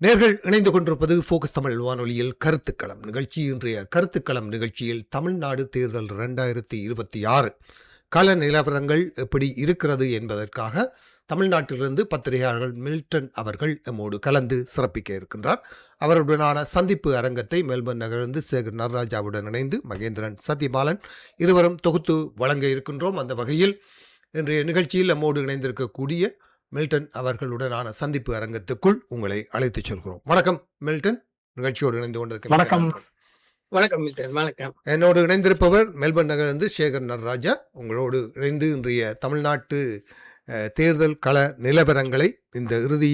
நேர்கள் இணைந்து கொண்டிருப்பது ஃபோக்கஸ் தமிழ் வானொலியில் கருத்துக்களம் நிகழ்ச்சி. இன்றைய கருத்துக்களம் நிகழ்ச்சியில் தமிழ்நாடு தேர்தல் 2026 கள நிலவரங்கள் எப்படி இருக்கிறது என்பதற்காக தமிழ்நாட்டிலிருந்து பத்திரிகையாளர்கள் மில்டன் அவர்கள் நம்மோடு கலந்து சிறப்பிக்க இருக்கின்றார். அவருடனான சந்திப்பு அரங்கத்தை மெல்பர்ன் நகரிலிருந்து சேகர் நடராஜாவுடன் இணைந்து மகேந்திரன் சத்யபாலன் இருவரும் தொகுத்து வழங்க இருக்கின்றோம். அந்த வகையில் இன்றைய நிகழ்ச்சியில் நம்மோடு இணைந்திருக்கக்கூடிய மில்டன் அவர்களுடனான சந்திப்பு அரங்கத்துக்குள் உங்களை அழைத்துச் செல்கிறோம். வணக்கம் மில்டன், நிகழ்ச்சியோடு இணைந்து கொண்டதற்கு வணக்கம். வணக்கம் மில்டன். வணக்கம். என்னோடு இணைந்திருப்பவர் மெல்பர்ன் நகரிலிருந்து சேகர் நடராஜா. உங்களோடு இணைந்து இன்றைய தமிழ்நாட்டு தேர்தல் கள நிலவரங்களை, இந்த இறுதி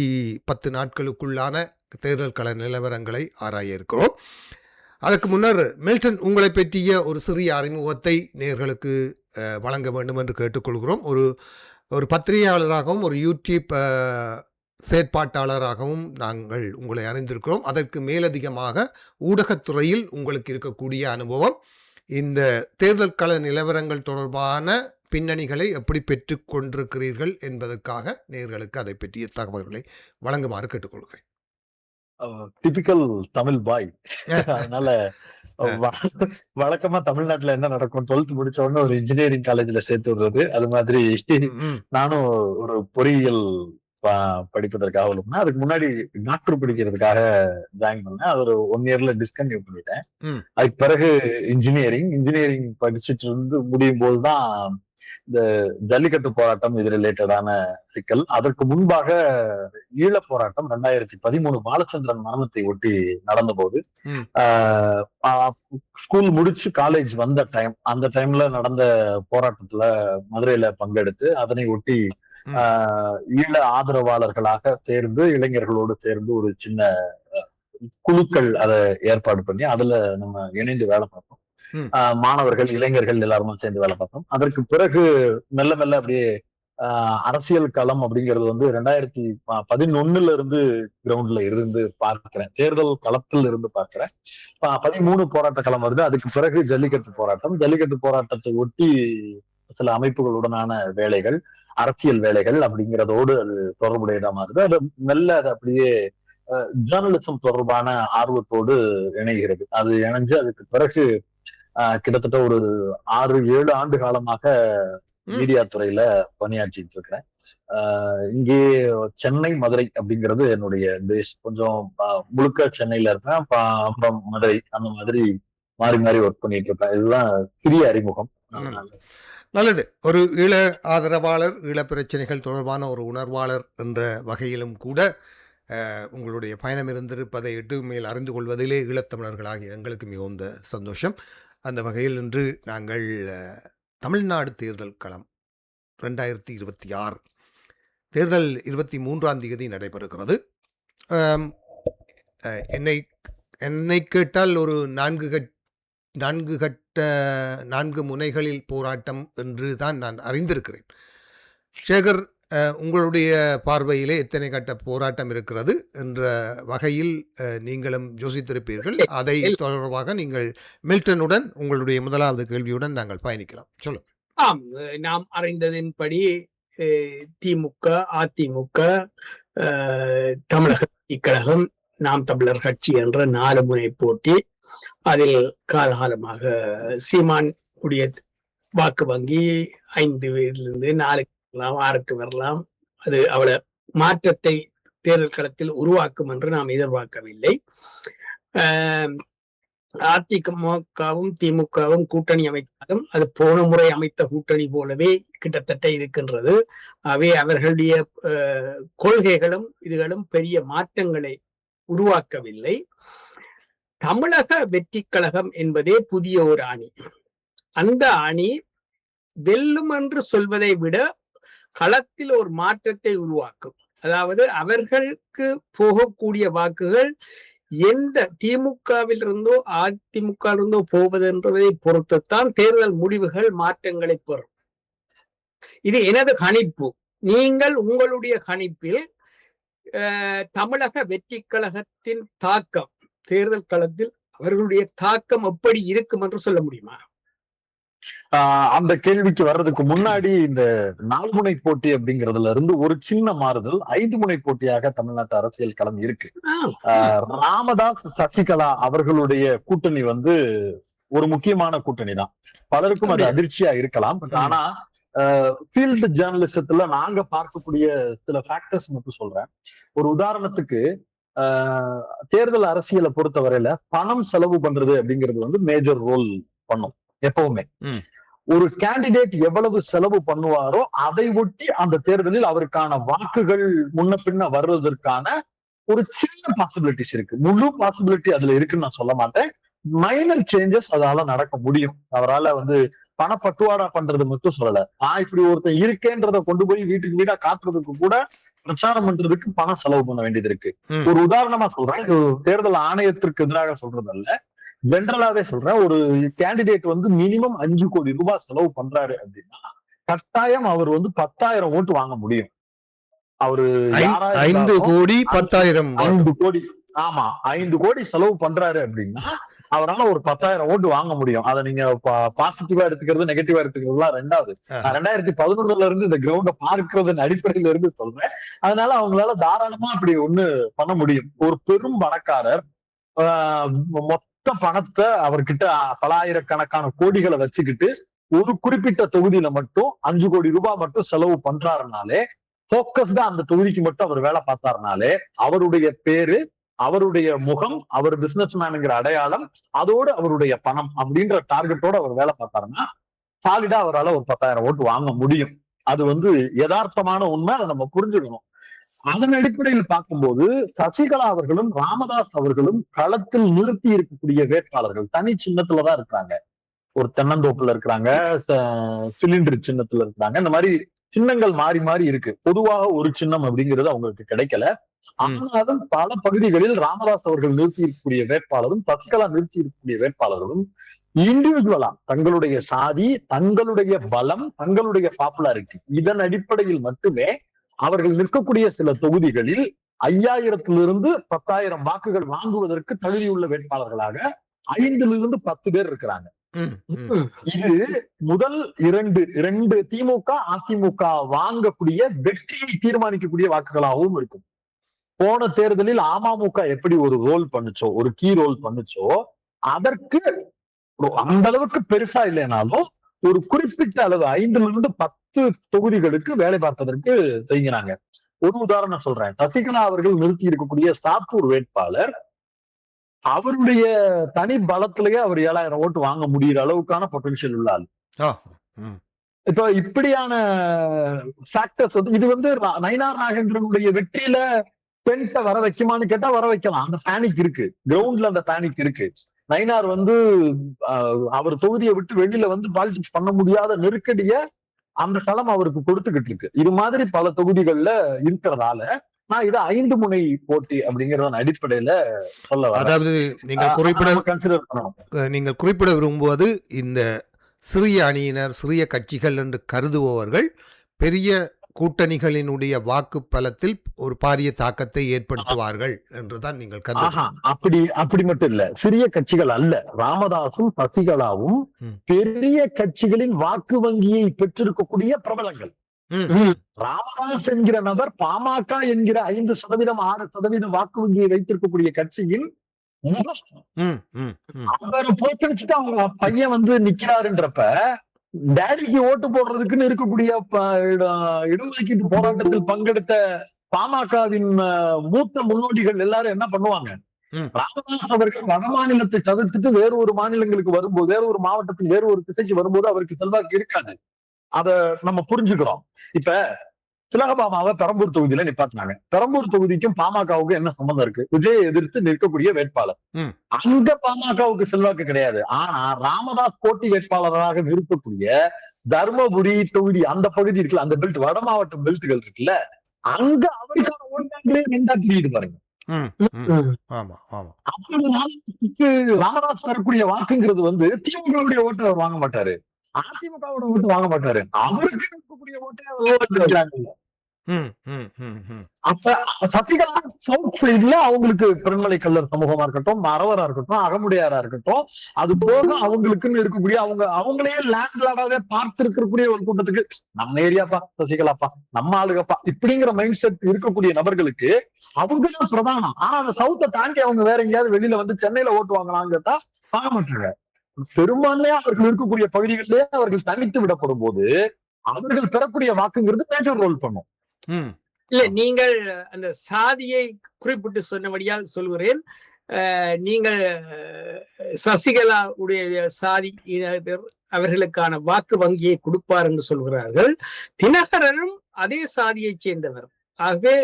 10 நாட்களுக்குள்ளான தேர்தல் கள நிலவரங்களை ஆராய இருக்கிறோம். அதற்கு முன்னர் மில்டன், உங்களை பற்றிய ஒரு சிறிய அறிமுகத்தை நேயர்களுக்கு வழங்க வேண்டும் என்று கேட்டுக்கொள்கிறோம். ஒரு பத்திரிகையாளராகவும் ஒரு யூடியூப் செயற்பாட்டாளராகவும் நாங்கள் உங்களை அறிந்திருக்கிறோம். அதற்கு மேலதிகமாக ஊடகத்துறையில் உங்களுக்கு இருக்கக்கூடிய அனுபவம், இந்த தேர்தல் கள நிலவரங்கள் தொடர்பான பின்னணிகளை எப்படி பெற்று கொண்டிருக்கிறீர்கள் என்பதற்காக நேயர்களுக்கு அதை பற்றிய தகவல்களை வழங்குமாறு கேட்டுக்கொள்கிறேன். டிபிக்கல் தமிழ் பாய். அதனால வழக்கமா தமிழ்நாட்டுல என்ன நடக்கும், 12th முடிச்ச உடனே ஒரு இன்ஜினியரிங் காலேஜ்ல சேர்த்து விடுறது, அது மாதிரி நானும் ஒரு பொறியியல் படிப்பதற்காக இல்லைன்னா அதுக்கு முன்னாடி டாக்டர் படிக்கிறதுக்காக ஜாயின் பண்ணேன். அது ஒரு 1 இயர்ல டிஸ்கன்டினியூ பண்ணிட்டேன். அதுக்கு பிறகு இன்ஜினியரிங் படிச்சுட்டு இருந்து முடியும் போதுதான் இந்த ஜல்லிக்கட்டு போராட்டம், இது ரிலேட்டடான சிக்கல். அதற்கு முன்பாக ஈழ போராட்டம் 2013 பாலச்சந்திரன் மரணத்தை ஒட்டி நடந்த போது ஸ்கூல் முடிச்சு காலேஜ் வந்த டைம், அந்த டைம்ல நடந்த போராட்டத்துல மதுரையில பங்கெடுத்து அதனை ஒட்டி ஈழ ஆதரவாளர்களாக சேர்ந்து இளைஞர்களோடு சேர்ந்து ஒரு சின்ன குழுக்கள் அதை ஏற்பாடு பண்ணி அதுல நம்ம இணைந்து வேலை பார்த்தோம். மாணவர்கள், இளைஞர்கள் எல்லாருமே சேர்ந்து வேலை பார்த்தோம். அதற்கு பிறகு மெல்ல மெல்ல அப்படியே அரசியல் களம் அப்படிங்கிறது 2011 இருந்து கிரவுண்ட்ல இருந்து பார்க்கிறேன், தேர்தல் களத்தில் இருந்து பார்க்கிறேன். 13 போராட்ட களம் வருது. அதுக்கு பிறகு ஜல்லிக்கட்டு போராட்டத்தை ஒட்டி சில அமைப்புகளுடனான வேலைகள், அரசியல் வேலைகள் அப்படிங்கிறதோடு அது தொடர்புடையதா மாறுது. அது மெல்ல அது அப்படியே ஜேர்னலிசம் தொடர்பான ஆர்வத்தோடு இணைகிறது. அது இணைஞ்சு அதுக்கு பிறகு கிட்டத்தட்ட ஒரு 6-7 ஆண்டு காலமாக மீடியா துறையில பணியாற்றிட்டு இருக்கிறேன். இங்கே சென்னை, மதுரை அப்படிங்கிறது என்னுடைய பேஸ். கொஞ்சம் முழுக்க சென்னையில இருப்பேன், அப்புறம் மதுரை, அந்த மாதிரி மாறி மாறி ஒர்க் பண்ணிட்டு இருப்பேன். இதுதான் சிறிய அறிமுகம். நல்லது. ஒரு ஈழ ஆதரவாளர், ஈழ பிரச்சனைகள் தொடர்பான ஒரு உணர்வாளர் என்ற வகையிலும் கூட உங்களுடைய பயணம் இருந்திருப்பதை எட்டு மேல் அறிந்து கொள்வதிலே ஈழத்தமிழர்களாகிய எங்களுக்கு மிகுந்த சந்தோஷம். அந்த வகையில் இன்று நாங்கள் தமிழ்நாடு தேர்தல் களம் 2026 தேர்தல் 23ஆம் தேதி நடைபெறுகிறது. என்னை கேட்டால் ஒரு 4 முனைகளில் போராட்டம் என்று தான் நான் அறிந்திருக்கிறேன். சேகர், உங்களுடைய பார்வையிலே எத்தனை கட்ட போராட்டம் இருக்கிறது என்ற வகையில் நீங்களும் யோசித்திருப்பீர்கள். அதை தொடர்பாக நீங்கள் மில்டனுடன் உங்களுடைய முதலாவது கேள்வியுடன் நாங்கள் பயணிக்கலாம். சொல்லுங்க. ஆம், நாம் அறிந்ததின்படி திமுக, அதிமுக, தமிழக கழகம், நாம் தமிழர் கட்சி என்ற 4 முனை போட்டி. அதில் காலகாலமாக சீமான் உடைய வாக்கு வங்கி 5 4 6 வரலாம். அது அவள மாற்றத்தை தேர்தல் களத்தில் உருவாக்கும் என்று நாம் எதிர்பார்க்கவில்லை. அதிமுகவும் திமுகவும் கூட்டணி அமைத்தாலும் அது போன முறை அமைத்த கூட்டணி போலவே கிட்டத்தட்ட இருக்கின்றது. அவை அவர்களுடைய கொள்கைகளும் இதுகளும் பெரிய மாற்றங்களை உருவாக்கவில்லை. தமிழக வெற்றி கழகம் என்பதே புதிய ஒரு அணி. அந்த அணி வெல்லும் என்று சொல்வதை விட களத்தில் ஒரு மாற்றத்தை உருவாக்கும். அதாவது அவர்களுக்கு போகக்கூடிய வாக்குகள் எந்த திமுகவில் இருந்தோ அதிமுக இருந்தோ போவது என்பதை பொறுத்துத்தான் தேர்தல் முடிவுகள் மாற்றங்களை பெறும். இது எனது கணிப்பு. நீங்கள் உங்களுடைய கணிப்பில் தமிழக வெற்றி கழகத்தின் தாக்கம் தேர்தல் களத்தில் அவர்களுடைய தாக்கம் எப்படி இருக்கும் என்று சொல்ல முடியுமா? அந்த கேள்விக்கு வர்றதுக்கு முன்னாடி இந்த 4 முனை போட்டி அப்படிங்கறதுல இருந்து ஒரு சின்ன மாறுதல் 5 முனை போட்டியாக தமிழ்நாட்டு அரசியல் களம் இருக்கு. ராமதாஸ் சசிகலா அவர்களுடைய கூட்டணி வந்து ஒரு முக்கியமான கூட்டணி தான். பலருக்கும் அது அதிர்ச்சியா இருக்கலாம். பட் ஆனா ஃபீல்டு ஜேர்னலிசத்துல நாங்க பார்க்கக்கூடிய சில ஃபேக்டர்ஸ் மட்டும் சொல்றேன். ஒரு உதாரணத்துக்கு தேர்தல் அரசியலை பொறுத்தவரையில பணம் செலவு பண்றது அப்படிங்கிறது வந்து மேஜர் ரோல் பண்ணும் எப்பவுமே. ஒரு கேண்டிடேட் எவ்வளவு செலவு பண்ணுவாரோ அதை ஒட்டி அந்த தேர்தலில் அவருக்கான வாக்குகள் முன்ன பின்ன வர்றதற்கான ஒரு சின்ன பாசிபிலிட்டிஸ் இருக்கு. முழு பாசிபிலிட்டி அதுல இருக்குன்னு நான் சொல்ல மாட்டேன். மைனர் சேஞ்சஸ் அதால நடக்க முடியும். அவரால் வந்து பணப்பட்டுவாடா பண்றது மட்டும் சொல்லல. இப்படி ஒருத்தன் இருக்கேன்றத கொண்டு போய் வீட்டுக்கு வீடா காட்டுறதுக்கு கூட பிரச்சாரம் பண்றதுக்கு பணம் செலவு பண்ண வேண்டியது இருக்கு. ஒரு உதாரணமா சொல்றேன், தேர்தல் ஆணையத்திற்கு எதிராக சொல்றதல்ல, ஜெனரலாவே சொல்றேன். ஒரு கேண்டிடேட் வந்து மினிமம் 5 கோடி ரூபாய் செலவு பண்றாரு அப்படின்னா கட்டாயம் அவர் வந்து 10,000 ஓட்டு வாங்க முடியும். அவரு 5 கோடி 10,000 5 கோடி ஆமா 5 கோடி செலவு பண்றாரு அப்படின்னா அவரால ஒரு 10,000 ஓட்டு வாங்க முடியும். அதை நீங்க பாசிட்டிவா எடுத்துக்கிறது நெகட்டிவா எடுத்துக்கிறதுலாம் ரெண்டாவது. 2011 இருந்து இந்த கிரவுண்ட பார்க்கறதன் அடிப்படையில இருந்து சொல்றேன். அதனால அவங்களால தாராளமா அப்படி ஒண்ணு பண்ண முடியும். ஒரு பெரும் பணக்காரர் மொத்த பணத்தை அவர்கிட்ட பல ஆயிரக்கணக்கான கோடிகளை வச்சுக்கிட்டு ஒரு குறிப்பிட்ட தொகுதியில மட்டும் 5 கோடி ரூபாய் மட்டும் செலவு பண்றாருனாலே, போக்கஸ்டா அந்த தொகுதிக்கு மட்டும் அவர் வேலை பார்த்தாருனாலே, அவருடைய பேரு, அவருடைய முகம், அவர் பிசினஸ் மேனுங்கிற அடையாளம், அதோடு அவருடைய பணம் அப்படின்ற டார்கெட்டோட அவர் வேலை பார்த்தாருன்னா சாலிடா அவரால் ஒரு 10,000 ஓட்டு வாங்க முடியும். அது வந்து யதார்த்தமான உண்மை. அதை நம்ம புரிஞ்சுக்கணும். அதன் அடிப்படையில் பார்க்கும்போது சசிகலா அவர்களும் ராமதாஸ் அவர்களும் களத்தில் நிறுத்தி இருக்கக்கூடிய வேட்பாளர்கள் தனி சின்னத்துலதான் இருக்கிறாங்க. ஒரு தென்னந்தோப்புல இருக்கிறாங்க, சிலிண்டர் சின்னத்துல இருக்கிறாங்க. இந்த மாதிரி சின்னங்கள் மாறி மாறி இருக்கு. பொதுவாக ஒரு சின்னம் அப்படிங்கிறது அவங்களுக்கு கிடைக்கல. ஆனாலும் பல பகுதிகளில் ராமதாஸ் அவர்கள் நிறுத்தி இருக்கக்கூடிய வேட்பாளரும் சசிகலா நிறுத்தி இருக்கக்கூடிய வேட்பாளர்களும் இண்டிவிஜுவலா தங்களுடைய சாதி, தங்களுடைய பலம், தங்களுடைய பாப்புலாரிட்டி இதன் அடிப்படையில் மட்டுமே அவர்கள் நிற்கக்கூடிய சில தொகுதிகளில் 5,000 10,000 வாக்குகள் வாங்குவதற்கு தகுதியுள்ள வேட்பாளர்களாக 5 10 பேர் இருக்கிறாங்க. இது முதல் இரண்டு திமுக அதிமுக வாங்கக்கூடிய வெற்றியை தீர்மானிக்கக்கூடிய வாக்குகளாகவும் இருக்கும். போன தேர்தலில் அமமுக எப்படி ஒரு ரோல் பண்ணுச்சோ, ஒரு கீ ரோல் பண்ணுச்சோ, அதற்கு அந்த அளவுக்கு பெருசா இல்லைனாலும் ஒரு குறிப்பிட்ட அளவு 5 10 தொகுதிகளுக்கு வேலை பார்ப்பதற்கு செய்கிறாங்க. ஒரு உதாரணம் சொல்றேன். சசிகலா அவர்கள் நிறுத்தி இருக்கக்கூடிய சாத்தூர் வேட்பாளர் அவருடைய தனி பலத்திலேயே அவர் 7,000 ஓட்டு வாங்க முடிகிற அளவுக்கான பொட்டன்ஷியல் உள்ள ஆள். இப்ப இப்படியான ஃபேக்டர்ஸ் வந்து இது வந்து நயினார் நாகேந்திரனுடைய வெற்றியில பென்ஸை வர வைக்குமான்னு கேட்டா வர வைக்கலாம். அந்த பேனிக் இருக்கு, கிரவுண்ட்ல அந்த பேனிக் இருக்கு. நயினார் வந்து அவர் தொகுதியை விட்டு வெளியில வந்து பாலிடிக்ஸ் பண்ண முடியாத நெருக்கடிய அந்த களம் அவருக்கு கொடுத்துக்கிட்டு இருக்கு. இது மாதிரி பல தொகுதிகள்ல இருக்கிறதால நான் இதை 5 முனை போட்டி அப்படிங்கறத அடிப்படையில சொல்ல வரேன். அதாவது நீங்கள் குறிப்பிட விரும்புவது இந்த சிறிய அணியினர், சிறிய கட்சிகள் என்று கருதுபவர்கள் பெரிய கூட்டணிகளினுடைய வாக்கு பலத்தில் ஒரு பாரிய தாக்கத்தை ஏற்படுத்துவார்கள் என்றுதான் நீங்கள் அப்படி மட்டும் இல்ல. சிறிய கட்சிகள் அல்ல, ராமதாசும் சசிகலாவும் பெரிய கட்சிகளின் வாக்கு வங்கியை பெற்றிருக்கக்கூடிய பிரபலங்கள். ராமதாஸ் என்கிற நபர் பாமக என்கிற 5% 6% வாக்கு வங்கியை வைத்திருக்கக்கூடிய கட்சியின் அவரை போட்டு அவங்க பையன் வந்து நிக்கிறாருன்றப்ப டேடிக்கு ஓட்டு போடுறதுக்குன்னு இருக்கக்கூடிய இடஒதுக்கீட்டு போராட்டத்தில் பங்கெடுத்த பாமகவின் மூத்த முன்னோடிகள் எல்லாரும் என்ன பண்ணுவாங்க? ராமதாஸ் அவர்கள் வட மாநிலத்தை தவிர்த்துட்டு வேறு ஒரு மாநிலங்களுக்கு வரும்போது, வேறு ஒரு மாவட்டத்தில் வேறு ஒரு திசைக்கு வரும்போது அவருக்கு செல்வாக்கு இருக்காது. அத நம்ம புரிஞ்சுக்கிறோம். இப்ப திலகபாமாவை பெரம்பூர் தொகுதியில நிப்பாட்டினாங்க. பெரம்பூர் தொகுதிக்கும் பாமகவுக்கும் என்ன சம்பந்தம் இருக்கு? விஜயை எதிர்த்து நிற்கக்கூடிய வேட்பாளர். அங்க பாமகவுக்கு செல்வாக்கு கிடையாது. ஆனா ராமதாஸ் போட்டி வேட்பாளராக நிறுத்தக்கூடிய தர்மபுரி தொகுதி, அந்த பகுதி இருக்குல்ல, அந்த பெல்ட், வட மாவட்ட பெல்ட்டுகள் இருக்குல்ல, அங்க அவருக்கான ஓட்டாங்களே ரெண்டாட்டு பாருங்க. ராமதாஸ் தரக்கூடிய வாக்குங்கிறது வந்து திமுகவுடைய ஓட்டு அவர் வாங்க மாட்டாரு, அதிமுகவோட ஓட்டு வாங்க மாட்டாரு. அவருக்கு இருக்கக்கூடிய ஓட்டு ம், ம், ம், ம். அப்ப சசிகலா சவுத் சைடுல அவங்களுக்கு பெருமலை கல்லர் சமூகமா இருக்கட்டும், மறவரா இருக்கட்டும், அகமுடையாரா இருக்கட்டும், அது போக அவங்களுக்குன்னு இருக்கக்கூடிய அவங்களே லேண்ட்லார்டாவே பார்த்து இருக்கக்கூடிய ஒரு கூட்டத்துக்கு நம்ம ஏரியாப்பா சசிகலாப்பா, நம்ம ஆளுகப்பா இப்படிங்கிற மைண்ட் செட் இருக்கக்கூடிய நபர்களுக்கு அவங்க தான் பிரதானம். ஆனா அந்த சவுத்தை தாண்டி அவங்க வேற எங்கேயாவது வெளியில வந்து சென்னையில ஓட்டு வாங்கலாம்னு கேட்டா வாங்க மாட்டாங்க. பெரும்பான்மையா அவர்கள் இருக்கக்கூடிய பகுதிகளிலே அவர்கள் தனித்து விடப்படும் போது அவர்கள் பெறக்கூடிய வாக்குங்கிறது மேஜர் ரோல் பண்ணும். ம். இல்ல நீங்கள் அந்த சாதியை குறிப்பிட்டு சொன்னபடியால் சொல்கிறேன். நீங்கள் சசிகலா உடைய சாதி இனர் அவர்களுக்கான வாக்கு வங்கியை கொடுப்பார் என்று சொல்கிறார்கள். தினகரனும் அதே சாதியை சேர்ந்தவர். ஆகவே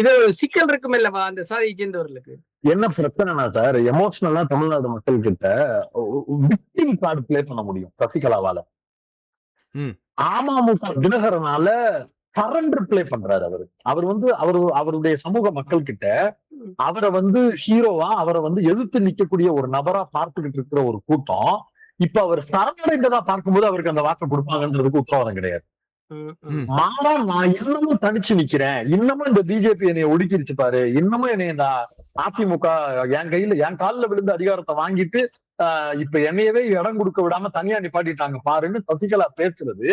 இது சிக்கல் இருக்கும் அல்லவா அந்த சாதியை சேர்ந்தவர்களுக்கு? என்ன பிரச்சனைனா சார், எமோஷனலா தமிழ்நாடு மக்கள் கிட்ட விக்டிம் கார்டு பிளே பண்ண முடியும் சசிகலாவால. ம். அமமுக தினகரனால சரண்டர் பிளே பண்றாரு அவரு. அவர் வந்து அவருடைய சமூக மக்கள் கிட்ட அவரை வந்து ஹீரோவா, அவரை வந்து எதிர்த்து நிக்கக்கூடிய ஒரு நபரா பார்த்துக்கிட்டு இருக்கிற ஒரு கூட்டம் இப்ப அவர் சரணடைந்ததா பார்க்கும்போது அவருக்கு அந்த வாக்கு கொடுப்பாங்கன்றதுக்கு உத்தரவாதம் கிடையாது. மாறா நான் இன்னமும் தனிச்சு நிக்கிறேன், இன்னமும் இந்த பிஜேபி என்னைய ஒடுக்கிருச்சு பாரு, இன்னமும் என்னைய இந்த அதிமுக என் காலில் விழுந்து அதிகாரத்தை வாங்கிட்டு இப்ப என்னையவே இடம் கொடுக்க விடாம தனியா நிப்பாட்டிட்டாங்க பாருன்னு சசிகலா பேசுறது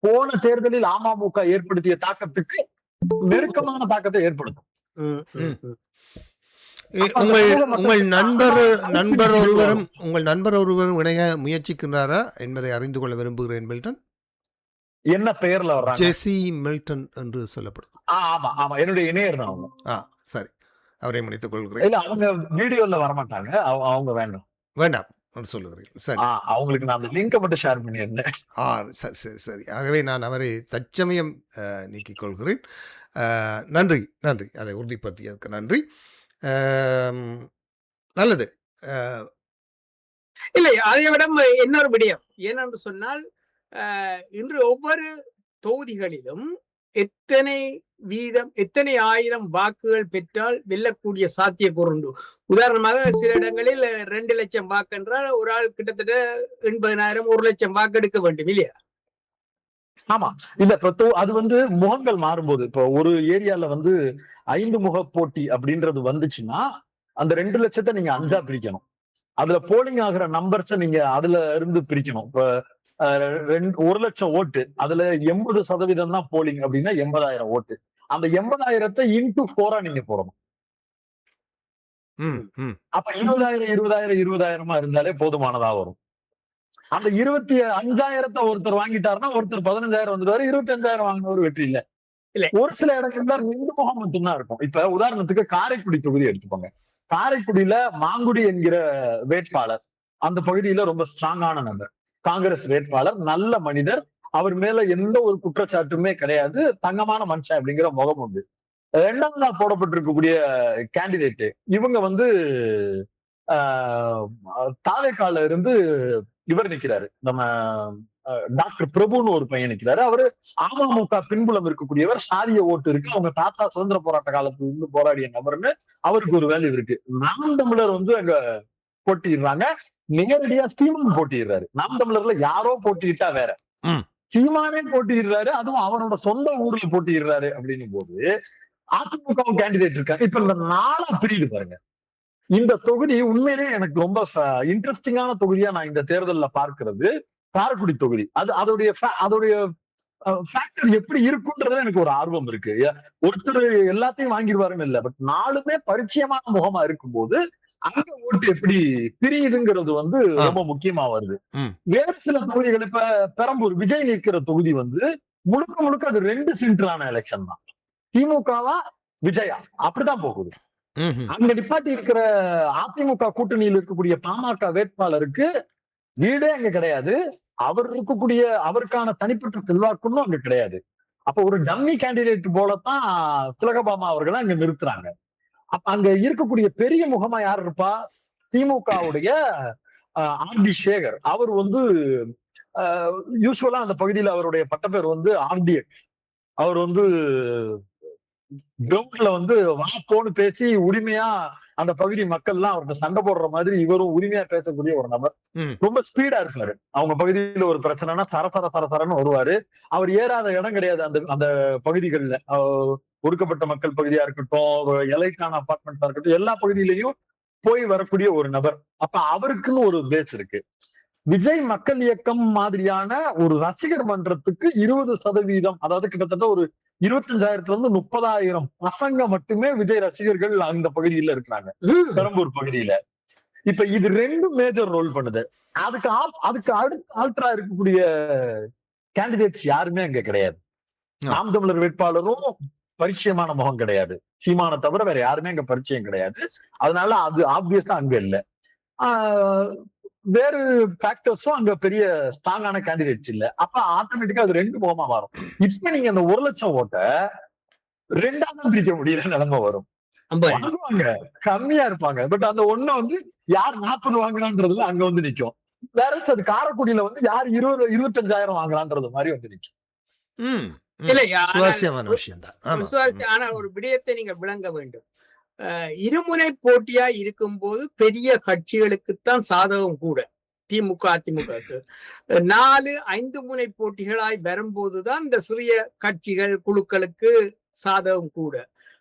போன தேர்தலில் அமமுக ஏற்படுத்திய தாக்கத்துக்கு நெருக்கமான தாக்கத்தை ஏற்படுத்தும். உங்கள் நண்பர் ஒருவரும் இணைய முயற்சிக்கின்றாரா என்பதை அறிந்து கொள்ள விரும்புகிறேன் மில்டன். என்ன பெயர்ல வர்றாங்க? ஜெசி மில்டன் என்று சொல்லப்படுது. ஆமா ஆமா, என்னுடைய இணையர் தான் அவங்க. சரி, அவரை முடித்துக் கொள்கிறேன். இல்ல அவங்க வீடியோல வரமாட்டாங்க, அவங்க வேண்டாம் என்று சொல்லுகிறீர்கள். சரி, அவங்களுக்கு நான் அந்த லிங்கை மட்டும் ஷேர் பண்ணியிருந்தேன். சரி சரி சரி, ஆகவே நான் அவரை தற்சமயம் நீக்கிக் கொள்கிறேன். நன்றி நன்றி, அதை உறுதிப்படுத்தியதற்கு நன்றி. நல்லது. இல்லை, அதை விட இன்னொரு விடயம் ஏனென்று சொன்னால் இன்று ஒவ்வொரு தொகுதிகளிலும் எத்தனை ஆயிரம் வாக்குகள் பெற்றால் வெல்லக்கூடிய சாத்தியக்கூறு உண்டு. உதாரணமாக சில இடங்களில் 2 லட்சம் வாக்கு என்றால் ஒரு ஆள் கிட்டத்தட்ட 80,000 1 லட்சம் வாக்கு எடுக்க வேண்டும் இல்லையா? ஆமா, இல்ல அது வந்து முகங்கள் மாறும்போது இப்போ ஒரு ஏரியால வந்து 5 முக போட்டி அப்படின்றது வந்துச்சுன்னா அந்த 2 லட்சத்தை நீங்க 5ஆ பிரிக்கணும். அதுல போலிங் ஆகிற நம்பர்ஸை நீங்க அதுல இருந்து பிரிக்கணும். இப்ப 1 லட்சம் ஓட்டு, அதுல 80% தான் போலிங் அப்படின்னா 80,000 ஓட்டு. அந்த 80,000 இன்டு 4 நீங்க போடணும். அப்ப 20,000 இருந்தாலே போதுமானதா வரும். அந்த 25,000 ஒருத்தர் வாங்கிட்டாருன்னா ஒருத்தர் 15,000 வந்துடுவாரு, 25,000 வாங்கினவர் வெற்றி இல்ல. ஒரு சில இடங்கள்ல 2 முகம் மட்டும்தான் இருக்கும். இப்ப உதாரணத்துக்கு காரைக்குடி தொகுதி எடுத்துக்கோங்க. காரைக்குடியில மாங்குடி என்கிற வேட்பாளர் அந்த பகுதியில ரொம்ப ஸ்ட்ராங்கான நபர், காங்கிரஸ் வேட்பாளர், நல்ல மனிதர், அவர் மேல எந்த ஒரு குற்றச்சாட்டுமே கிடையாது, தங்கமான மனுஷன் அப்படிங்கிற முகம் உண்டு. 2ஆம் நாள் போடப்பட்டிருக்கக்கூடிய கேண்டிடேட் இவங்க வந்து தாவேக்கால இருந்து இவர் நிக்கிறாரு, நம்ம டாக்டர் பிரபுன்னு ஒரு பையன் நிக்கிறாரு. அவரு அமமுக பின்புலம் இருக்கக்கூடியவர், சாதிய ஓட்டு இருக்கு, அவங்க தாத்தா சுதந்திர போராட்ட காலத்துல இருந்து போராடிய நபர்னு அவருக்கு ஒரு வேல்யூ இருக்கு. நாம் தமிழர் வந்து அங்க போட்டிடுறாங்க, நேரடியா சீமான் போட்டிடுறாரு. நாம் தமிழர்ல யாரோ போட்டிட்டா வேற, சீமானே போட்டிடுறாரு, அதுவும் அவரோட சொந்த ஊர்ல போட்டிடுறாரு அப்படின்னும் போது அதிமுக கேண்டிடேட் இருக்காங்க. இப்ப இந்த 4ஆ பிரியுது பாருங்க. இந்த தொகுதி உண்மையிலே எனக்கு ரொம்ப இன்ட்ரெஸ்டிங்கான தொகுதியா நான் இந்த தேர்தல்ல பார்க்கிறது காரைக்குடி தொகுதி. அதோடைய ஃபேக்டர் எப்படி இருக்குன்றது எனக்கு ஒரு ஆர்வம் இருக்கு. ஒருத்தர் எல்லாத்தையும் வாங்கிடுவாருன்னு இல்ல, பட் 4மே பரிச்சயமான முகமா இருக்கும்போது அங்க ஓட்டு எப்படி பிரியுதுங்கிறது வந்து ரொம்ப முக்கியமா வருது. வேறு சில தொகுதிகள், இப்ப பெரம்பூர் விஜய் நிற்கிற தொகுதி வந்து முழுக்க அது 2 சென்டரான எலெக்ஷன் தான். திமுகவா விஜயா அப்படிதான் போகுது. அங்க நிப்பாட்டி இருக்கிற அதிமுக கூட்டணியில் இருக்கக்கூடிய பாமக வேட்பாளருக்கு வீடே அங்க கிடையாது, அவருக்கான தனிப்பட்ட செல்வாக்குன்னு அங்க கிடையாது. அப்ப ஒரு டம்மி கேண்டிடேட் போலத்தான் திலகபாமா அவர்களை அங்க நிறுத்துறாங்க. அப்ப அங்க இருக்கக்கூடிய பெரிய முகமா யார் இருப்பா? திமுகவுடைய ஆர்டி சேகர். அவர் வந்து யூஸ்வலா அந்த பகுதியில் அவருடைய பட்டப்பேர் வந்து ஆர்டிஎக். அவர் வந்து கிரவுண்ட்ல வந்து வாப்போன்னு பேசி உரிமையா அந்த பகுதி மக்கள் எல்லாம் அவர்கிட்ட சண்டை போடுற மாதிரி இவரும் உரிமையா பேசக்கூடிய ஒரு நபர். ம். ரொம்ப ஸ்பீடா இருப்பாரு. அவங்க பகுதியில ஒரு பிரச்சனைனா தரன்னு வருவாரு. அவர் ஏறாத இடம் கிடையாது அந்த அந்த பகுதிகளில். ஒடுக்கப்பட்ட மக்கள் பகுதியா இருக்கட்டும், எலைக்கான அபார்ட்மெண்டா இருக்கட்டும், எல்லா பகுதியிலையும் போய் வரக்கூடிய ஒரு நபர். அப்ப அவருக்குன்னு ஒரு பேஸ் இருக்கு. விஜய் மக்கள் இயக்கம் மாதிரியான ஒரு ரசிகர் மன்றத்துக்கு 20%, அதாவது கிட்டத்தட்ட ஒரு 25,000 இருந்து 30,000 பசங்க மட்டுமே விஜய் ரசிகர்கள் அந்த பகுதியில இருக்கிறாங்க, பெரம்பூர் பகுதியில. இப்ப இது 2 மேஜர் ரோல் பண்ணுது. அதுக்கு அடுத்து ஆல்ட்ரா இருக்கக்கூடிய கேண்டிடேட்ஸ் யாருமே அங்க கிடையாது. நாம் தமிழர் வேட்பாளரும் பரிச்சயமான முகம் கிடையாது. சீமானை தவிர வேற யாருமே அங்க பரிச்சயம் கிடையாது. அதனால அது ஆப்வியஸா அங்க இல்ல. வேறு ஃபேக்டர்ஸும் அங்க பெரிய ஸ்ட்ராங்கான கேண்டிடேட்ஸ் இல்ல. அப்ப ஆட்டோமேட்டிக்கா அது 2 முகமா மாறும். இப்ப நீங்க அந்த 1,00,000 ஓட்ட 2ஆ பிரிக்க முடியல நிலைமை வரும். வாங்குவாங்க, கம்மியா இருப்பாங்க. பட் அந்த ஒண்ண வந்து யார் 40 வாங்கலான்றதுல அங்க வந்து நிக்கும். வேற அது காரைக்குடியில வந்து யார் 25,000 வாங்கலான்றது மாதிரி வந்து நிக்கும். சுவாரஸ்யமான விஷயம் தான். ஆனா ஒரு விடயத்தை நீங்க விளங்க வேண்டும். இருமுனை போட்டியா இருக்கும்போது பெரிய கட்சிகளுக்குத்தான் சாதகம் கூட. திமுக, அதிமுகவுக்கு 4-5 முனை போட்டிகளாய் வரும்போதுதான் இந்த சிறிய கட்சிகள் குழுக்களுக்கு சாதகம் கூட.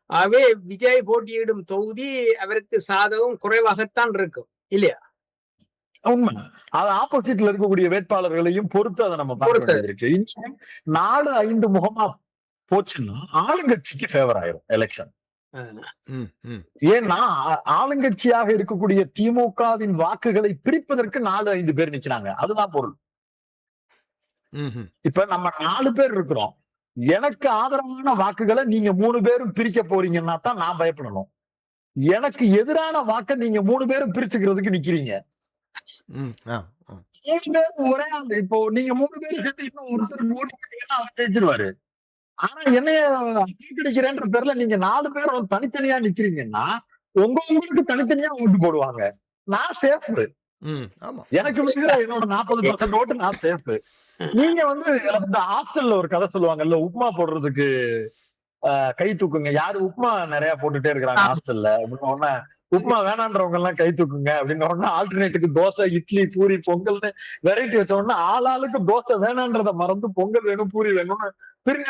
ஆகவே விஜய் போட்டியிடும் தொகுதி அவருக்கு சாதகம் குறைவாகத்தான் இருக்கும் இல்லையா? உண்மை. அது ஆப்போசிட்ல இருக்கக்கூடிய வேட்பாளர்களையும் பொறுத்து அதை நம்ம பார்க்க இருக்கு. 4-5 முகமா போச்சுன்னா ஆளுங்கட்சிக்கு ஃபேவர் ஆயிரும் எலெக்ஷன். ஏன்னா ஆளுங்கட்சியாக இருக்கக்கூடிய திமுகவின் வாக்குகளை பிரிப்பதற்கு 4-5 பேர் நிக்கிறாங்க. அதுதான் பொருள். இப்ப நம்ம 4 பேர் இருக்கிறோம். எனக்கு ஆதரவான வாக்குகளை நீங்க 3 பேரும் பிரிக்க போறீங்கன்னா தான் நான் பயப்படணும். எனக்கு எதிரான வாக்கை நீங்க 3 பேரும் பிரிச்சுக்கிறதுக்கு நிக்கிறீங்க. ஒரே ஆள். இப்போ நீங்க 3 பேர் ஒருத்தர் ஓட்டு ஜெயிச்சிருவாரு. ஆனா என்னைய கிடைக்கிறேன்ற பேர்ல நீங்க 4 பேரும் தனித்தனியா நிக்கிறீங்கன்னா உங்களுக்கு தனித்தனியா ஓட்டு போடுவாங்க. நான் சேஃப். எனக்கு என்னோட 40% ஓட்டு நான் சேஃப். நீங்க வந்து இந்த ஹாஸ்டல்ல ஒரு கதை சொல்லுவாங்கல்ல, உப்புமா போடுறதுக்கு கை தூக்குங்க. யாரு உப்புமா நிறைய போட்டுட்டே இருக்கிறாங்க ஹாஸ்டல்ல அப்படின்னு, உப்புமா வேணான்றவங்க எல்லாம் கை தூக்குங்க அப்படின்னு ஆல்டர்னேட்டுக்கு தோசை, இட்லி, பூரி, பொங்கல்னு வெரைட்டி வச்ச உடனே ஆளாளுக்கு தோசை வேணான்றத மறந்து பொங்கல் வேணும், பூரி வேணும்னு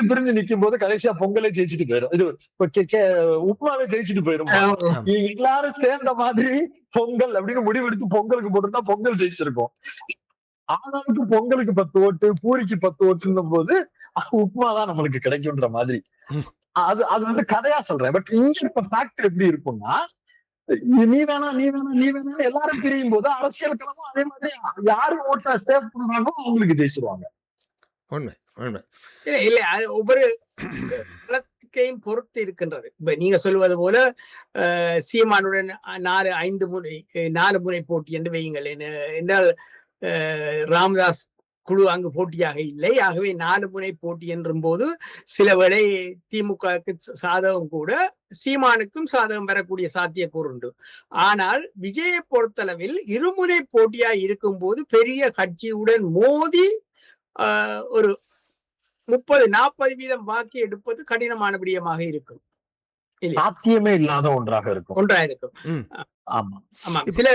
பிரிஞ்சு நிக்கும் போது கடைசியா பொங்கலே ஜெயிச்சுட்டு போயிடும். இது உப்புமாவே ஜெயிச்சுட்டு போயிடும். எல்லாரும் சேர்ந்த மாதிரி பொங்கல் அப்படின்னு முடிவெடுத்து பொங்கலுக்கு போட்டுருந்தா பொங்கல் ஜெயிச்சிருக்கும். ஆளாளுக்கு பொங்கலுக்கு 10 ஓட்டு, பூரிக்கு 10 ஓட்டுன்னும் போது உப்புமா தான் நம்மளுக்கு கிடைக்கும்ன்ற மாதிரி. அது வந்து கதையா சொல்றேன். பட் இங்க இப்ப ஃபேக்ட் எப்படி இருக்கும்னா, நீ வேணா எல்லாரும் பிரியும் போது அரசியல் களமும் அதே மாதிரி யாரு ஓட்டா சேவ் பண்றாங்களோ அவங்களுக்கு ஜெயிச்சிருவாங்க. இல்ல அது ஒவ்வொரு பொறுத்து இருக்கின்றது. இப்ப நீங்க சொல்லுவது போல சீமானுடன் 4 முனை போட்டி என்று வையுங்கள். என்றால் ராமதாஸ் குழு அங்கு போட்டியாக இல்லை. ஆகவே 4 முனை போட்டி என்றும் போது சில வேளை திமுகவுக்கு சாதகம் கூட சீமானுக்கும் சாதகம் பெறக்கூடிய சாத்தியக்கூறு உண்டு. ஆனால் விஜயை பொறுத்தளவில் இருமுனை போட்டியா இருக்கும் போது பெரிய கட்சியுடன் மோதி ஒரு 30-40% வாக்கு எடுப்பது கடினமான விடயமாக இருக்கும். சாத்தியமே இல்லாத ஒன்றாக இருக்கும். ஆமா. சில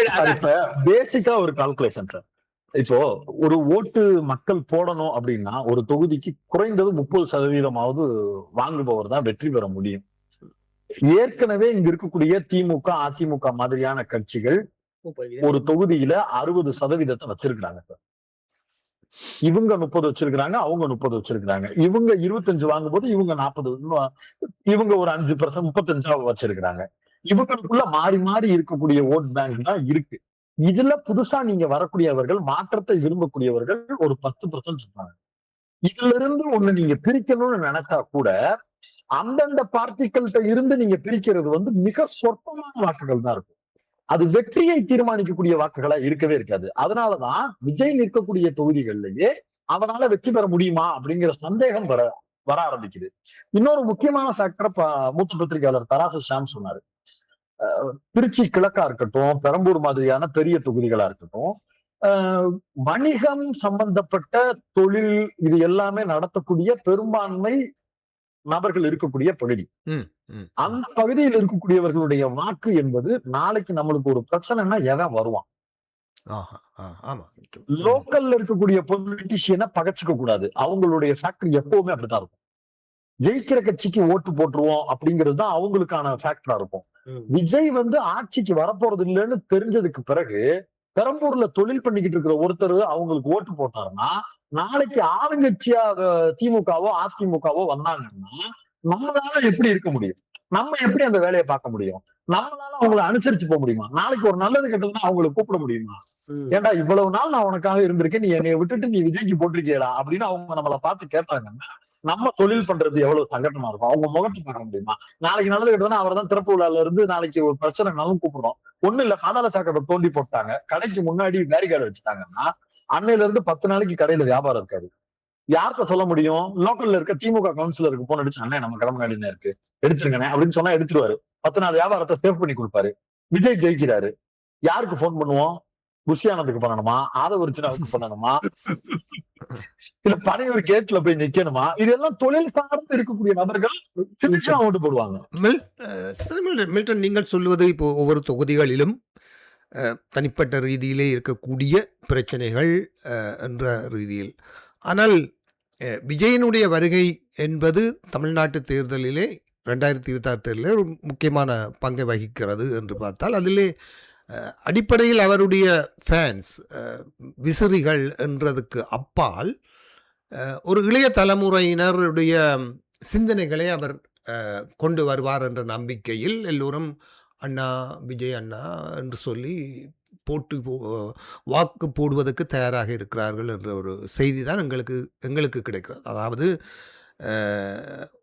பேசிக்கா ஒரு கால்குலேஷன் சார். இப்போ ஒரு ஓட்டு மக்கள் போடணும் அப்படின்னா ஒரு தொகுதிக்கு குறைந்தது 30% வாங்குபவர் தான் வெற்றி பெற முடியும். ஏற்கனவே இங்க இருக்கக்கூடிய திமுக, அதிமுக மாதிரியான கட்சிகள் ஒரு தொகுதியில 60% வச்சிருக்கிறாங்க சார். இவங்க 30 வச்சிருக்கிறாங்க, அவங்க 30 வச்சிருக்கிறாங்க. இவங்க 25 வாங்கும் போது இவங்க 40, இவங்க ஒரு 5%, 35 வச்சிருக்கிறாங்க. இவங்களுக்குள்ள மாறி இருக்கக்கூடிய ஓட் பேங்க் தான் இருக்கு. இதுல புதுசா நீங்க வரக்கூடியவர்கள், மாற்றத்தை விரும்பக்கூடியவர்கள் ஒரு 10% இருப்பாங்க. இதுல இருந்து ஒண்ணு நீங்க பிரிக்கணும்னு நினைச்சா கூட அந்தந்த பார்ட்டிகள்கிட்ட இருந்து நீங்க பிரிக்கிறது வந்து மிக சொற்பமான வாக்குகள் தான் இருக்கும். அது வெற்றியை தீர்மானிக்கக்கூடிய வாக்குகளா இருக்கவே இருக்காது. அதனாலதான் விஜய் நிற்கக்கூடிய தொகுதிகளிலேயே அவனால வெற்றி பெற முடியுமா அப்படிங்கிற சந்தேகம் வர ஆரம்பிக்குது. இன்னொரு முக்கியமான ஃபேக்டர் மூத்த பத்திரிகையாளர் தராசு ஷாம் சொன்னாரு. திருச்சி கிழக்கா இருக்கட்டும், பெரம்பூர் மாதிரியான பெரிய தொகுதிகளா இருக்கட்டும், வணிகம் சம்பந்தப்பட்ட தொழில் இது எல்லாமே நடத்தக்கூடிய பெரும்பான்மை நபர்கள் இருக்கக்கூடிய பகுதி. ம், ம், அந்த பகுதியில் இருக்கக்கூடியவர்களுடைய வாக்கு என்பது நாளைக்கு நம்மளுக்கு ஒரு பிரச்சனைன்னா எவன் வருவான்? ஆஹா, ஆமா. லோக்கல்ல இருக்கக்கூடிய பொலிட்டிஷியனை பகச்சுக்க கூடாது. அவங்களுடைய ஃபேக்டர் எப்பவுமே அப்படித்தான் இருக்கும். ஜெயிக்கிற கட்சிக்கு ஓட்டு போட்டுருவோம் அப்படிங்கிறது தான் அவங்களுக்கான ஃபேக்டரா இருக்கும். விஜய் வந்து ஆட்சிக்கு வரப்போறது இல்லைன்னு தெரிஞ்சதுக்கு பிறகு பெரம்பூர்ல தொழில் பண்ணிக்கிட்டு இருக்கிற ஒருத்தர் அவங்களுக்கு ஓட்டு போட்டாருன்னா, நாளைக்கு ஆளுங்கட்சியா திமுகவோ அதிமுகவோ வந்தாங்கன்னா நம்மளால எப்படி இருக்க முடியும்? நம்ம எப்படி அந்த வேலையை பார்க்க முடியும்? நம்மளால அவங்களை அனுசரிச்சு போக முடியுமா? நாளைக்கு ஒரு நல்லது கெட்டதுன்னா அவங்களை கூப்பிட முடியுமா? ஏன்டா இவ்வளவு நாள் நான் உனக்காக இருந்திருக்கேன், நீ என்னைய விட்டுட்டு நீ விஜய்க்கு போட்டிருக்கியடா அப்படின்னு அவங்க நம்மளை பார்த்து கேட்டாங்கன்னா நம்ம தொழில் பண்றது எவ்வளவு சங்கடமா இருக்கும். அவங்க முகத்தை பார்க்க முடியுமா? நாளைக்கு நல்லது கெட்டதுன்னா அவர் தான் திறப்பு விழால இருந்து நாளைக்கு ஒரு பிரச்சனைனாலும் கூப்பிடுறோம். ஒண்ணு இல்ல, பாதாள சாக்கடை தோண்டி போட்டாங்க, கடைக்கு முன்னாடி பேரிகார்டு வச்சுட்டாங்கன்னா அன்னையில இருந்து 10 நாளைக்கு கடையில வியாபாரம் இருக்காது. யார்கிட்ட சொல்ல முடியும்? லோக்கல்ல இருக்க திமுக கவுன்சிலருக்கு போன் அடிச்சு, அண்ணே நம்ம கடமை நாடினே இருக்கு, எடுத்துருங்கண்ணே அப்படின்னு சொன்னா எடுத்துருவாரு. 10 நாள் வியாபாரத்தை சேவ் பண்ணி கொடுப்பாரு. விஜய் ஜெயிக்கிறாரு, யாருக்கு போன் பண்ணுவோம்? புஷியானதுக்கு பண்ணணுமா? ஆதவர்ஜுனாவுக்கு பண்ணணுமா? இல்ல பனையூர் கேட்ல போய் நிக்கணுமா? இதெல்லாம் தொழில் சார்ந்து இருக்கக்கூடிய நபர்கள் திருச்சி ஓட்டு போடுவாங்க. மில்டன், நீங்கள் சொல்லுவது இப்போ ஒவ்வொரு தொகுதிகளிலும் தனிப்பட்ட ரீதியிலே இருக்கக்கூடிய பிரச்சனைகள் என்ற ரீதியில். ஆனால் விஜயனுடைய வருகை என்பது தமிழ்நாட்டு தேர்தலிலே 2026 தேர்தலில் ஒரு முக்கியமான பங்கை வகிக்கிறது என்று பார்த்தால், அதிலே அடிப்படையில் அவருடைய ஃபேன்ஸ் விசிறிகள் என்றதுக்கு அப்பால் ஒரு இளைய தலைமுறையினருடைய சிந்தனைகளை அவர் கொண்டு வருவார் என்ற நம்பிக்கையில் எல்லோரும் அண்ணா விஜய் அண்ணா என்று சொல்லி வாக்கு போடுவதற்கு தயாராக இருக்கிறார்கள் என்ற ஒரு செய்தி தான் எங்களுக்கு கிடைக்கிறது. அதாவது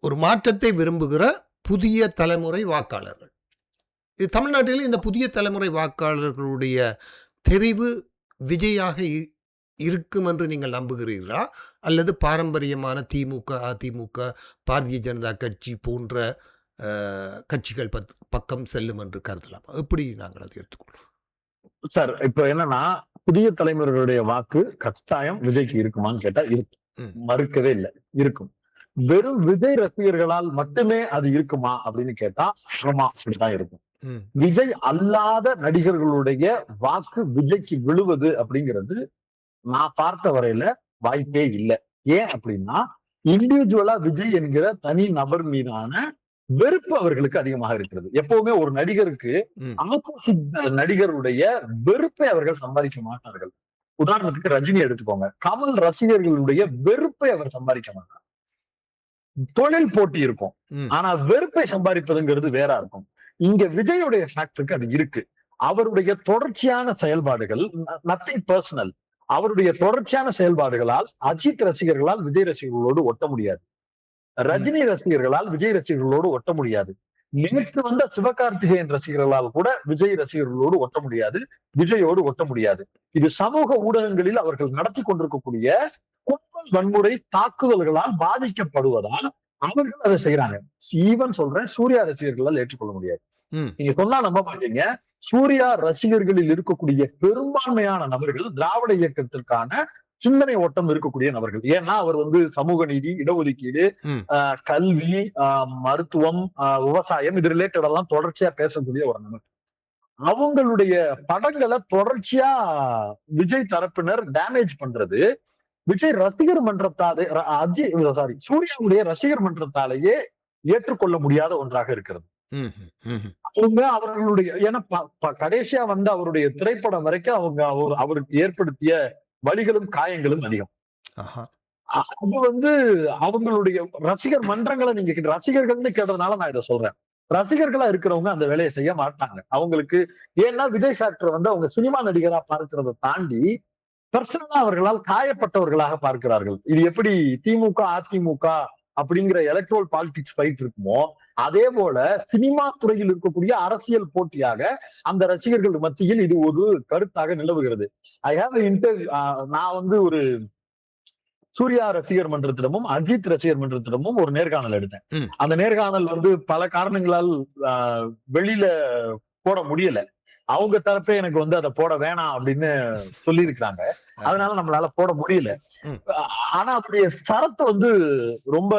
ஒரு மாற்றத்தை விரும்புகிற புதிய தலைமுறை வாக்காளர்கள். இது தமிழ்நாட்டில் இந்த புதிய தலைமுறை வாக்காளர்களுடைய தெரிவு விஜயாக இருக்கும் என்று நீங்கள் நம்புகிறீர்களா? அல்லது பாரம்பரியமான திமுக அதிமுக பாரதிய ஜனதா கட்சி போன்ற கட்சிகள் பக்கம் செல்லும் என்று கருதலாம்? எப்படி நாங்கள் அதை எடுத்துக்கொள்வோம் சார்? இப்ப என்னன்னா, புதிய தலைமுறைகளுடைய வாக்கு கட்டாயம் விஜய்க்கு இருக்குமான்னு கேட்டா இருக்கு, மறுக்கவே இல்லை, இருக்கும். வெறும் விஜய் ரசிகர்களால் மட்டுமே அது இருக்குமா அப்படின்னு கேட்டா ஆமா, அப்படிதான் இருக்கும். விஜய் அல்லாத நடிகர்களுடைய வாக்கு விஜய்க்கு விழுவது அப்படிங்கிறது நான் பார்த்த வரையில வாய்ப்பே இல்லை. ஏன் அப்படின்னா, இண்டிவிஜுவலா விஜய் என்கிற தனி நபர் மீதான வெறுப்பு அவர்களுக்கு அதிகமாக இருக்கிறது. எப்பவுமே ஒரு நடிகருக்கு நடிகருடைய வெறுப்பை அவர்கள் சம்பாதிக்க மாட்டார்கள். உதாரணத்துக்கு ரஜினி எடுத்துக்கோங்க, கமல் ரசிகர்களுடைய வெறுப்பை அவர் சம்பாதிக்க மாட்டார். தொழில் போட்டி இருக்கும், ஆனா வெறுப்பை சம்பாதிப்பதுங்கிறது வேற இருக்கும். இங்க விஜயுடைய ஃபேக்டருக்கு அது இருக்கு. அவருடைய தொடர்ச்சியான செயல்பாடுகள், நத்திங் பர்சனல், அவருடைய தொடர்ச்சியான செயல்பாடுகளால் அஜித் ரசிகர்களால் விஜய் ரசிகர்களோடு ஒட்ட முடியாது, ரஜினி ரசிகர்களால் விஜய் ரசிகர்களோடு ஒட்ட முடியாது, நேற்று வந்த சிவகார்த்திகேயன் ரசிகர்களால் கூட விஜய் ரசிகர்களோடு ஒட்ட முடியாது, விஜயோடு ஒட்ட முடியாது. இது சமூக ஊடகங்களில் அவர்கள் நடத்தி கொண்டிருக்கக்கூடிய கும்பல் வன்முறை தாக்குதல்களால் பாதிக்கப்படுவதால் அவர்கள் அதை செய்யறாங்க. ஈவன் சொல்றேன், சூர்யா ரசிகர்களால் ஏற்றுக்கொள்ள முடியாது. நீங்க சொன்னா நம்ப மாட்டீங்க, சூர்யா ரசிகர்களில் இருக்கக்கூடிய பெரும்பான்மையான நபர்கள் திராவிட இயக்கத்திற்கான சிந்தனை ஓட்டம் இருக்கக்கூடிய நபர்கள். ஏன்னா அவர் சமூக நீதி, இடஒதுக்கீடு, கல்வி, மருத்துவம், விவசாயம், இது ரிலேட்டட் எல்லாம் தொடர்ச்சியா பேசக்கூடிய ஒரு நபர். அவங்களுடைய படங்களை தொடர்ச்சியா விஜய் தரப்பினர் டேமேஜ் பண்றது விஜய் ரசிகர் மன்றத்தாலே சூர்யாவுடைய ரசிகர் மன்றத்தாலேயே ஏற்றுக்கொள்ள முடியாத ஒன்றாக இருக்கிறது. அவங்க அவர்களுடைய, ஏன்னா கடைசியா அவருடைய திரைப்படம் வரைக்கும் அவருக்கு ஏற்படுத்திய வலிகளும் காயங்களும் அதிகம். அது அவங்களுடைய ரசிகர் மன்றங்களை நீங்க ரசிகர்கள்னு கேட்டதுனால நான் இதை சொல்றேன். ரசிகர்களா இருக்கிறவங்க அந்த வேலையை செய்ய மாட்டாங்க. அவங்களுக்கு ஏன்னா விஜய் ஃபேக்டர் அவங்க சினிமா நடிகரா பார்க்கிறத தாண்டி பர்சனலா அவர்களால் காயப்பட்டவர்களாக பார்க்கிறார்கள். இது எப்படி திமுக அதிமுக அப்படிங்கிற எலக்ட்ரல் பாலிடிக்ஸ் ஃபைட் இருக்குமோ, அதே போல சினிமா துறையில் இருக்கக்கூடிய அரசியல் போட்டியாக அந்த ரசிகர்கள் மத்தியில் இது ஒரு கருத்தாக நிலவுகிறது. ஐ ஹேவ் நான் ஒரு சூர்யா ரசிகர் மன்றத்திடமும் அஜித் ரசிகர் மன்றத்திடமும் ஒரு நேர்காணல் எடுத்தேன். அந்த நேர்காணல் பல காரணங்களால் வெளியில போட முடியல. அவங்க தரப்பே எனக்கு அதை போட வேணாம் அப்படின்னு சொல்லி இருக்கிறாங்க. அதனால நம்மளால போட முடியல. ஆனா அப்படியே சரத்தை ரொம்ப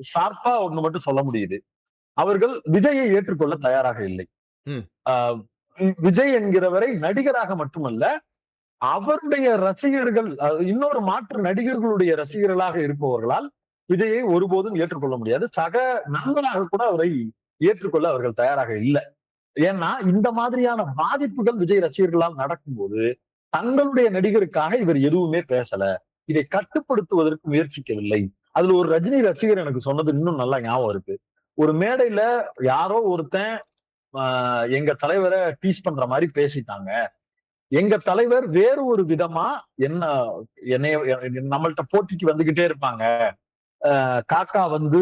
ஷார்ப்பா ஒண்ணு மட்டும் சொல்ல முடியுது. அவர்கள் விஜயை ஏற்றுக்கொள்ள தயாராக இல்லை. ம். ஆஹ் விஜய் என்கிறவரை நடிகராக மட்டுமல்ல, அவருடைய ரசிகர்கள் இன்னொரு மாற்று நடிகர்களுடைய ரசிகர்களாக இருப்பவர்களால் விஜயை ஒருபோதும் ஏற்றுக்கொள்ள முடியாது. சக நண்பனாக கூட அவரை ஏற்றுக்கொள்ள அவர்கள் தயாராக இல்லை. ஏன்னா இந்த மாதிரியான பாதிப்புகள் விஜய் ரசிகர்களால் நடக்கும்போது தங்களுடைய நடிகருக்காக இவர் எதுவுமே பேசல. இதை கட்டுப்படுத்துவதற்கு முயற்சிக்கவில்லை. அதுல ஒரு ரஜினி ரசிகர் எனக்கு சொன்னது இன்னும் நல்லா ஞாபகம் இருக்கு. ஒரு மேடையில யாரோ ஒருத்தன் எங்க தலைவரை டீஸ் பண்ற மாதிரி பேசிட்டாங்க. எங்க தலைவர் வேறு ஒரு விதமா என்ன என்னைய நம்மள்ட்ட போட்டிக்கு வந்துகிட்டே இருப்பாங்க. காக்கா வந்து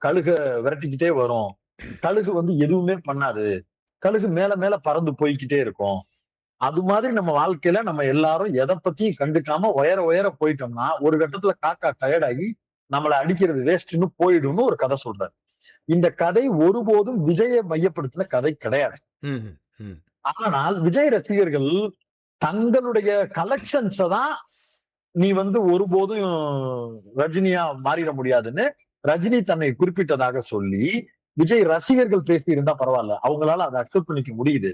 கழுக விரட்டிக்கிட்டே வரும். கழுகு வந்து எதுவுமே பண்ணாது. கழுகு மேல மேல பறந்து போய்கிட்டே இருக்கும். அது மாதிரி நம்ம வாழ்க்கையில நம்ம எல்லாரும் எதை பத்தியும் கண்டுக்காம உயர உயர போயிட்டோம்னா ஒரு கட்டத்துல காக்கா டயர்டாகி நம்மளை அடிக்கிறது வேஸ்ட்னு போயிடும்னு ஒரு கதை சொல்றாரு. இந்த கதை ஒருபோதும் விஜயை மையப்படுத்தின கதை கிடையாது. ஆனால் விஜய் ரசிகர்கள் தங்களுடைய கலெக்ஷன்ஸ தான் நீ வந்து ஒருபோதும் ரஜினியா மாறிட முடியாதுன்னு ரஜினி தன்னை குறிப்பிட்டதாக சொல்லி விஜய் ரசிகர்கள் பேசி இருந்தா பரவாயில்ல, அவங்களால அதை அக்செப்ட் பண்ணிக்க முடியுது.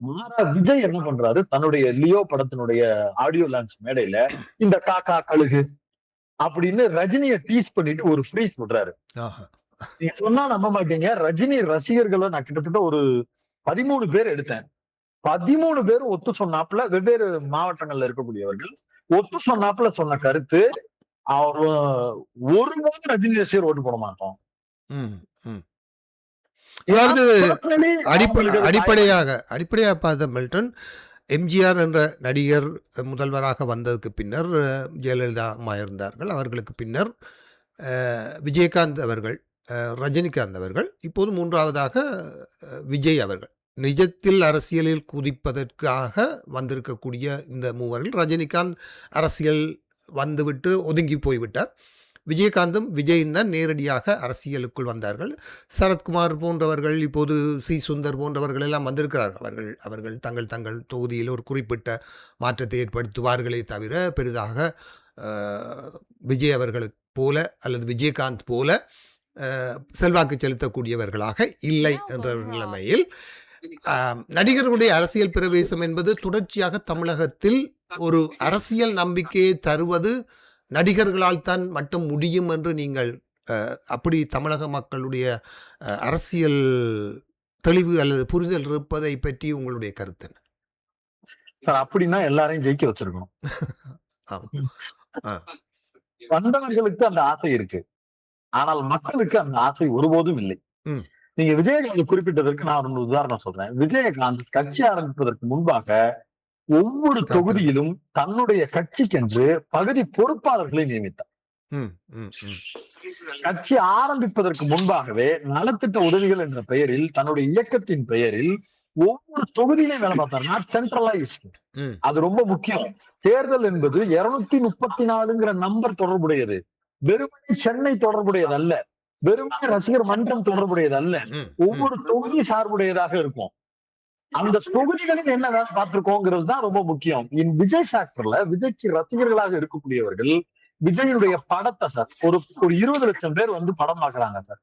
மாறா விஜய் என்ன பண்றாரு, தன்னுடைய லியோ படத்தினுடைய ஆடியோ லான்ச் மேடையில இந்த காக்கா கழுகு அப்படின்னு ரஜினிய டீஸ் பண்ணிட்டு ஒரு ஃப்ரீஸ் விடுறாரு. நீங்க சொன்னா நம்ப மாட்டீங்க, ரஜினி ரசிகர்களை நான் கிட்டத்தட்ட ஒரு 13 பேர் எடுத்தேன். 13 பேரும் ஒத்து சொன்னாப்புல, வெவ்வேறு மாவட்டங்கள்ல இருக்கக்கூடியவர்கள் ஒத்து சொன்னாப்புல சொன்ன கருத்து, அவர் ஒருபோதும் ரஜினி ரசிகர் ஓட்டு போட மாட்டோம். அதாவது அடிப்படையாக பார்த்த மில்டன், எம்ஜிஆர் என்ற நடிகர் முதல்வராக வந்ததுக்கு பின்னர் ஜெயலலிதா அம்மா இருந்தார்கள். அவர்களுக்கு பின்னர் விஜயகாந்த் அவர்கள், ரஜினிகாந்த் அவர்கள், இப்போது மூன்றாவதாக விஜய் அவர்கள். நிஜத்தில் அரசியலில் குதிப்பதற்காக வந்திருக்கக்கூடிய இந்த மூவர்கள். ரஜினிகாந்த் அரசியல் வந்துவிட்டு ஒதுங்கி போய்விட்டார். விஜயகாந்தும் விஜயும் தான் நேரடியாக அரசியலுக்குள் வந்தார்கள். சரத்குமார் போன்றவர்கள், இப்போது சி சுந்தர் போன்றவர்கள் எல்லாம் வந்திருக்கிறார்கள். அவர்கள் தங்கள் தொகுதியில் ஒரு குறிப்பிட்ட மாற்றத்தை ஏற்படுத்துவார்களே தவிர பெரிதாக விஜய் அவர்களுக்கு போல அல்லது விஜயகாந்த் போல செல்வாக்கு செலுத்தக்கூடியவர்களாக இல்லை என்ற நிலைமையில் நடிகர்களுடைய அரசியல் பிரவேசம் என்பது தொடர்ச்சியாக தமிழகத்தில் ஒரு அரசியல் நம்பிக்கையை தருவது நடிகர்களால் தான் மட்டும் முடியும் என்று நீங்கள் அப்படி தமிழக மக்களுடைய அரசியல் தெளிவு அல்லது புரிதல் இருப்பதை பற்றி உங்களுடைய கருத்து என்ன? சார், அப்படின்னா எல்லாரையும் ஜெயிக்க வச்சிருக்கணும். வந்தவர்களுக்கு அந்த ஆசை இருக்கு, ஆனால் மக்களுக்கு அந்த ஆசை ஒருபோதும் இல்லை. நீங்க விஜயகாந்த் குறிப்பிட்டதற்கு நான் ஒரு உதாரணம் சொல்றேன். விஜயகாந்த் கட்சி ஆரம்பிப்பதற்கு முன்பாக ஒவ்வொரு தொகுதியிலும் தன்னுடைய கட்சிக்கென்று பகுதி பொறுப்பாளர்களை நியமித்தார். கட்சி ஆரம்பிப்பதற்கு முன்பாகவே நலத்திட்ட உதவிகள் என்ற பெயரில் தன்னுடைய இயக்கத்தின் பெயரில் ஒவ்வொரு தொகுதியிலையும் வேலை பார்த்தார். Not centralised. அது ரொம்ப முக்கியம். தேர்தல் என்பது 234ங்கிற நம்பர் தொடர்புடையது. வெறுமனே சென்னை தொடர்புடையது அல்ல, வெறுமனே ரசிகர் மன்றம் தொடர்புடையது அல்ல, ஒவ்வொரு தொகுதி சார்புடையதாக இருக்கும். அந்த தொகுதிகளில் என்ன வேலை பார்த்திருக்கோங்கிறது தான் ரொம்ப முக்கியம். விஜய் ஃபேக்டர்ல விஜய்க்கு ரசிகர்களாக இருக்கக்கூடியவர்கள் விஜயனுடைய படத்தை சார் ஒரு 20 லட்சம் பேர் வந்து படம் பார்க்கறாங்க சார்.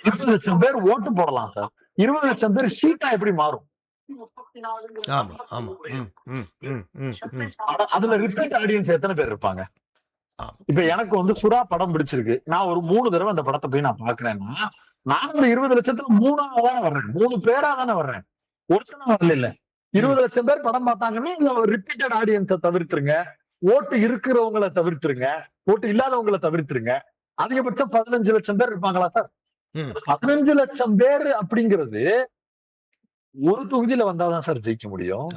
20 லட்சம் பேர் ஓட்டு போடலாம் சார். 20 லட்சம் பேர் சீட்டா எப்படி மாறும்? அதுல ரிப்பீட் ஆடியன்ஸ் எத்தனை பேர் இருப்பாங்க? இப்ப எனக்கு வந்து சுறா படம் பிடிச்சிருக்கு, நான் ஒரு 3 தடவை அந்த படத்தை போய் நான் பாக்குறேன்னா நான் அந்த 20 லட்சத்துல 3ஆ தானே வர்றேன், 3 பேரா தானே வர்றேன், ஒருத்தன வரல. இல்ல 20 லட்சம் பேர் படம் பார்த்தாங்கன்னா ரிப்பீட்டட் ஆடியன்ஸை தவிர்த்துருங்க, ஓட்டு இருக்கிறவங்களை தவிர்த்துருங்க, ஓட்டு இல்லாதவங்களை தவிர்த்துருங்க. அதிகபட்சம் 15 லட்சம் பேர் இருப்பாங்களா சார்? 15 லட்சம் பேர் அப்படிங்கிறது ஒரு தொகுதியில வந்தாதான் சார் ஜெயிக்க முடியும்.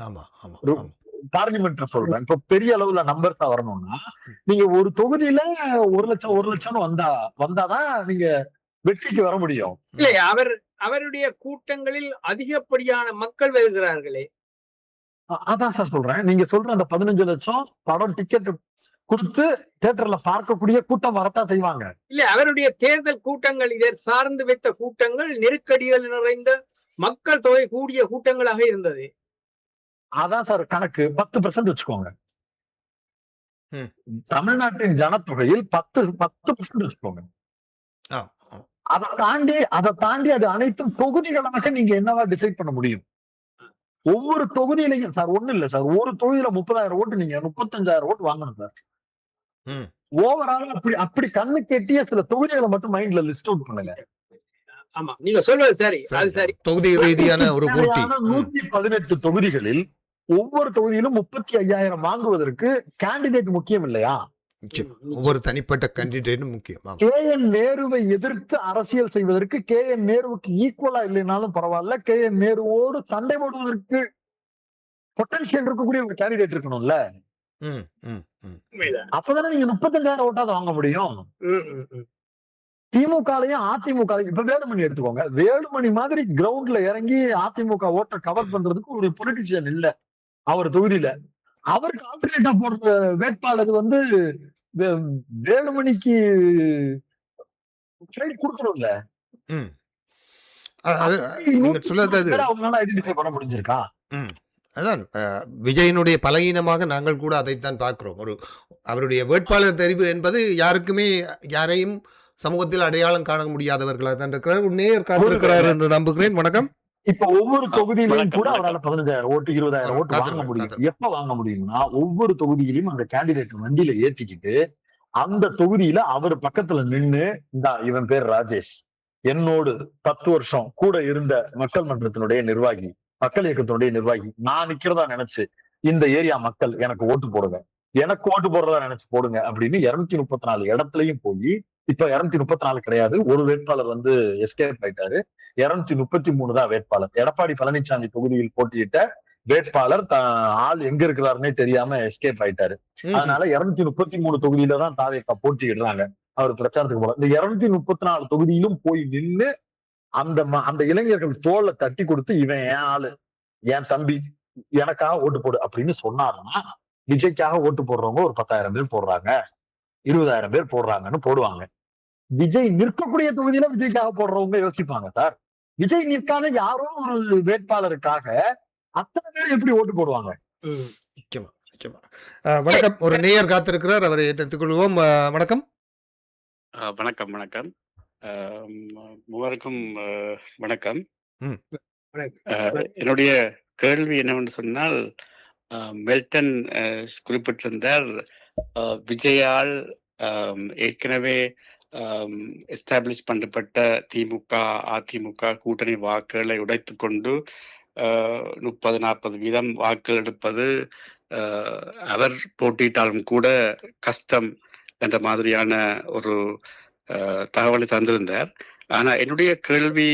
பார்லிமெண்ட்ல சொல்றேன். இப்ப பெரிய அளவுல நம்பர்ஸா வரணும்னா நீங்க ஒரு தொகுதியில 1 லட்சம் வந்தாதான் நீங்க வெற்றிக்கு வர முடியும். இல்லை, அவருடைய கூட்டங்களில் அதிகப்படியான மக்கள் வருகிறார்களே. அதான் சார் சொல்றேன். நீங்க சொல்ற அந்த 15 லட்சம் படம் டிக்கெட் கொடுத்து தியேட்டர்ல பார்க்கக்கூடிய கூட்டம் வரத்தான் செய்வாங்க. இல்ல, அவருடைய தேர்தல் கூட்டங்கள், இதை சார்ந்து வைத்த கூட்டங்கள் நெருக்கடிகள் நிறைந்த மக்கள் தொகை கூடிய கூட்டங்களாக இருந்தது. அதான் சார் கணக்கு. 10% வச்சுக்கோங்க. தமிழ்நாட்டின் ஜனத்தொகையில் 10% வச்சுக்கோங்க. ஆ, ஆ. அதை தாண்டி அது அனைத்தும் தொகுதிகளாக நீங்க என்னவா டிசைட் பண்ண முடியும்? ஒவ்வொரு தொகுதியிலையும் சார் ஒண்ணு இல்ல சார். ஒரு தொகுதியில 30,000 ஓட்டு நீங்க 35,000 ஓட்டு வாங்கணும் சார். ம். ஓவரால் அப்படி அப்படி கண்ணுக்கு எட்டிய சில தொகுதிகளை மட்டும் மைண்ட்ல லிஸ்ட் அவுட் பண்ணுங்க. ஆமா, நீங்க சொல்வது சரி, அது சரி. தொகுதி ரீதியான ஒரு போட்டி. 118 தொகுதிகளில் ஒவ்வொரு தொகுதியிலும் 35,000 வாங்குவதற்கு கேண்டிடேட் முக்கியம் இல்லையா? நிச்சயம். ஒவ்வொரு தனிப்பட்ட கேண்டிடேட்டும் முக்கியம். ஆமா. KN நேருவை எதிர்த்து அரசியல் செய்வதற்கு KN நேருவுக்கு ஈக்குவலா இல்லைனாலும் பரவாயில்ல, KN நேருவோடு சண்டை போடுவதற்கு பொட்டன்ஷியல் இருக்கக்கூடிய ஒரு கேண்டிடேட் இருக்கணும்ல. ம், ம், ம். உண்மைதான். அப்பதானே நீங்க 35,000 ஓட்டாவது வாங்க முடியும். ம், ம், ம். திமுகலையும் அதிமுகலையும் இப்ப வேலுமணி எடுத்துக்கோங்க. வேலுமணி மாதிரி கிரவுண்ட்ல இறங்கி அதிமுக ஓட்டை கவர் பண்றதுக்கு ஒரு பொலிட்டிஷியன் இல்ல அவர் தொகுதியில. அவருக்கு ஆல்டர்னேட்டா போடுற வேட்பாளர் வந்து வே- வேலுமணிக்கு ட்ரேட் கொடுத்துரும்ல. ம். அது நீங்க சொல்றது அது. அவங்களால ஐடென்டிஃபை பண்ண முடிஞ்சிருக்கா? ம். அதான் விஜயனுடைய பலகீனமாக நாங்கள் கூட அதைத்தான் பார்க்கிறோம். அவருடைய வேட்பாளர் தெரிவு என்பது யாரையும் சமூகத்தில் அடையாளம் காண முடியாதவர்களாக தான் இருக்கிறார். ஒரு நேயர் காத்திருக்கிறார் என்று நம்புகிறேன். வணக்கம். இப்ப ஒவ்வொரு தொகுதியிலையும் வணக்கம், கூட வணக்கம். அவரால் 15,000 ஓட்டு 20,000 ஓட்டு வாங்க காத்திருங்க, முடியும். காத்திருங்க. எப்ப வாங்க முடியும்னா ஒவ்வொரு தொகுதியிலையும் அந்த கேண்டிடேட் வண்டியில ஏத்திக்கிட்டு அந்த தொகுதியில அவர் பக்கத்துல நின்னு இவன் பேர் ராஜேஷ், என்னோடு 10 வருஷம் கூட இருந்த மக்கள் மன்றத்தினுடைய நிர்வாகி, மக்கள் இயக்கத்தினுடைய நிர்வாகி, நான் நிக்கிறதா நினைச்சு இந்த ஏரியா மக்கள் எனக்கு ஓட்டு போடுங்க, எனக்கு ஓட்டு போடுறதா நினைச்சு போடுங்க அப்படின்னு 234 இடத்துலயும் போய், இப்ப 234 கிடையாது, ஒரு வேட்பாளர் வந்து எஸ்கேப் ஆயிட்டாரு. 233 தான் வேட்பாளர். எடப்பாடி பழனிசாமி தொகுதியில் போட்டியிட்ட வேட்பாளர் ஆள் எங்க இருக்கிறாருன்னே தெரியாம எஸ்கேப் ஆயிட்டாரு. அதனால 233 தொகுதியில தான் தாவேகா போட்டியிடுறாங்க. அவர் பிரச்சாரத்துக்கு போல இந்த 234 தொகுதியிலும் போய் நின்று அந்த இளைஞர்கள் தோல்ல தட்டி கொடுத்து இவன் என் ஆளு, என் தம்பி, எனக்காக ஓட்டு போடு அப்படின்னு சொன்னாருன்னா விஜய்க்காக ஓட்டு போடுறவங்க ஒரு 10,000 பேர் போடுறாங்க, 20,000 பேர் போடுறாங்கன்னு போடுவாங்க. விஜய் நிற்கக்கூடிய தொகுதியில விஜய்க்காக போடுறவங்க யோசிப்பாங்க சார். விஜய் நிற்காத யாரோ ஒரு வேட்பாளருக்காக அத்தனை பேர் எப்படி ஓட்டு போடுவாங்க? ம். நிச்சயமா, நிச்சயமா. வணக்கம். ஒரு நேயர் காத்திருக்கிறார். அவரை எடுத்துக்கொள்வோம். வணக்கம். வணக்கம், வணக்கம். மூவருக்கும் வணக்கம். ம். என்னுடைய கேள்வி என்னவென்று சொன்னால், மெல்டன் குறிப்பிட்டிருந்தார், விஜயால் ஏற்கனவே எஸ்டாப்ளிஷ் பண்ணப்பட்ட திமுக அதிமுக கூட்டணி வாக்குகளை உடைத்துக் கொண்டு 30-40 வீதம் வாக்குகள் எடுப்பது அவர் போட்டியிட்டாலும் கூட கஷ்டம் என்ற மாதிரியான ஒரு தகவலை தந்திருந்தார். ஆனா என்னுடைய கேள்வி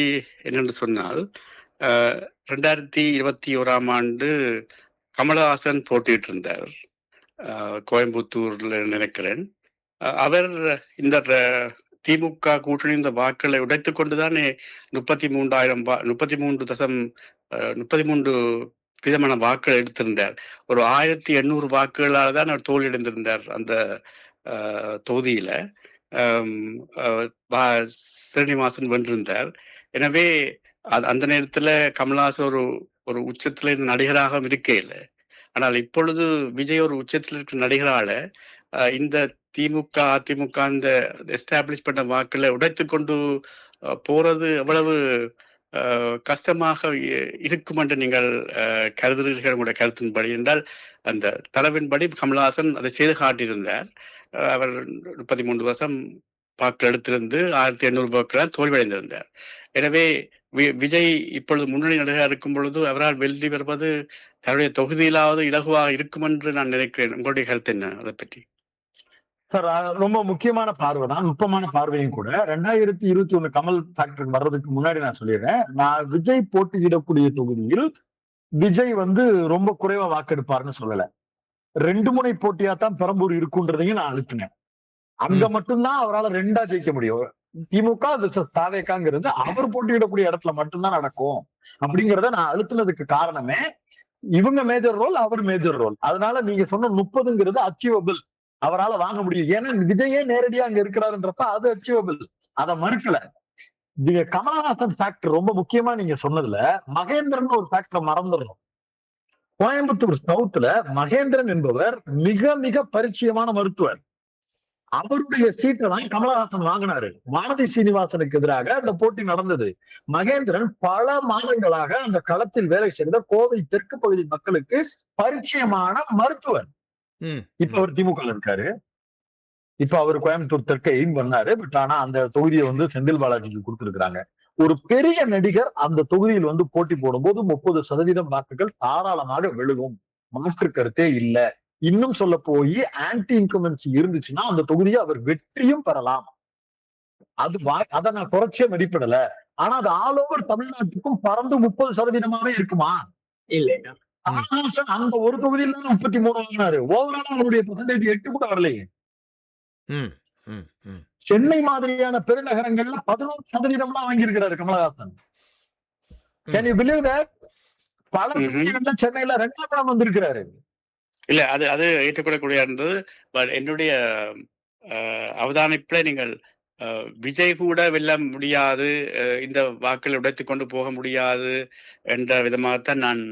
என்னென்று சொன்னால், 2021ஆம் ஆண்டு கமலஹாசன் போட்டியிட்டு இருந்தார் கோயம்புத்தூர்ல நினைக்கிறேன். அவர் இந்த திமுக கூட்டணி இந்த வாக்குகளை உடைத்துக் கொண்டுதானே 33 விதமான வாக்குகள் எடுத்திருந்தார். ஒரு 1800 வாக்குகளால் தான் அவர் தோல்வியடைந்திருந்தார் அந்த தொகுதியில. ஸ்ரீனிவாசன் வென்றிருந்தார். எனவே அந்த நேரத்துல கமல்ஹாசன் ஒரு உச்சத்துல நடிகராக இருக்கே இல்லை. ஆனால் இப்பொழுது விஜய் ஒரு உச்சத்தில் இருக்கிற நடிகரால இந்த திமுக அதிமுக இந்த எஸ்டாப்ளிஷ் பண்ண வாக்குகளை உடைத்து கொண்டு போறது எவ்வளவு கஷ்டமாக இருக்கும் என்று நீங்கள் கருதுகிறீர்கள் உங்களுடைய கருத்தின்படி? என்றால் அந்த தரவின்படி கமல்ஹாசன் அதை செய்து காட்டியிருந்தார். அவர் 33 வருஷம் வாக்கு எடுத்திருந்து 1800 வாக்குகள் தோல்வியடைந்திருந்தார். எனவே விஜய் இப்பொழுது முன்னணி நடிகராக இருக்கும் பொழுது அவரால் வெற்றி பெறுவது தன்னுடைய தொகுதியிலாவது இலகுவாக இருக்கும் என்று நான் நினைக்கிறேன். உங்களுடைய கருத்து என்ன அதை பற்றி? சார், ரொம்ப முக்கியமான பார்வை தான், நுட்பமான பார்வையும் கூட. 2021 கமல் ஃபேக்டருக்கு வர்றதுக்கு முன்னாடி நான் சொல்லிடுறேன், நான் விஜய் போட்டியிடக்கூடிய தொகுதியில் விஜய் வந்து ரொம்ப குறைவா வாக்கெடுப்பாருன்னு சொல்லல. 2 முனை போட்டியா தான் பெரம்பூர் இருக்குன்றதையும் நான் அழுத்தினேன். அங்க மட்டும்தான் அவரால் 2ஆ ஜெயிக்க முடியும். திமுக தாவேகாங்கிறது அவர் போட்டியிடக்கூடிய இடத்துல மட்டும்தான் நடக்கும் அப்படிங்கிறத நான் அழுத்தினதுக்கு காரணமே இவங்க மேஜர் ரோல், அவர் மேஜர் ரோல். அதனால நீங்க சொன்ன 30ங்கிறது அச்சீவபிள், அவரால் வாங்க முடியும். ஏன்னா விஜயே நேரடியா அங்க இருக்கிறாருன்றப்ப அது அச்சீவபிள், அதை மறுக்கல. நீங்க கமலஹாசன் ஃபேக்டர் ரொம்ப முக்கியமா நீங்க சொன்னதுல மகேந்திரன் ஒரு ஃபேக்டர் மறந்துடணும். கோயம்புத்தூர் சவுத்துல மகேந்திரன் என்பவர் மிக மிக பரிச்சயமான மருத்துவர். அவருடைய சீட்டை தான் கமலஹாசன் வாங்கினாரு. வானதி சீனிவாசனுக்கு எதிராக அந்த போட்டி நடந்தது. மகேந்திரன் பல மாதங்களாக அந்த களத்தில் வேலை செய்த கோவை தெற்கு பகுதி மக்களுக்கு பரிச்சயமான மருத்துவர். இப்ப அவர் திமுக இருக்காரு. இப்ப அவர் கோயம்புத்தூர் தெற்க எய்ம் பண்ணாரு. பட் ஆனா அந்த தொகுதியை செந்தில் பாலாஜிக்கு கொடுத்திருக்கிறாங்க. ஒரு பெரிய நடிகர் அந்த தொகுதியில் போட்டி போடும்போது 30% வாக்குகள் தாராளமாக விழுகும். மாற்று கருத்தே இல்ல. இன்னும் சொல்ல போய் ஆன்டி இன்கம்பன்சி இருந்துச்சுன்னா அந்த தொகுதியை அவர் வெற்றியும் பெறலாம். அது அதை நான் குறைச்சே மதிப்பிடல. ஆனா அது ஆல் ஓவர் தமிழ்நாட்டுக்கும் பறந்து 30%-ஆவே இருக்குமா? இல்லையா? அந்த ஒரு தொகுதியில 33 வாங்கினாரு. ஓவரால் அவருடைய பெர்சன்டேஜ் 8 கூட வரலையே. சென்னை மாதிரியான பெருநகரங்கள்ல 11% வாங்கியிருக்கிறாரு Kamal Haasan. Can you believe that? பல சென்னையில 2ஆம் இடம் வந்திருக்கிறாரு. இல்ல அது ஏற்றுக்கொள்ளக்கூடிய இருந்தது. பட் என்னுடைய அவதானிப்புல நீங்கள் விஜய் கூட வெல்ல முடியாது, இந்த வாக்களை உடைத்துக் கொண்டு போக முடியாது என்ற விதமாகத்தான் நான்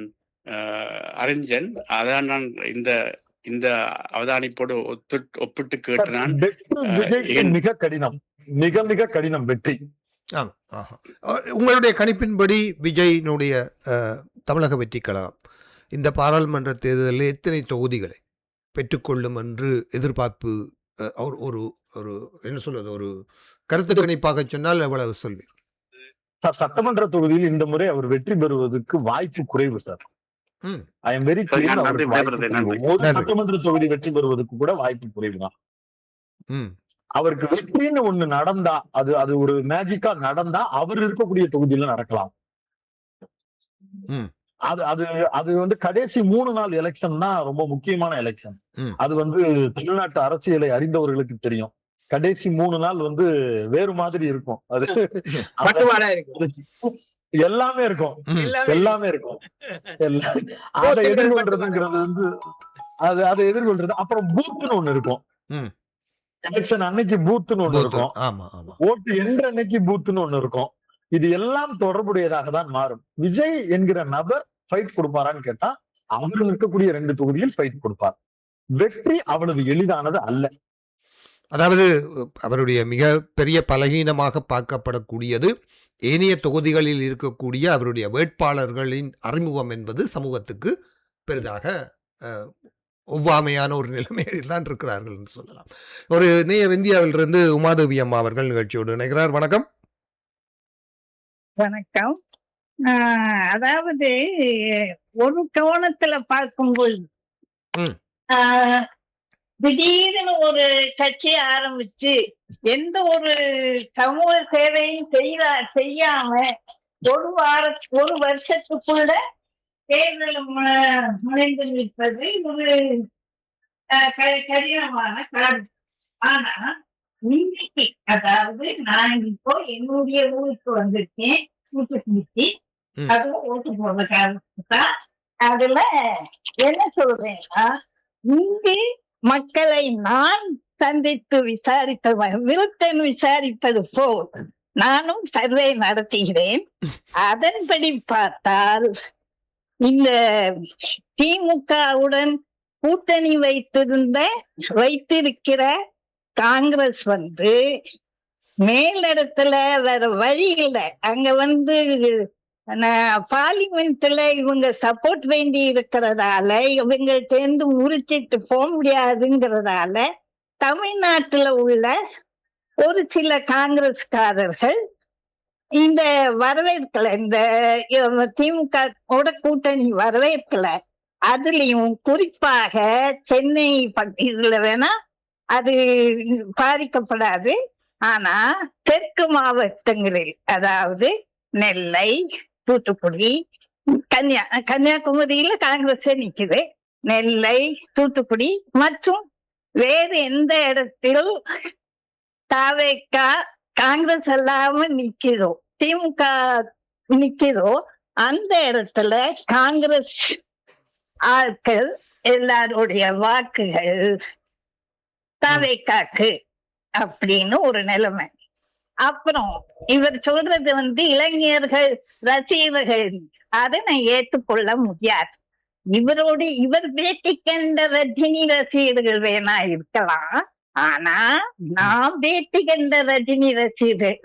அறிஞ்சேன். அதான் நான் இந்த அவதானிப்போடு ஒப்பிட்டு கேட்டான். மிக கடினம், மிக மிக கடினம் வெற்றி. உங்களுடைய கணிப்பின்படி விஜயினுடைய தமிழக வெற்றி கழகம் இந்த பாராளுமன்ற தேர்தலில் எத்தனை தொகுதிகளை பெற்றுக்கொள்ளும் என்று எதிர்பார்ப்பு, ஒரு ஒரு என்ன சொல்வது, ஒரு கருத்து கணிப்பாக சொன்னால் எவ்வளவு சொல்வீர்? சட்டமன்ற தொகுதியில் இந்த முறை அவர் வெற்றி பெறுவதற்கு வாய்ப்பு குறைவு sir. I am very clear. ஒரு சட்டமன்ற தொகுதி வெற்றி பெறுவதற்கு கூட வாய்ப்பு குறைவுதான். அவருக்கு வெற்றின்னு ஒண்ணு நடந்தா, அது ஒரு மேஜிக்கா நடந்தா அவர் இருக்கக்கூடிய தொகுதியில நடக்கலாம். அது கடைசி 3 நாள் எலெக்ஷன் தான் ரொம்ப முக்கியமான எலெக்ஷன். அது தமிழ்நாட்டு அரசியலை அறிந்தவர்களுக்கு தெரியும். கடைசி 3 நாள் வேறு மாதிரி இருக்கும். அது எல்லாமே இருக்கும், எல்லாமே இருக்கும். அதை எதிர்கொள்றதுங்கிறது அதை எதிர்கொள்றது. அப்புறம் பூத்துன்னு ஒண்ணு இருக்கும். எலெக்ஷன் அன்னைக்கு பூத்துன்னு ஒண்ணு இருக்கும். ஓட்டு என்ற அன்னைக்கு பூத்துன்னு ஒண்ணு இருக்கும். இது எல்லாம் தொடர்புடையதாக தான் மாறும். விஜய் என்கிற நபர் ஃபைட் கொடுப்பாரான்னு கேட்டா, அவர்கள் இருக்கக்கூடிய 2 தொகுதியில் ஃபைட் கொடுப்பார். வெற்றி அவ்வளவு எளிதானது அல்ல. அதாவது அவருடைய மிக பெரிய பலகீனமாக பார்க்கப்படக்கூடியது ஏனைய தொகுதிகளில் இருக்கக்கூடிய அவருடைய வேட்பாளர்களின் அறிமுகம் என்பது சமூகத்துக்கு பெரிதாக ஒவ்வாமையான ஒரு நிலைமையில் தான் இருக்கிறார்கள் என்று சொல்லலாம். ஒரு இந்தியாவிலிருந்து உமாதேவி அம்மா அவர்கள் நிகழ்ச்சியோடு இணைகிறார். வணக்கம். வணக்கம். அதாவது ஒரு கோணத்துல பார்க்கும்போது திடீர்னு ஒரு கட்சி ஆரம்பிச்சு எந்த ஒரு சமூக சேவையும் செய்யாம ஒரு வருஷத்துக்குள்ள தேர்தல் முனைந்து நிற்பது ஒரு கடினமான காரணம். ஆனா இன்னைக்கு, அதாவது நான் இப்போ என்னுடைய ஊருக்கு வந்திருக்கேன், கூட்டுக்குச்சி, அதுவும் ஓட்டு போடுற காரணத்தான். அதுல என்ன சொல்றேன்னா, இங்கு மக்களை நான் சந்தித்து விசாரிப்பது போல் நானும் சர்வே நடத்துகிறேன். அதன்படி பார்த்தால் இந்த திமுகவுடன் கூட்டணி வைத்திருக்கிற காங்கிரஸ் மேலிடத்துல வேற வழி இல்லை. அங்க பார்லிமெண்ட்ல இவங்க சப்போர்ட் வேண்டி இருக்கிறதால, இவங்கள்ட்ட இருந்து முறிச்சிட்டு போக முடியாதுங்கிறதால தமிழ்நாட்டுல உள்ள ஒரு சில காங்கிரஸ்காரர்கள் இந்த வரவேற்கல, இந்த திமுக கூட்டணி வரவேற்கல. அதுலயும் குறிப்பாக சென்னை இதுல வேணா அது பாதிக்கப்படாது. ஆனா தெற்கு மாவட்டங்களில், அதாவது நெல்லை, தூத்துக்குடி, கன்னியாகுமரியில காங்கிரஸ் நிக்குது. நெல்லை, தூத்துக்குடி மற்றும் வேறு எந்த இடத்தில் காங்கிரஸ் இல்லாம நிக்குதோ, திமுக நிக்குதோ, அந்த இடத்துல காங்கிரஸ் ஆட்கள் எல்லாருடைய வாக்குகள் தாவேக்காக்கு அப்படின்னு ஒரு நிலைமை. அப்புறம் இவர் சொல்றது இளைஞர்கள் ரசிகர்கள், அதை நான் ஏற்றுக்கொள்ள முடியாது. இவர் பேட்டி கண்ட ரஜினி ரசிகர்கள் வேணா இருக்கலாம். ஆனா நான் பேட்டி கண்ட ரஜினி ரசிகர்கள்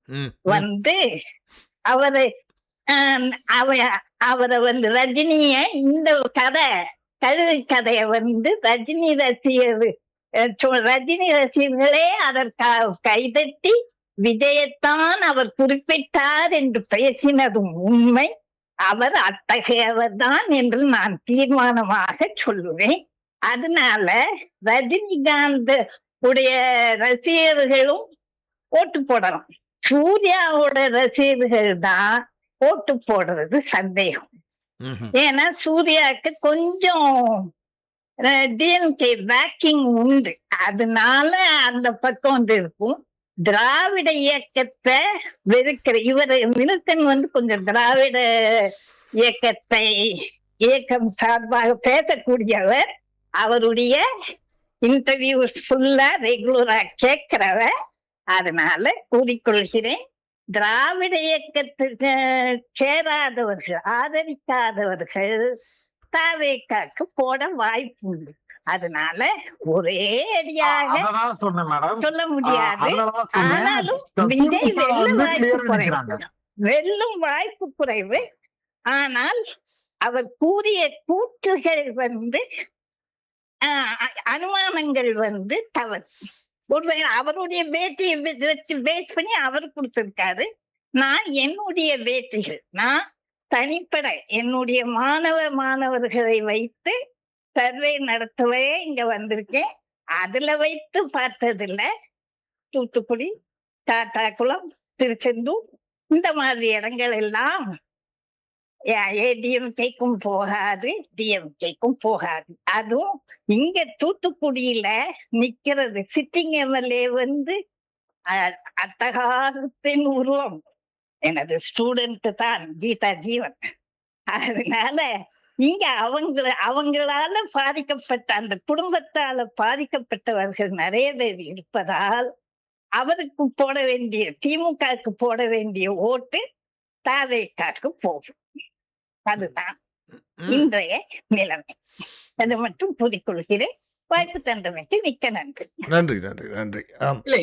ம், ம், வந்து அவரை அவரை ரஜினிய இந்த கழுதை கதைய ரஜினி ரசிகர் ரஜினி ரசிகர்களே அதற்காக கைதட்டி விஜயத்தான் அவர் குறிப்பிட்டார் என்று பேசினதும் உண்மை. அவர் அத்தகையவர் தான் என்று நான் தீர்மானமாக சொல்லுவேன். அதனால ரஜினிகாந்த் உடைய ரசிகர்களும் ஓட்டு போடலாம். சூர்யாவோட ரசிகர்கள் தான் ஓட்டு போடுறது சந்தேகம். ஏன்னா சூர்யாவுக்கு கொஞ்சம் டிஎம்கே பேக்கிங் உண்டு. அதனால அந்த பக்கம் இருக்கும். திராவிட இயக்கத்தை வெறுக்கிற மில்டன் கொஞ்சம் திராவிட இயக்கம் சார்பாக பேசக்கூடியவர். அவருடைய இன்டர்வியூஸ் ஃபுல்லா ரெகுலரா கேட்கிறவர். அதனால கூறிக்கொள்கிறேன், திராவிட இயக்கத்துக்கு சேராதவர்கள், ஆதரிக்காதவர்கள் தாவேக்காக்கு போட வாய்ப்பு உண்டு. அதனால ஒரே அடியாக சொல்ல முடியாது. ஆனாலும் விஜய் வெல்லும் வாய்ப்பு குறைவு. ஆனால் அவர் கூறிய கூற்றுகள் அனுமானங்கள் தவறு. ஒருவேளை அவருடைய பேட்டியை வச்சு பேஸ் பண்ணி அவர் கொடுத்திருக்காரு. நான் என்னுடைய பேட்டிகள், நான் தனிப்பட என்னுடைய மாணவர்களை வைத்து சர்வே நடத்தவே இங்க வந்திருக்கேன். அதுல வைத்து பார்த்ததில்ல. தூத்துக்குடி, தாத்தாக்குளம், திருச்செந்தூர் இந்த மாதிரி இடங்கள் எல்லாம் ஏடிஎம்கேக்கும் போகாது, டிஎம்கேக்கும் போகாது. அதுவும் இங்க தூத்துக்குடியில நிக்கிறது சிட்டிங் எம்எல்ஏ அட்டகாசத்தின் உருவம் எனது ஸ்டூடெண்ட் தான் கீதா ஜீவன். அதனால இங்க அவங்களால பாதிக்கப்பட்ட அந்த குடும்பத்தால பாதிக்கப்பட்டவர்கள் நிறைய பேர் இருப்பதால் அவருக்கு போட வேண்டிய, திமுகவுக்கு போட வேண்டிய ஓட்டு தாவேக்காக்கு போகும். அதுதான் இன்றைய நிலைமை. அதை மட்டும் கூறிக்கொள்கிறேன். வாய்ப்பு தந்தமைக்கு மிக்க நன்றி. நன்றி நன்றி நன்றி. ஆம். இல்லை,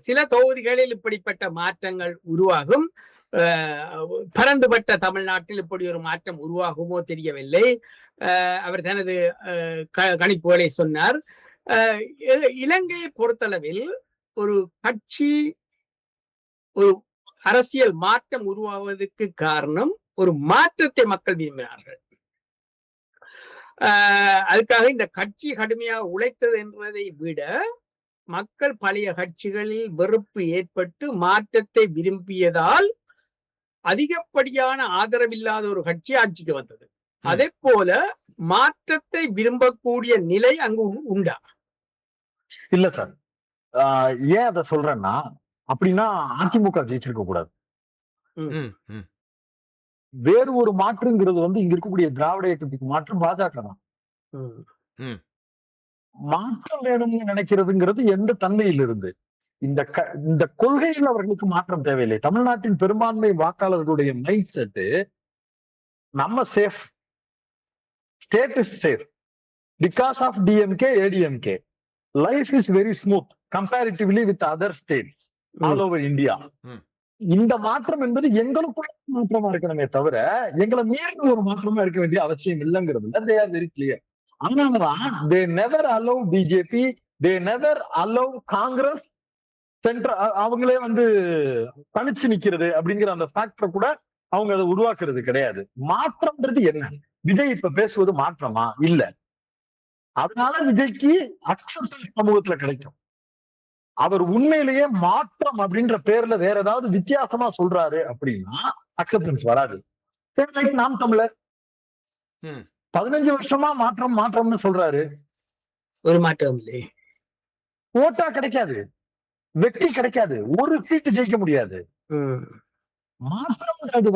சில தொகுதிகளில் இப்படிப்பட்ட மாற்றங்கள் உருவாகும். பரந்துபட்ட தமிழ்நாட்டில் இப்படி ஒரு மாற்றம் உருவாகுமோ தெரியவில்லை. அவர் தனது கணிப்புகளை சொன்னார். இலங்கையை பொறுத்தளவில் ஒரு கட்சி, ஒரு அரசியல் மாற்றம் உருவாவதற்கு காரணம் ஒரு மாற்றத்தை மக்கள் விரும்பினார்கள். அதுக்காக இந்த கட்சி கடுமையாக உழைத்தது என்பதை விட மக்கள் பழைய கட்சிகளில் வெறுப்பு ஏற்பட்டு மாற்றத்தை விரும்பியதால் அதிகப்படியான ஆதரவில்லாத ஒரு கட்சி ஆட்சிக்கு வந்தது. அதே போல மாற்றத்தை விரும்பக்கூடிய நிலை அங்கு உண்டா? இல்ல சார். ஏன் அதை சொல்றேன்னா, அப்படின்னா அதிமுக ஜெயிச்சிருக்க கூடாது. வேறு ஒரு மாற்றுங்கிறது இங்க இருக்கக்கூடிய திராவிட இயக்கத்துக்கு மாற்றம் பாஜக தான். மாற்றம் வேணும்னு நினைக்கிறதுங்கிறது எந்த தன்மையில் இருந்து இந்த கொள்கையில் அவர்களுக்கு மாற்றம் தேவையில்லை. தமிழ்நாட்டின் பெரும்பான்மை வாக்காளர்களுடைய மைண்ட் செட்டு நம்ம safe, state is safe because of DMK ADMK. Life is very smooth comparatively with other states all over India. இந்த மாற்றம் என்பது எங்களுக்குள்ள மாற்றமா இருக்கணுமே தவிர எங்களை மீறி ஒரு மாற்றமா இருக்க வேண்டிய அவசியம் இல்லைங்கிறது they are very clear. அதனாலதான் they never allow BJP, they never allow Congress அவங்களே தனிச்சு நிக்கிறது அப்படிங்கிற அந்த ஃபேக்டரை கூட அவங்க அதை உருவாக்குறது கிடையாது. மாற்றம்ன்றது என்ன? விஜய் இப்ப பேசுவது மாற்றமா? இல்ல. அதனால விஜய்க்கு அக்செப்டன்ஸ் சமூகத்துல கிடைக்கும். அவர் உண்மையிலேயே மாற்றம் அப்படின்ற பேர்ல வேற ஏதாவது வித்தியாசமா சொல்றாரு அப்படின்னா அக்செப்டன்ஸ் வராது. நாம் தமிழர் 15 வருஷமா மாற்றம் மாற்றம்னு சொல்றாரு, ஒரு மாற்றம் இல்லை. ஓட்டா கிடைக்காது, வெற்றி கிடைக்காது, ஒரு சீட்டு ஜெயிக்க முடியாது. மாற்றம்ன்றது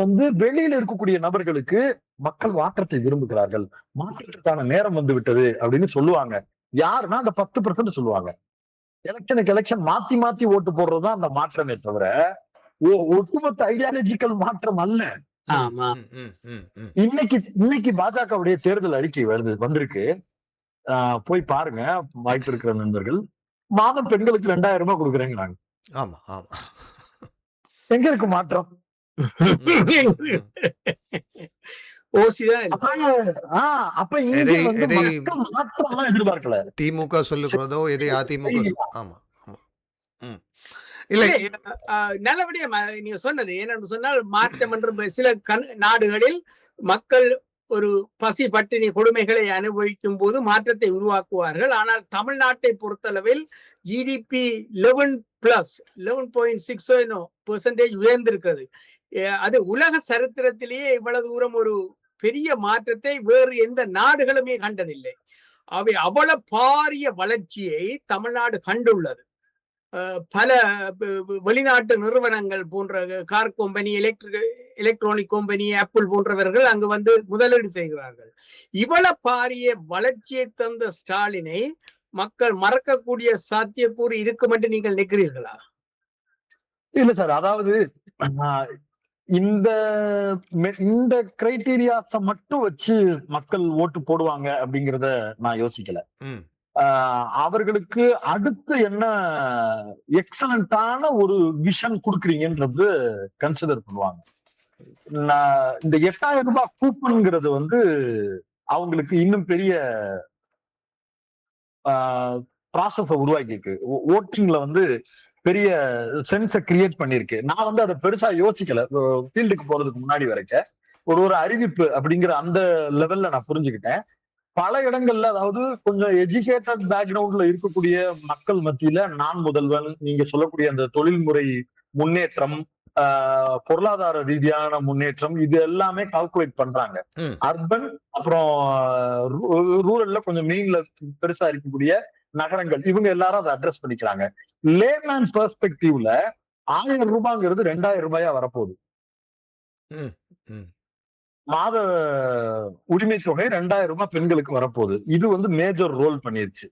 வெளியில இருக்கக்கூடிய நபர்களுக்கு மக்கள் மாற்றத்தை விரும்புகிறார்கள், மாற்றத்திற்கான நேரம் வந்து விட்டது அப்படின்னு சொல்லுவாங்க. யாருன்னா அந்த 10% சொல்லுவாங்க. எலெக்ஷனுக்கு எலெக்ஷன் மாத்தி மாத்தி ஓட்டு போடுறதுதான் அந்த மாற்றமே தவிர ஒட்டுமொத்த ஐடியாலஜிக்கல் மாற்றம் அல்ல. இன்னைக்கு பாஜகவுடைய தேர்தல் அறிக்கை வந்திருக்கு. போய் பாருங்க வாய்ப்பு இருக்கிற நண்பர்கள். மாதம் பெண்களுக்கு 2000 ரூபாய் கொடுக்குறேங்க நாங்க. ஆமா ஆமா. எங்க இருக்கு மாற்றம்? ஓசிதான் அப்ப இங்க எதை வந்து எதை மக்கள் மாற்றம்லாம் எதிர்பார்க்கல. திமுக சொல்லுகிறதோ, எதை அதிமுக ஆமா ஆமா. இல்லை நல்லபடியா நீங்க சொன்னது ஏனென்று சொன்னால் மாற்றம் என்று சில நாடுகளில் மக்கள் ஒரு பசி பட்டினி கொடுமைகளை அனுபவிக்கும் போது மாற்றத்தை உருவாக்குவார்கள். ஆனால் தமிழ்நாட்டை பொறுத்தளவில் ஜிடிபி 11.6% உயர்ந்திருக்கிறது. அது உலக சரித்திரத்திலேயே இவ்வளவு தூரம் ஒரு பெரிய மாற்றத்தை வேறு எந்த நாடுகளுமே கண்டதில்லை. அவை அவ்வளவு பாரிய வளர்ச்சியை தமிழ்நாடு கண்டுள்ளது. பல வெளிநாட்டு நிறுவனங்கள் போன்ற car company, electronic company, apple போன்றவர்கள் அங்கு வந்து முதலீடு செய்கிறார்கள். இவ்வளவு பாரிய வளர்ச்சியை தந்த ஸ்டாலினை மக்கள் மறக்கக்கூடிய சாத்தியக்கூறு இருக்கும் என்று நீங்கள் நினைக்கிறீர்களா? இல்ல சார், அதாவது இந்த கிரைட்டீரியாஸ மட்டும் வச்சு மக்கள் ஓட்டு போடுவாங்க அப்படிங்கறத நான் யோசிக்கல. அவர்களுக்கு அடுத்து என்ன எக்ஸலண்டான ஒரு விஷன் கொடுக்குறீங்கன்றது கன்சிடர் பண்ணுவாங்க. இந்த 8000 ரூபாய் கூப்பன்ங்கிறது வந்து அவங்களுக்கு இன்னும் பெரிய ப்ராசஸ உருவாக்கி இருக்கு. ஓட்டிங்ல வந்து பெரிய சென்ஸை கிரியேட் பண்ணிருக்கு. நான் வந்து அதை பெருசா யோசிக்கல. ஃபீல்டுக்கு போறதுக்கு முன்னாடி வரைக்கும் ஒரு அறிவிப்பு அப்படிங்கிற அந்த லெவல்ல நான் புரிஞ்சுக்கிட்டேன். பல இடங்கள்ல, அதாவது கொஞ்சம் எஜுகேட்டட் பேக்ரவுண்ட்ல இருக்கக்கூடிய மக்கள் மத்தியில நான் முதல்வன், நீங்க சொல்லக்கூடிய அந்த தொழில்முறை முன்னேற்றம், பொருளாதார ரீதியான முன்னேற்றம், இது எல்லாமே கால்குலேட் பண்றாங்க. அர்பன் அப்புறம் ரூரல்ல கொஞ்சம் மெயின்ல பெருசா இருக்கக்கூடிய நகரங்கள், இவங்க எல்லாரும் அதை அட்ரஸ் பண்ணிக்கிறாங்க. லேமேன்ஸ் பெர்ஸ்பெக்டிவ்ல 1000 ரூபாய்ங்கிறது 2000 ரூபாயா வரப்போகுது. மாத உரிமை தொகை 2000 ரூபாய் பெண்களுக்கு வரப்போகுது. இது வந்து மேஜர் ரோல் பண்ணிருச்சு.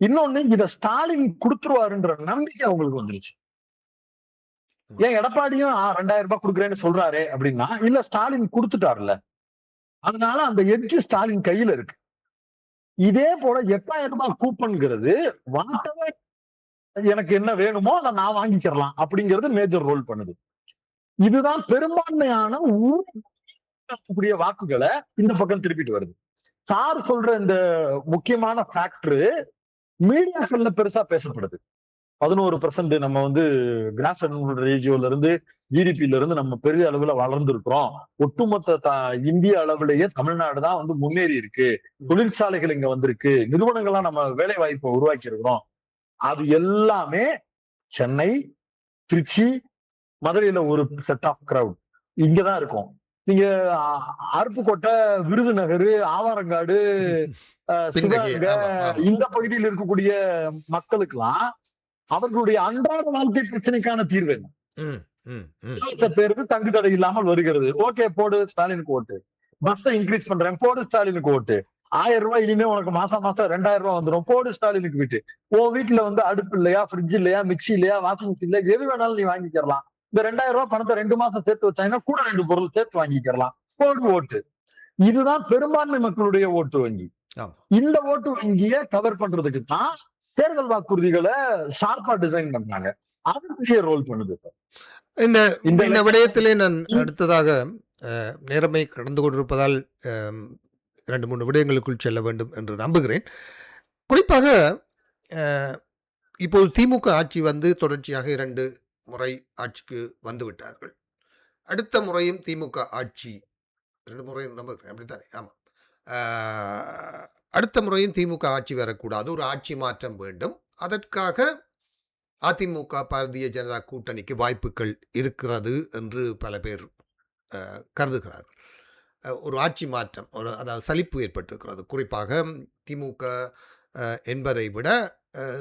இன்னொன்னு, இத ஸ்டாலின் கொடுத்துருவாருன்ற நம்பிக்கை அவங்களுக்கு வந்துருச்சு. ஏன் எடப்பாடியும் 2000 ரூபாய் கொடுக்குறேன்னு சொல்றாரு அப்படின்னா, இல்ல ஸ்டாலின் கொடுத்துட்டாருல, அதனால அந்த எட்ஜ் ஸ்டாலின் கையில இருக்கு. இதே போல 8000 ரூபாய் கூப்பன்ங்கிறது எனக்கு என்ன வேணுமோ அதை நான் வாங்கிச்சிடலாம் அப்படிங்கிறது மேஜர் ரோல் பண்ணுது. இதுதான் பெரும்பான்மையான வாக்குகளை இந்த பக்கம் திருப்பிட்டு வருது. சார் சொல்ற இந்த முக்கியமான ஃபேக்டர் மீடியாக்கள்ல பெருசா பேசப்படுது. 11% நம்ம வந்து கிராஸ் ரேஷியோல இருந்து, ஜிடிபில இருந்து நம்ம பெரிய அளவுல வளர்ந்துருக்கிறோம். ஒட்டுமொத்த இந்திய அளவிலேயே தமிழ்நாடு தான் வந்து முன்னேறி இருக்கு. தொழிற்சாலைகள் இங்க வந்திருக்கு, நிறுவனங்கள்லாம் நம்ம வேலை வாய்ப்பை உருவாக்கி இருக்கிறோம். அது எல்லாமே சென்னை, திருச்சி, மதுரையில ஒரு செட் ஆஃப் கிரவுட் இங்கதான் இருக்கும். நீங்க அருப்புக்கோட்டை, விருதுநகர், ஆவாரங்காடு, சிவகங்கை இந்த பகுதியில் இருக்கக்கூடிய மக்களுக்கெல்லாம் அவர்களுடைய அன்றாட வாழ்க்கை பிரச்சனைக்கான தீர்வு என்ன? பேருக்கு தங்கு தடை இல்லாமல் வருகிறது. ஓகே, போடு ஸ்டாலினுக்கு ஓட்டு. பஸ் இன்க்ரீஸ் பண்றேன், போடு ஸ்டாலினுக்கு ஓட்டு. 1000 ரூபாய் இனிமே உனக்கு மாசம் 2000 ரூபாய் வந்துடும், போடு ஸ்டாலினுக்கு வீட்டு. உன் வீட்டுல வந்து அடுப்பு இல்லையா, ஃப்ரிட்ஜ் இல்லையா, மிக்சி இல்லையா, வாஷிங் மிஷின் இல்லையா, எது வேணாலும் நீ வாங்கிக்கலாம். இந்த 2000 ரூபாய் பணத்தை 2 மாசம் சேர்த்து வச்சாங்கன்னா கூட 2 பொருள் சேர்த்து வாங்கிக்கலாம். போடு ஓட்டு. இதுதான் பெரும்பான்மை மக்களுடைய ஓட்டு வங்கி. இந்த ஓட்டு வங்கியை கவர் பண்றதுக்கு தான் தேர்தல் வாக்குறுதிகளை ஷார்ப்பா டிசைன் பண்ணாங்க. அது பெரிய ரோல் பண்ணுது. இந்த விடயத்திலே நான் அடுத்ததாக நேரமை கடந்து கொண்டிருப்பதால் 2-3 விடயங்களுக்குள் செல்ல வேண்டும் என்று நம்புகிறேன். குறிப்பாக இப்போது திமுக ஆட்சி வந்து தொடர்ச்சியாக 2 முறை ஆட்சிக்கு வந்து விட்டார்கள். அடுத்த முறையும் திமுக ஆட்சி 2 முறை நம்புகிறேன், அப்படித்தானே? ஆமாம். அடுத்த முறையும் திமுக ஆட்சி வரக்கூடாது, ஒரு ஆட்சி மாற்றம் வேண்டும். அதற்காக அதிமுக பாரதிய ஜனதா கூட்டணிக்கு வாய்ப்புகள் இருக்கிறது என்று பல பேர் கருதுகிறார்கள். ஒரு ஆட்சி மாற்றம், அதாவது சலிப்பு ஏற்பட்டிருக்கிறது. குறிப்பாக திமுக என்பதை விட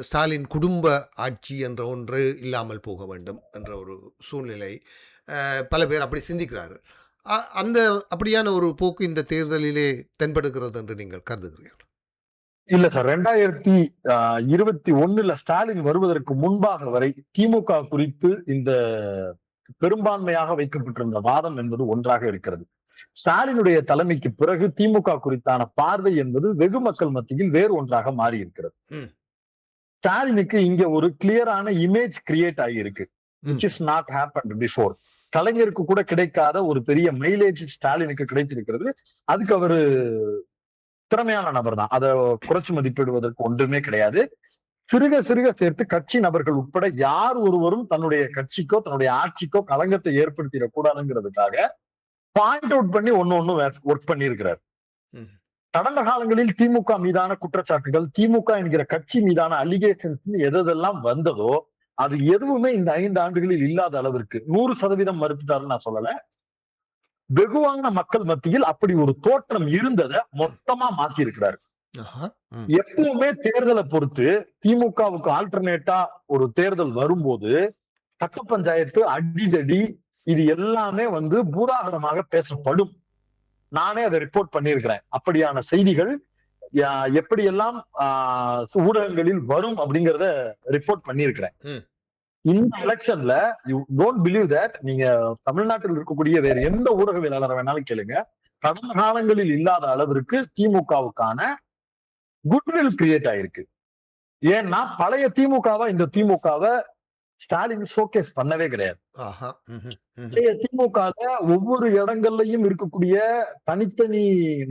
ஸ்டாலின் குடும்ப ஆட்சி என்ற ஒன்று இல்லாமல் போக வேண்டும் என்ற ஒரு சூழ்நிலை பல பேர் அப்படி சிந்திக்கிறார்கள். அப்படியான ஒரு போக்கு இந்த தேர்தலிலே தென்படுகிறது என்று நீங்கள் கருதுகிறீர்கள்? இல்ல சார், 2021 ஸ்டாலின் வருவதற்கு முன்பாக வரை திமுக குறித்து இந்த பெரும்பான்மையாக வைக்கப்பட்டிருந்த வாதம் என்பது ஒன்றாக இருக்கிறது. ஸ்டாலினுடைய தலைமைக்கு பிறகு திமுக குறித்தான பார்வை என்பது வெகு மக்கள் மத்தியில் வேறு ஒன்றாக மாறி இருக்கிறது. ஸ்டாலினுக்கு இங்க ஒரு கிளியரான இமேஜ் கிரியேட் ஆகியிருக்கு, which is not happened before. கலைஞருக்கு கூட கிடைக்காத ஒரு பெரிய மைலேஜ் ஸ்டாலினுக்கு கிடைத்திருக்கிறது. அதுக்கு அவரு திறமையான நபர் தான், அதை குறைச்சு மதிப்பிடுவதற்கு ஒன்றுமே கிடையாது. சிறுக சிறுக சேர்த்து கட்சி நபர்கள் உட்பட யார் ஒருவரும் தன்னுடைய கட்சிக்கோ தன்னுடைய ஆட்சிக்கோ களங்கத்தை ஏற்படுத்திடக் கூடாதுங்கிறதுக்காக பாயிண்ட் அவுட் பண்ணி ஒன்னு ஒர்க் பண்ணி இருக்கிறார். கடந்த காலங்களில் திமுக மீதான குற்றச்சாட்டுகள், திமுக என்கிற கட்சி மீதான அலிகேஷன்ஸ் எதெல்லாம் வந்ததோ அது எதுவுமே இந்த 5 ஆண்டுகளில் இல்லாத அளவிற்கு 100% மறுத்துட்டாருன்னு நான் சொல்லல. வெகுவான மக்கள் மத்தியில் அப்படி ஒரு தோற்றம் இருந்ததை மொத்தமா மாத்தி இருக்கிறாரு. எப்பவுமே தேர்தலை பொறுத்து திமுகவுக்கு ஆல்டர்னேட்டா ஒரு தேர்தல் வரும்போது கட்ட பஞ்சாயத்து, அடிதடி, இது எல்லாமே பூதாகரமாக பேசப்படும். நானே அதை ரிப்போர்ட் பண்ணியிருக்கிறேன். அப்படியான செய்திகள் எப்படியெல்லாம் ஊடகங்களில் வரும் அப்படிங்கறத ரிப்போர்ட் பண்ணியிருக்கிறேன். இந்த எலெக்ஷன்ல யூ டோன்ட் பிலீவ் தட், நீங்க தமிழ்நாட்டில் இருக்கக்கூடிய வேற எந்த ஊடகவியலாளர் வேணாலும் கேளுங்க, கடந்த காலங்களில் இல்லாத அளவிற்கு திமுகவுக்கான குட்வில் கிரியேட் ஆயிருக்கு. ஏன்னா பழைய திமுகவை இந்த திமுகவை ஸ்டாலின் ஷோகேஸ் பண்ணவே கிடையாது. பழைய திமுக ஒவ்வொரு இடங்கள்லயும் இருக்கக்கூடிய தனித்தனி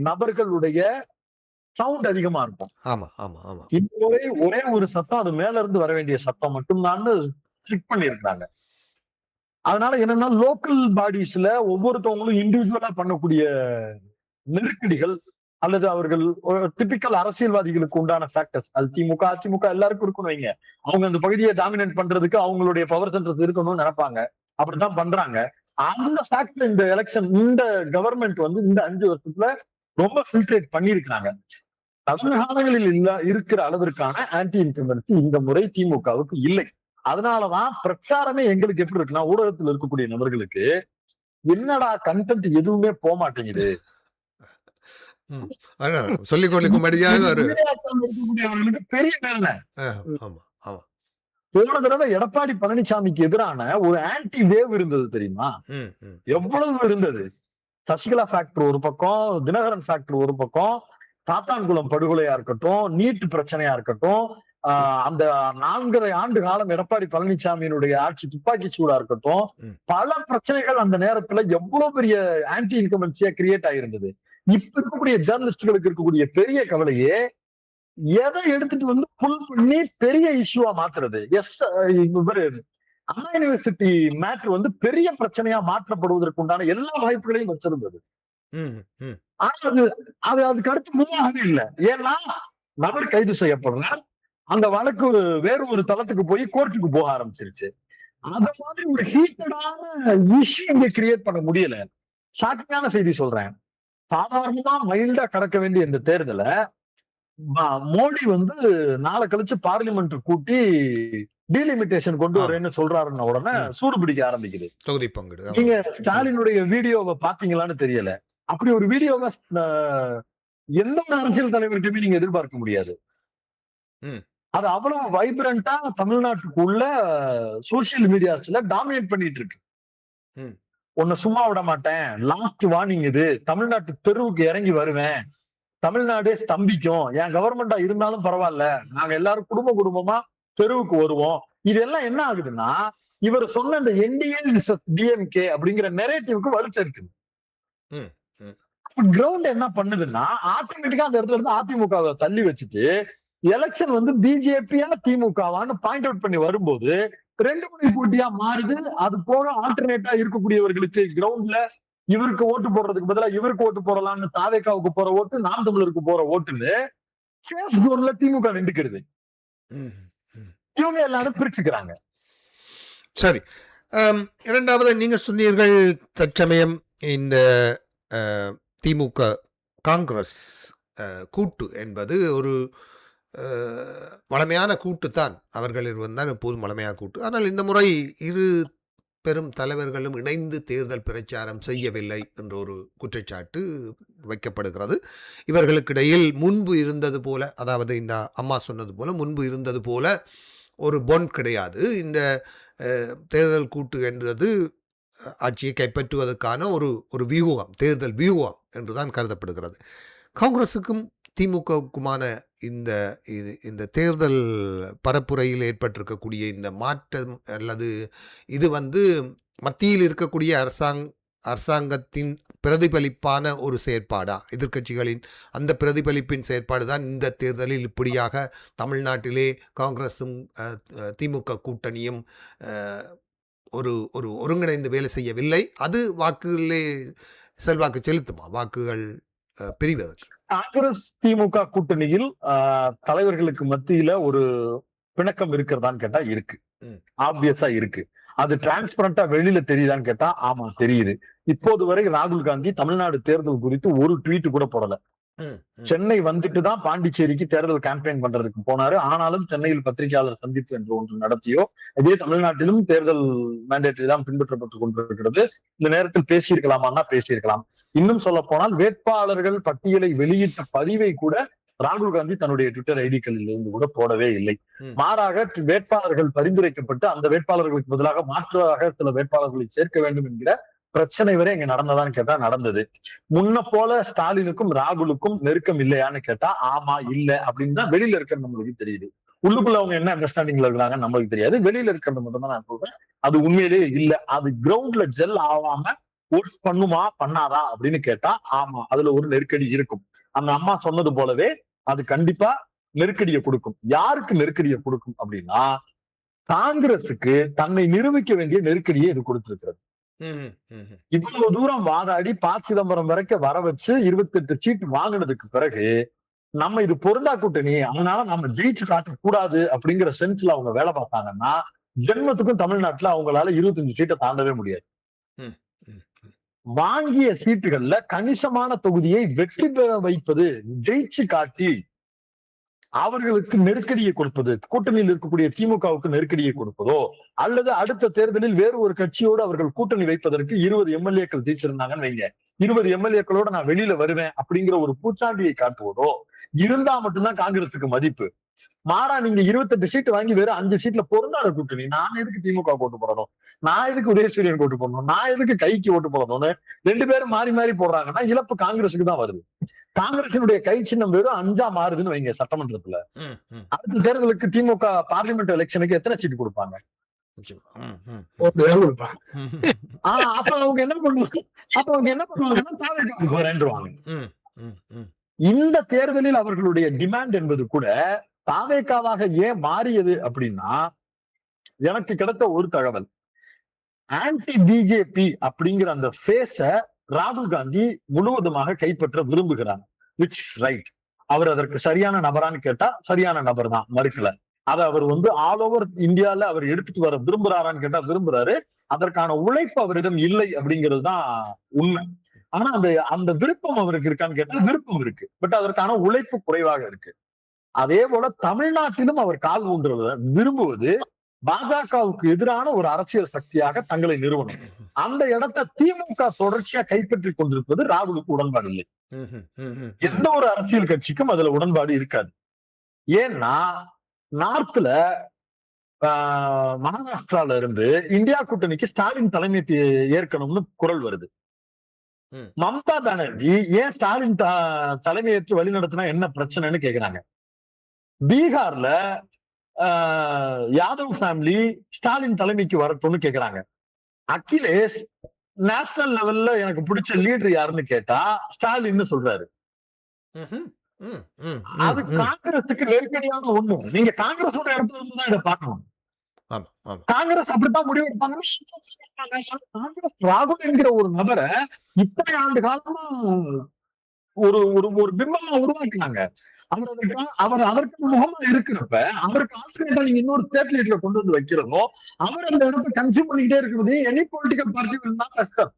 நபர்களுடைய சவுண்ட் அதிகமா இருக்கும். இந்த முறை ஒரே ஒரு சத்தம், அது மேல இருந்து வர வேண்டிய சத்தம் மட்டும்தான் ஸ்ட்ரிக் பண்ணியிருக்காங்க. அதனால என்னன்னா லோக்கல் பாடிஸ்ல ஒவ்வொருத்தவங்களும் இண்டிவிஜுவலா பண்ணக்கூடிய நெருக்கடிகள் அல்லது அவர்கள் டிபிக்கல் அரசியல்வாதிகளுக்கு உண்டான ஃபேக்டர்ஸ், அது திமுக அதிமுக எல்லாருக்கும் இருக்கணும் வைங்க, அவங்க அந்த பகுதியை டாமினேட் பண்றதுக்கு அவங்களுடைய பவர் சென்டர்ஸ் இருக்கணும்னு நினைப்பாங்க, அப்படித்தான் பண்றாங்க. அந்த ஃபேக்டர் இந்த எலெக்ஷன், இந்த கவர்மெண்ட் இந்த 5 வருஷத்துல ரொம்ப ஃபில்ட்ரேட் பண்ணிருக்காங்க. தமிழ் காலங்களில் இருக்கிற அளவிற்கான ஆன்டி இன்கம்பன்சி இந்த முறை திமுகவுக்கு இல்லை. அதனாலதான் பிரச்சாரமே எங்களுக்கு எப்படி இருக்குன்னா, ஊடகத்தில் இருக்கக்கூடிய நபர்களுக்கு என்னடா கண்டென்ட் எதுவுமே போக மாட்டேங்குது, சொல்லிக் கொடுக்கும்படியாக பெரிய வேலை. போன தடவை எடப்பாடி பழனிசாமிக்கு எதிரான ஒரு ஆன்டி வேவ் இருந்தது தெரியுமா? எவ்வளவு இருந்தது. சசிகலா ஃபேக்டர் ஒரு பக்கம், தினகரன் ஃபேக்டர் ஒரு பக்கம், காத்தான்குளம் படுகொலையா இருக்கட்டும், நீட் பிரச்சனையா இருக்கட்டும், அந்த 4.5 ஆண்டு காலம் எடப்பாடி பழனிசாமியினுடைய ஆட்சி துப்பாக்கி சூடா இருக்கட்டும், பல பிரச்சனைகள் அந்த நேரத்துல எவ்வளவு பெரிய ஆன்டி இன்கம்பன்சியா கிரியேட் ஆயிருந்தது. இப்ப இருக்கக்கூடிய ஜேர்னலிஸ்டுகளுக்கு இருக்கக்கூடிய பெரிய கவலையே எதை எடுத்துட்டு புல் பண்ணி பெரிய இஷ்யூவா மாத்துறது. அண்ணா யூனிவர்சிட்டி மேட்டர் பெரிய பிரச்சனையா மாற்றப்படுவதற்கு உண்டான எல்லா வாய்ப்புகளையும் வச்சிருந்தது. அதுக்கு அடுத்து மூவாக இல்லை. ஏன்னா நபர் கைது செய்யப்படுறார், அந்த வழக்கு வேறு ஒரு தளத்துக்கு போய் கோர்ட்டுக்கு போக ஆரம்பிச்சிருச்சு. அந்த மாதிரி ஒரு ஹீட்டடான இஷ்யூ இங்க கிரியேட் பண்ண முடியல. ஷாக்கிங்கான செய்தி சொல்றேன். சாதாரணமா மைல்டா கடக்க வேண்டிய இந்த தேர்தலை மோடி நாளை கழிச்சு பார்லிமெண்ட் கூட்டி டீலிமிட்டேஷன் கொண்டு வரேன்னு சொல்றாருன்ன உடனே சூடு பிடிக்க ஆரம்பிக்குது. தொகுதி பங்கீடு. நீங்க ஸ்டாலினுடைய வீடியோவை பாத்தீங்களான்னு தெரியல. அப்படி ஒரு வீடியோவை எந்த அரசியல் தலைவர்கிட்டயுமே நீங்க எதிர்பார்க்க முடியாது. அது அவ்வளவு வைப்ரண்டா தமிழ்நாட்டுக்குள்ள சோசியல் மீடியாஸ்ல டாமினேட் பண்ணிட்டு இருக்கு. உன்னை சும்மா விட மாட்டேன், லாஸ்ட் வார்னிங் இது, தமிழ்நாட்டு தெருவுக்கு இறங்கி வருவேன், தமிழ்நாடே ஸ்தம்பிக்கும், என் கவர்மெண்டா இருந்தாலும் பரவாயில்ல, நாங்க எல்லாரும் குடும்பமா தெருவுக்கு வருவோம். இதெல்லாம் என்ன ஆகுதுன்னா, இவர் சொன்ன இந்த என்டிஏ டிஎம்கே அப்படிங்கிற நெரேட்டிவ்க்கு வலுச்சேர்க்குது. கிரவுண்ட் என்ன பண்ணுதுன்னா, ஆட்டோமேட்டிக்கா அந்த இடத்துல இருந்து அதிமுகவை தள்ளி வச்சுட்டு எலெக்ஷன் பிஜேபியா திமுகவான்னு பாயிண்ட் அவுட் பண்ணி வரும்போது 2 முனை போட்டியா மாறுது. அது போக ஆல்டர்னேட்டா இருக்கக்கூடியவர்களுக்கு கிரவுண்ட்ல இவருக்கு ஓட்டு போடுறதுக்கு பதிலா இவருக்கு ஓட்டு போடலாம்னு தாவேகாவுக்கு போற ஓட்டு, நாம் தமிழருக்கு போற ஓட்டுன்னு திமுக நின்றுக்கிறது. இவங்க எல்லாரும் பிரிச்சுக்கிறாங்க. சரி, இரண்டாவது நீங்க சொன்னீர்கள் தற்சமயம் இந்த திமுக காங்கிரஸ் கூட்டு என்பது ஒரு வளமையான கூட்டுத்தான். அவர்கள் இருவந்தான் எப்போதும் வளமையான கூட்டு. ஆனால் இந்த முறை இரு பெரும் தலைவர்களும் இணைந்து தேர்தல் பிரச்சாரம் செய்யவில்லை என்ற ஒரு குற்றச்சாட்டு வைக்கப்படுகிறது. இவர்களுக்கிடையில் முன்பு இருந்தது போல, அதாவது இந்த அம்மா சொன்னது போல முன்பு இருந்தது போல ஒரு பொண்ட் கிடையாது. இந்த தேர்தல் கூட்டு என்றது ஆட்சியை கைப்பற்றுவதற்கான ஒரு வியூகம், தேர்தல் வியூகம் என்றுதான் கருதப்படுகிறது. காங்கிரஸுக்கும் திமுகவுக்குமான இந்த இந்த தேர்தல் பரப்புரையில் ஏற்பட்டிருக்கக்கூடிய இந்த மாற்றம் அல்லது இது மத்தியில் இருக்கக்கூடிய அரசாங்கத்தின் பிரதிபலிப்பான ஒரு செயற்பாடா? எதிர்க்கட்சிகளின் அந்த பிரதிபலிப்பின் செயற்பாடு தான் இந்த தேர்தலில் இப்படியாக தமிழ்நாட்டிலே காங்கிரஸும் திமுக கூட்டணியும் ஒரு ஒரு ஒருங்கிணைந்து வேலை செய்யவில்லை. அது வாக்குகளிலே செல்வாக்கு செலுத்துமா வாக்குகள் பிரிவதற்கு? காங்கிரஸ் திமுக கூட்டணியில் தலைவர்களுக்கு மத்தியில ஒரு பிணக்கம் இருக்கிறதான்னு கேட்டா இருக்கு, ஆப்வியஸா இருக்கு. அது டிரான்ஸ்பரண்டா வெளியில தெரியுதான்னு கேட்டா ஆமா தெரியுது. இப்போது வரை ராகுல் காந்தி தமிழ்நாடு தேர்தல் குறித்து ஒரு ட்வீட் கூட போடல. சென்னை வந்துட்டு தான் பாண்டிச்சேரிக்கு தேர்தல் கேம்பெயின் பண்றதுக்கு போனாரு. ஆனாலும் சென்னையில் பத்திரிகையாளர் சந்திப்பு என்று ஒன்று நடத்தியோ, இதே தமிழ்நாட்டிலும் தேர்தல் மேண்டேட்டரி தான் பின்பற்றப்பட்டுக் கொண்டிருக்கிறது. இந்த நேரத்தில் பேசியிருக்கலாமா? பேசியிருக்கலாம். இன்னும் சொல்ல போனால் வேட்பாளர்கள் பட்டியலை வெளியிட்ட பதிவை கூட ராகுல் காந்தி தன்னுடைய ட்விட்டர் ஐடிகளில் இருந்து கூட போடவே இல்லை. மாறாக வேட்பாளர்கள் பரிந்துரைக்கப்பட்டு அந்த வேட்பாளர்களுக்கு பதிலாக மாற்றாக சில வேட்பாளர்களை சேர்க்க வேண்டும் என்கிற பிரச்சனை வரை இங்க நடந்ததான்னு கேட்டா நடந்தது. முன்ன போல ஸ்டாலினுக்கும் ராகுலுக்கும் நெருக்கம் இல்லையான்னு கேட்டா ஆமா இல்ல அப்படின்னு தான் வெளியில இருக்கிற நம்மளுக்கு தெரியுது. உள்ளுக்குள்ள அவங்க என்ன அண்டர்ஸ்டாண்டிங்ல இருக்கிறாங்கன்னு நம்மளுக்கு தெரியாது. வெளியில இருக்கிறது மட்டும் தான் நான் சொல்றேன். அது உண்மையிலேயே இல்ல. அது கிரவுண்ட்ல ஜெல் ஆகாம ஓட்ஸ் பண்ணுமா பண்ணாதா அப்படின்னு கேட்டா ஆமா அதுல ஒரு நெருக்கடி இருக்கும். அந்த அம்மா சொன்னது போலவே அது கண்டிப்பா நெருக்கடியை கொடுக்கும். யாருக்கு நெருக்கடியை கொடுக்கும் அப்படின்னா காங்கிரசுக்கு தன்னை நிரூபிக்க வேண்டிய நெருக்கடியை இது கொடுத்திருக்கிறது. இவ்வளவு தூரம் வாதாடி ப. சிதம்பரம் வரைக்கும் வர வச்சு 28 சீட் வாங்கினதுக்கு பிறகு நம்ம இது பொருந்தா கூட்டணி, அதனால நம்ம ஜெயிச்சு காட்ட கூடாது அப்படிங்கிற சென்ஸ்ல அவங்க வேலை பார்த்தாங்கன்னா ஜென்மத்துக்கும் தமிழ்நாட்டுல அவங்களால 25 சீட்டை தாண்டவே முடியாது. வாங்கிய சீட்டுகள்ல கணிசமான தொகுதியை வெற்றி பெற வைப்பது, ஜெயிச்சு காட்டி அவர்களுக்கு நெருக்கடியை கொடுப்பது, கூட்டணியில் இருக்கக்கூடிய திமுகவுக்கு நெருக்கடியை கொடுப்பதோ அல்லது அடுத்த தேர்தலில் வேறு ஒரு கட்சியோடு அவர்கள் கூட்டணி வைப்பதற்கு 20 எம்எல்ஏக்கள் ஜெயிச்சிருந்தாங்கன்னு வைங்க, 20 எம்எல்ஏக்களோட நான் வெளியில வருவேன் அப்படிங்கிற ஒரு பூச்சாண்டியை காட்டுவதோ இருந்தா மட்டும்தான் காங்கிரசுக்கு மதிப்பு. மாறா நீங்க 28 சீட் வாங்கி வேற 5 சீட்ல பொருந்தாத கூட்டணி, நான் எதுக்கு திமுக ஓட்டு போடணும், நான் எதுக்கு உதயசூரியன் ஓட்டு போடணும், நான் எதுக்கு கைக்கு ஓட்டு போடணும்னு 2 பேரும் மாறி மாறி போடுறாங்கன்னா இழப்பு காங்கிரஸுக்கு தான் வருது. காங்கிரசினுடைய கை சின்னம் வெறும் 5 மாறுதுன்னு வைங்க சட்டமன்றத்துல. அடுத்த தேர்தலுக்கு திமுக பார்லிமெண்ட் எலெக்ஷனுக்கு எத்தனை சீட்டு கொடுப்பாங்க? அப்ப அவங்க என்ன பண்ணுவாங்க? இந்த தேர்தலில் அவர்களுடைய டிமாண்ட் என்பது கூட தாவேகாவாக ஏன் மாறியது அப்படின்னா, எனக்கு கிடைத்த ஒரு தகவல், ஆன்டி பிஜேபி அப்படிங்கிற அந்த ஃபேஸ ராகுல் காந்தி முழுவதுமாக கைப்பற்ற விரும்புகிறார். Which right. அவர் அதற்கு சரியான நபரான்னு கேட்டா சரியான நபர் தான், மறுக்கல. அதை அவர் ஆல் ஓவர் இந்தியால அவர் எடுத்துட்டு வர விரும்புறாரான்னு கேட்டா விரும்புறாரு. அதற்கான உழைப்பு அவரிடம் இல்லை அப்படிங்கிறது தான் உண்மை. ஆனா அந்த விருப்பம் அவருக்கு இருக்கான்னு கேட்டா விருப்பம் இருக்கு, பட் அதற்கான உழைப்பு குறைவாக இருக்கு. அதே போல தமிழ்நாட்டிலும் அவர் கால் ஊன்றுவத விரும்புவது பாஜகவுக்கு எதிரான ஒரு அரசியல் சக்தியாக தங்களை நிறுவனம். அந்த இடத்தை திமுக தொடர்ச்சியா கைப்பற்றி கொண்டிருப்பது ராகுலுக்கு உடன்பாடு இல்லை. எந்த ஒரு அரசியல் கட்சிக்கும் அதுல உடன்பாடு இருக்காது. ஏன்னா நார்த்ல மகாராஷ்டிரால இருந்து இந்தியா கூட்டணிக்கு ஸ்டாலின் தலைமை ஏற்கணும்னு குரல் வருது. மம்தா பானர்ஜி ஏன் ஸ்டாலின் தலைமையேற்று வழி நடத்தினா என்ன பிரச்சனைன்னு கேக்குறாங்க. பீகார்ல யாதவ் ஃபேமிலி ஸ்டாலின் தலைமைக்கு வரட்டும்னு கேக்குறாங்க. அகிலேஷ் நேஷனல் லெவல்ல எனக்கு பிடிச்ச லீடர் யாருன்னு கேட்டா ஸ்டாலின் சொல்றாரு. அது காங்கிரஸுக்கு நெருக்கடியான ஒண்ணு. நீங்க காங்கிரஸோட இடத்துல இருந்துதான் இதை பார்க்கணும். காங்கிரஸ் அப்படித்தான் முடிவு எடுப்பாங்க. காங்கிரஸ் ராகுல் என்கிற ஒரு நபரை இத்தனை ஆண்டு காலமா ஒரு ஒரு ஒரு பிம்பமா உருவாக்கினாங்க. அவர் அதற்கு முகமா இருக்கிறப்ப அவருக்கு ஆல்டர்னேட்டா நீங்க இன்னொரு ஸ்டேட் லீடர்ல கொண்டு வந்து வைக்கிறோம். அவர் அந்த இடத்தை கன்சியூம் பண்ணிக்கிட்டே இருக்கிறது எனி பொலிட்டிக்கல் பார்ட்டி தான் கஷ்டம்.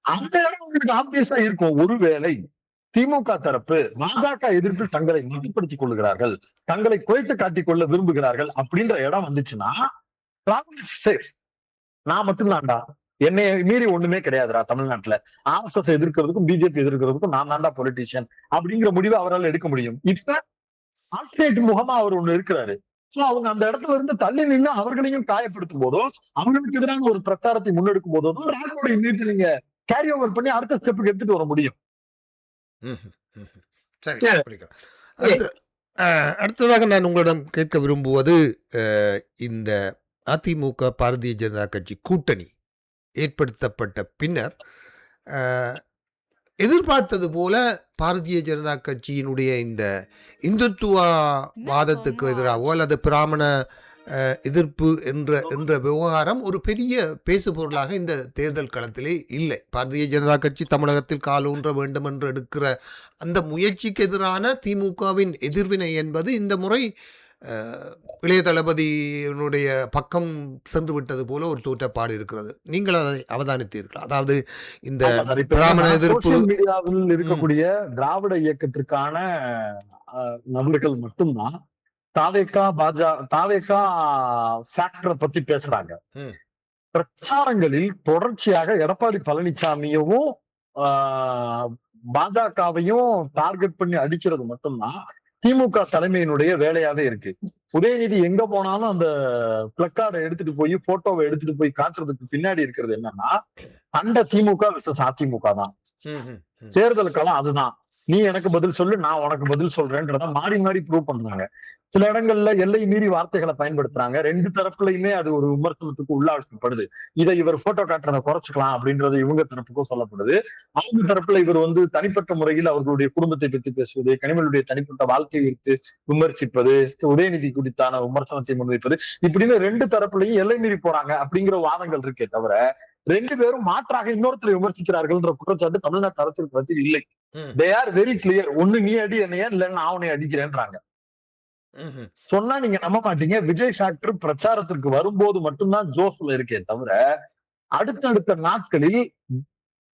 அந்த இடம் உங்களுக்கு ஆப்வியஸா இருக்கும். ஒருவேளை திமுக தரப்பு பாஜக எதிர்ப்பில் தங்களை மதிப்படுத்திக் கொள்ளுகிறார்கள், தங்களை குறைத்து காட்டிக் கொள்ள விரும்புகிறார்கள் அப்படின்ற இடம் வந்துச்சுன்னா நான் மட்டும்தான்டா, என்னை மீறி ஒண்ணுமே கிடையாதுடா தமிழ்நாட்டுல, ஆர்எஸ்எஸ் எதிர்க்கிறதுக்கும் பிஜேபி எதிர்க்கிறதுக்கும் நான் தான்டா பொலிட்டீஷியன் அப்படிங்கிற முடிவை அவரால் எடுக்க முடியும். இட்ஸ் ஆல்டர்னேட் முகமா அவர் ஒண்ணு இருக்கிறாரு. சோ அவங்க அந்த இடத்துல இருந்து தள்ளி நின்று அவர்களையும் காயப்படுத்தும் போதோ அவர்களுக்கு எதிரான ஒரு பிரச்சாரத்தை முன்னெடுக்கும் போதோ ராகுலோட நீங்க கேரி ஓவர் பண்ணி அடுத்த ஸ்டெப்புக்கு எடுத்துட்டு வர முடியும். ம்ஹும். ம்ஹும். சரி, சரி. புரிகிறது. அடுத்து அடுத்ததாக நான் உங்களிடம் கேட்க விரும்புவது இந்த அதிமுக பாரதிய ஜனதா கட்சி கூட்டணி ஏற்படுத்தப்பட்ட பின்னர் எதிர்பார்த்தது போல பாரதிய ஜனதா கட்சியினுடைய இந்த இந்துத்துவவாதத்துக்கு எதிராகவோ அல்லது பிராமண எதிர்ப்பு என்ற விவகாரம் ஒரு பெரிய பேசுபொருளாக இந்த தேர்தல் களத்திலே இல்லை. பாரதிய ஜனதா கட்சி தமிழகத்தில் காலூன்ற வேண்டும் என்று எடுக்கிற அந்த முயற்சிக்கு எதிரான திமுகவின் எதிர்வினை என்பது இந்த முறை இளைய தளபதியினுடைய பக்கம் சென்று விட்டது போல ஒரு தோற்றப்பாடு இருக்கிறது. நீங்கள் அதை அவதானித்தீர்கள்? அதாவது இந்த பிராமண எதிர்ப்பு மீடியாவில் இருக்கக்கூடிய திராவிட இயக்கத்திற்கான நபர்கள் மட்டும்தான் தாவேகா ஃபேக்டரை பத்தி பேசுறாங்க. பிரச்சாரங்களில் தொடர்ச்சியாக எடப்பாடி பழனிசாமியவும் பாஜகவையும் டார்கெட் பண்ணி அடிக்கிறது மட்டும்தான் திமுக தலைமையினுடைய வேலையாவே இருக்கு. உதயநிதி எங்க போனாலும் அந்த பிளக்கார்டை எடுத்துட்டு போய் போட்டோவை எடுத்துட்டு போய் காட்டுறதுக்கு பின்னாடி இருக்கிறது என்னன்னா, அந்த திமுக விசஸ் அதிமுக தான். தேர்தலுக்கெல்லாம் அதுதான். நீ எனக்கு பதில் சொல்லு, நான் உனக்கு பதில் சொல்றேன்றத மாறி மாறி ப்ரூவ் பண்றாங்க. சில இடங்கள்ல எல்லை மீறி வார்த்தைகளை பயன்படுத்துறாங்க. ரெண்டு தரப்புலையுமே அது ஒரு விமர்சனத்துக்கு உள்ளாக்கப்படுது. இதை இவர் போட்டோ காட்டுறதை குறைச்சிக்கலாம் அப்படின்றது இவங்க தரப்புக்கும் சொல்லப்படுது. அவங்க தரப்புல இவர் தனிப்பட்ட முறையில் அவர்களுடைய குடும்பத்தை பற்றி பேசுவது, கனிமொழியுடைய தனிப்பட்ட வாழ்க்கையை வைத்து விமர்சிப்பது, உதயநிதி குறித்தான விமர்சனத்தை முன்வைப்பது, இப்படின்னு ரெண்டு தரப்புலையும் எல்லை மீறி போறாங்க அப்படிங்கிற வாதங்கள் இருக்கே தவிர ரெண்டு பேரும் மாற்றாக இன்னொருத்தரை விமர்சிக்கிறார்கள்ன்ற குற்றச்சாட்டு தமிழ்நாட்டு அரசியல் பத்தி இல்லை. They are very clear. ஒண்ணு நீ அடி என்னையா, இல்ல நான் அவனை அடிக்கிறேன்றாங்க. சொன்னா நீங்க நம்ப மாட்டீங்க. விஜய் ஃபேக்டர் பிரச்சாரத்திற்கு வரும்போது மட்டும்தான் ஜோஸ்ல இருக்கே தவிர அடுத்தடுத்த நாட்களில்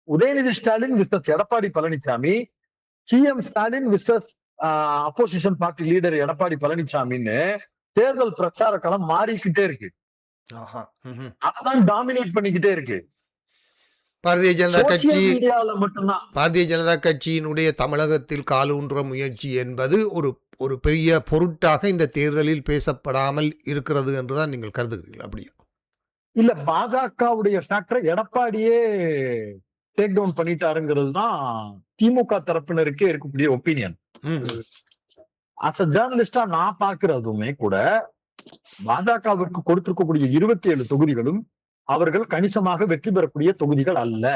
Udhayanidhi Stalin wishes Edappadi Palaniswami, CM Stalin wishes opposition party leader Edappadi பழனிசாமின்னு தேர்தல் பிரச்சார களம் மாறிக்கிட்டே இருக்கு. அதான் டாமினேட் பண்ணிக்கிட்டே இருக்கு. பாரதிய ஜனதா மட்டும்தான் கட்சியினுடைய தமிழகத்தில் காலூன்ற முயற்சி என்பது ஒரு பெரிய பொருட்டாக இந்த தேர்தலில் பேசப்படாமல் இருக்கிறது என்றுதான் நீங்கள் கருதுகிறீர்கள்? அப்படியா? இல்ல, பாஜகவுடைய ஃபேக்டரை எடப்பாடியே டேக் டவுன் பண்ணிட்டாருங்கிறது தான் திமுக தரப்பினருக்கே இருக்கக்கூடிய ஒப்பீனியன். அஸ் அ ஜேர்னலிஸ்டா நான் பாக்குறதுமே கூட பாஜகவிற்கு கொடுத்திருக்கக்கூடிய 27 தொகுதிகளும் அவர்கள் கணிசமாக வெற்றி பெறக்கூடிய தொகுதிகள் அல்ல.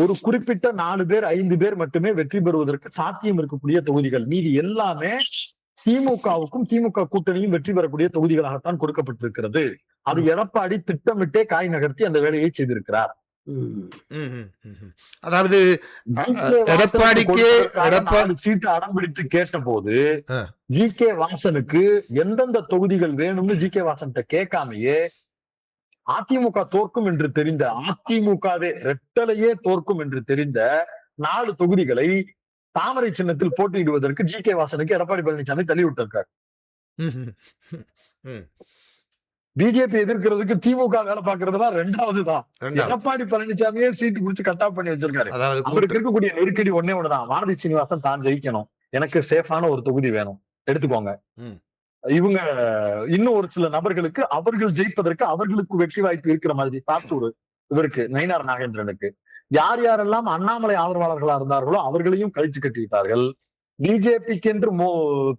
ஒரு குறிப்பிட்ட 4 பேர் 5 பேர் மட்டுமே வெற்றி பெறுவதற்கு சாத்தியம் இருக்கக்கூடிய தொகுதிகள். மீதி எல்லாமே திமுகவுக்கும் திமுக கூட்டணியும் வெற்றி பெறக்கூடிய தொகுதிகளாகத்தான் கொடுக்கப்பட்டிருக்கிறது. அது எடப்பாடி திட்டமிட்டே காய் நகர்த்தி அந்த வேலையை செய்திருக்கிறார். அதாவது எடப்பாடிக்கே சீட்டு அடம்பிடித்து கேட்ட போது ஜி.கே. வாசனுக்கு எந்தெந்த தொகுதிகள் வேணும்னு ஜி.கே. வாசன் கேட்காமையே அதிமுக தோற்கும் என்று தெரிந்த, அதிமுகவே ரெட்டலையே தோற்கும் என்று தெரிந்த 4 தொகுதிகளை தாமரை சின்னத்தில் போட்டியிடுவதற்கு ஜி.கே. வாசனுக்கு எடப்பாடி பழனிசாமி தள்ளி விட்டிருக்காரு. பிஜேபி எதிர்க்கிறதுக்கு திமுக வேலை பாக்குறதுலாம் 2வது தான். எடப்பாடி பழனிசாமியே சீட்டு குடிச்சு கட்டாப் பண்ணி வச்சிருக்காரு. அவருக்கு இருக்கக்கூடிய நெருக்கடி ஒண்ணுதான். வானதி சீனிவாசன் தான் ஜெயிக்கணும், எனக்கு சேஃபான ஒரு தொகுதி வேணும், எடுத்துக்கோங்க. இவங்க இன்னும் ஒரு சில நபர்களுக்கு அவர்கள் ஜெயிப்பதற்கு அவர்களுக்கு வெற்றி வாய்ப்பு இருக்கிற மாதிரி சாத்தூர் இவருக்கு நயினார் நாகேந்திரனுக்கு யார் யாரெல்லாம் அண்ணாமலை ஆதரவாளர்களா இருந்தார்களோ அவர்களையும் கழிச்சு கட்டிவிட்டார்கள். பிஜேபிக்கு என்று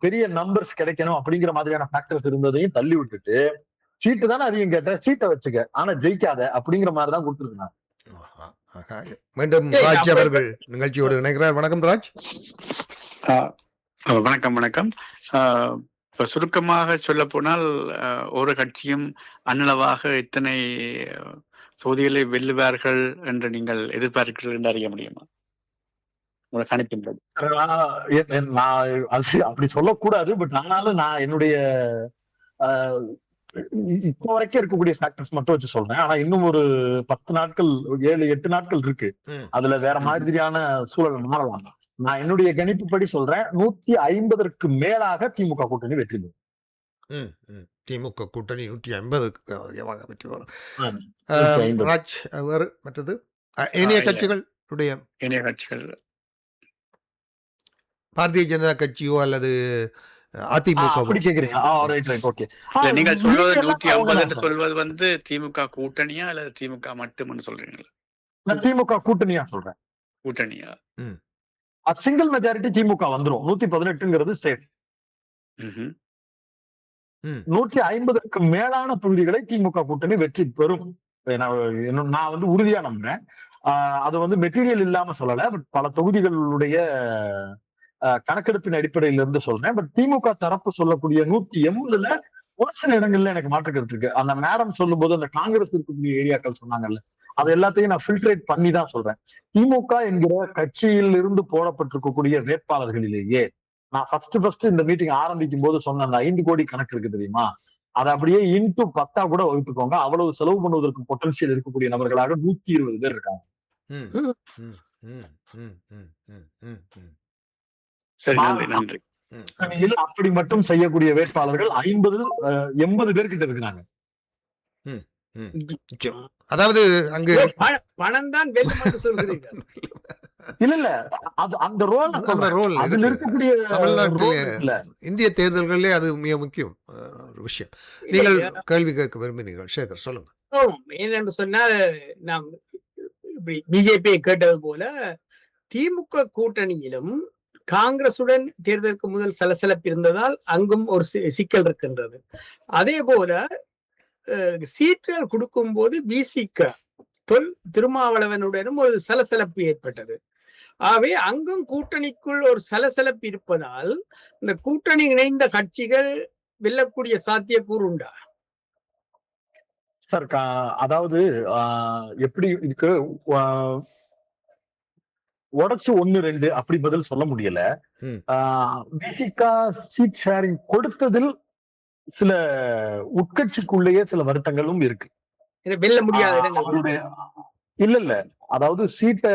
பெரிய நம்பர்ஸ் கிடைக்கணும் அப்படிங்கிற மாதிரியான ஃபேக்டர்ஸ் இருந்ததையும் தள்ளி விட்டுட்டு சீட்டு தானே அதிகம் கேட்ட, சீட்டை வச்சுக்க, ஆனா ஜெயிக்காத அப்படிங்கிற மாதிரிதான் கொடுத்துருக்காங்க. மீண்டும் ராஜ் அவர்கள் நிகழ்ச்சியோடு இணைகிறார். வணக்கம் ராஜ். வணக்கம். சுருக்கமாக சொல்ல போனால் ஒரு கட்சியும் அன்னளவாக எத்தனை தொகுதிகளை வெல்லுவார்கள் என்று நீங்கள் எதிர்பார்க்கிறீர்கள் என்று அறிய முடியுமா? உங்களுக்கு அனுப்பின்றது அப்படி சொல்லக்கூடாது. பட் ஆனாலும் நான் என்னுடைய இப்போ வரைக்கும் இருக்கக்கூடிய ஃபேக்டர்ஸ் மட்டும் வச்சு சொல்றேன். ஆனா இன்னும் ஒரு 10 நாட்கள் 7-8 நாட்கள் இருக்கு. அதுல வேற மாதிரியான சூழல் மாறலாம். நான் என்னுடைய கணிப்புப்படி சொல்றேன், 150க்கு மேலாக திமுக கூட்டணி வெற்றி பெறும். திமுக கூட்டணி 150 வெற்றி வரும். ராஜ் வேறு மற்றது ஏனைய கட்சிகள் பாரதிய ஜனதா கட்சியோ அல்லது அதிமுக நீங்கள் சொல்வது 150 என்று சொல்வது திமுக கூட்டணியா அல்லது திமுக மட்டும் சொல்றீங்களா? நான் திமுக கூட்டணியா சொல்றேன். கூட்டணியா? சிங்கிள் மெஜாரிட்டி திமுக வந்துரும். 118ங்கிறது ஸ்டேட். ம்ஹும். 150க்கு மேலான தொகுதிகளை திமுக கூட்டணி வெற்றி பெறும். நான் வந்து உறுதியா நம்புறேன். அது வந்து மெட்டீரியல் இல்லாம சொல்லல. பட் பல தொகுதிகளுடைய கணக்கெடுப்பின் அடிப்படையில இருந்து சொல்றேன். பட் திமுக தரப்பு சொல்லக்கூடிய 180ல ஒரு சில இடங்கள்ல எனக்கு மாற்று கருத்து இருக்கு. அந்த மேடம் சொல்லும் போது அந்த காங்கிரஸ் இருக்கக்கூடிய ஏரியாக்கள் சொன்னாங்கல்ல, அது எல்லாத்தையும் நான் ஃபில்ட்ரேட் பண்ணி தான் சொல்றேன். திமுக என்கிற கட்சியில் இருந்து போடப்பட்டிருக்கக்கூடிய வேட்பாளர்களிலேயே நான் ஃபர்ஸ்ட் இந்த மீட்டிங் ஆரம்பிக்கும் போது சொன்ன அந்த 5 கோடி கணக்கு இருக்கு தெரியுமா, அதை அப்படியே இன்டு 10 கூட வகுத்துக்கோங்க. அவ்வளவு செலவு பண்ணுவதற்கு பொட்டன்சியல் இருக்கக்கூடிய நபர்களாக 120 பேர் இருக்காங்க. சரி, நன்றி நன்றி. அப்படி மட்டும் செய்யக்கூடிய வேட்பாளர்கள் 80 பேர்கிட்ட இருக்கிறாங்க. அதாவது அங்கு பணம் தான் வெல்லும் என்று சொல்கிறீர்கள். இல்ல அந்த ரோல் அதுல இருக்கக்கூடிய தமிழ்நாட்டில் இந்திய தேர்தல்களிலே அது மிக முக்கியம் ஒரு விஷயம். நீங்கள் கேள்வி கேட்க விரும்பினீர்கள், சேகர் சொல்லுங்க. ஏனென்று சொன்னால், நாம் பிஜேபியை கேட்டது போல திமுக கூட்டணியிலும் காங்கிரசுடன் தேர்தலுக்கு முதல் சலசலப்பு இருந்ததால் அங்கும் ஒரு சிக்கல் இருக்கின்றது. அதே போல சீட்டுகள் கொடுக்கும் போது விசிக திருமாவளவனுடனும் ஒரு சலசலப்பு ஏற்பட்டது. ஆகவே அங்கும் கூட்டணிக்குள் ஒரு சலசலப்பு இருப்பதால் இந்த கூட்டணி இணைந்த கட்சிகள் வெல்லக்கூடிய சாத்தியக்கூறு உண்டா? சார், அதாவது எப்படி இதுக்கு உடச்சு 1-2 அப்படி பதில் சொல்ல முடியல. விசிகா சீட் ஷேரிங் கொடுத்ததில் சில உட்கட்சிக்குள்ளேயே சில வருத்தங்களும் இருக்கு. வெல்ல முடியாத இல்ல அதாவது சீட்டை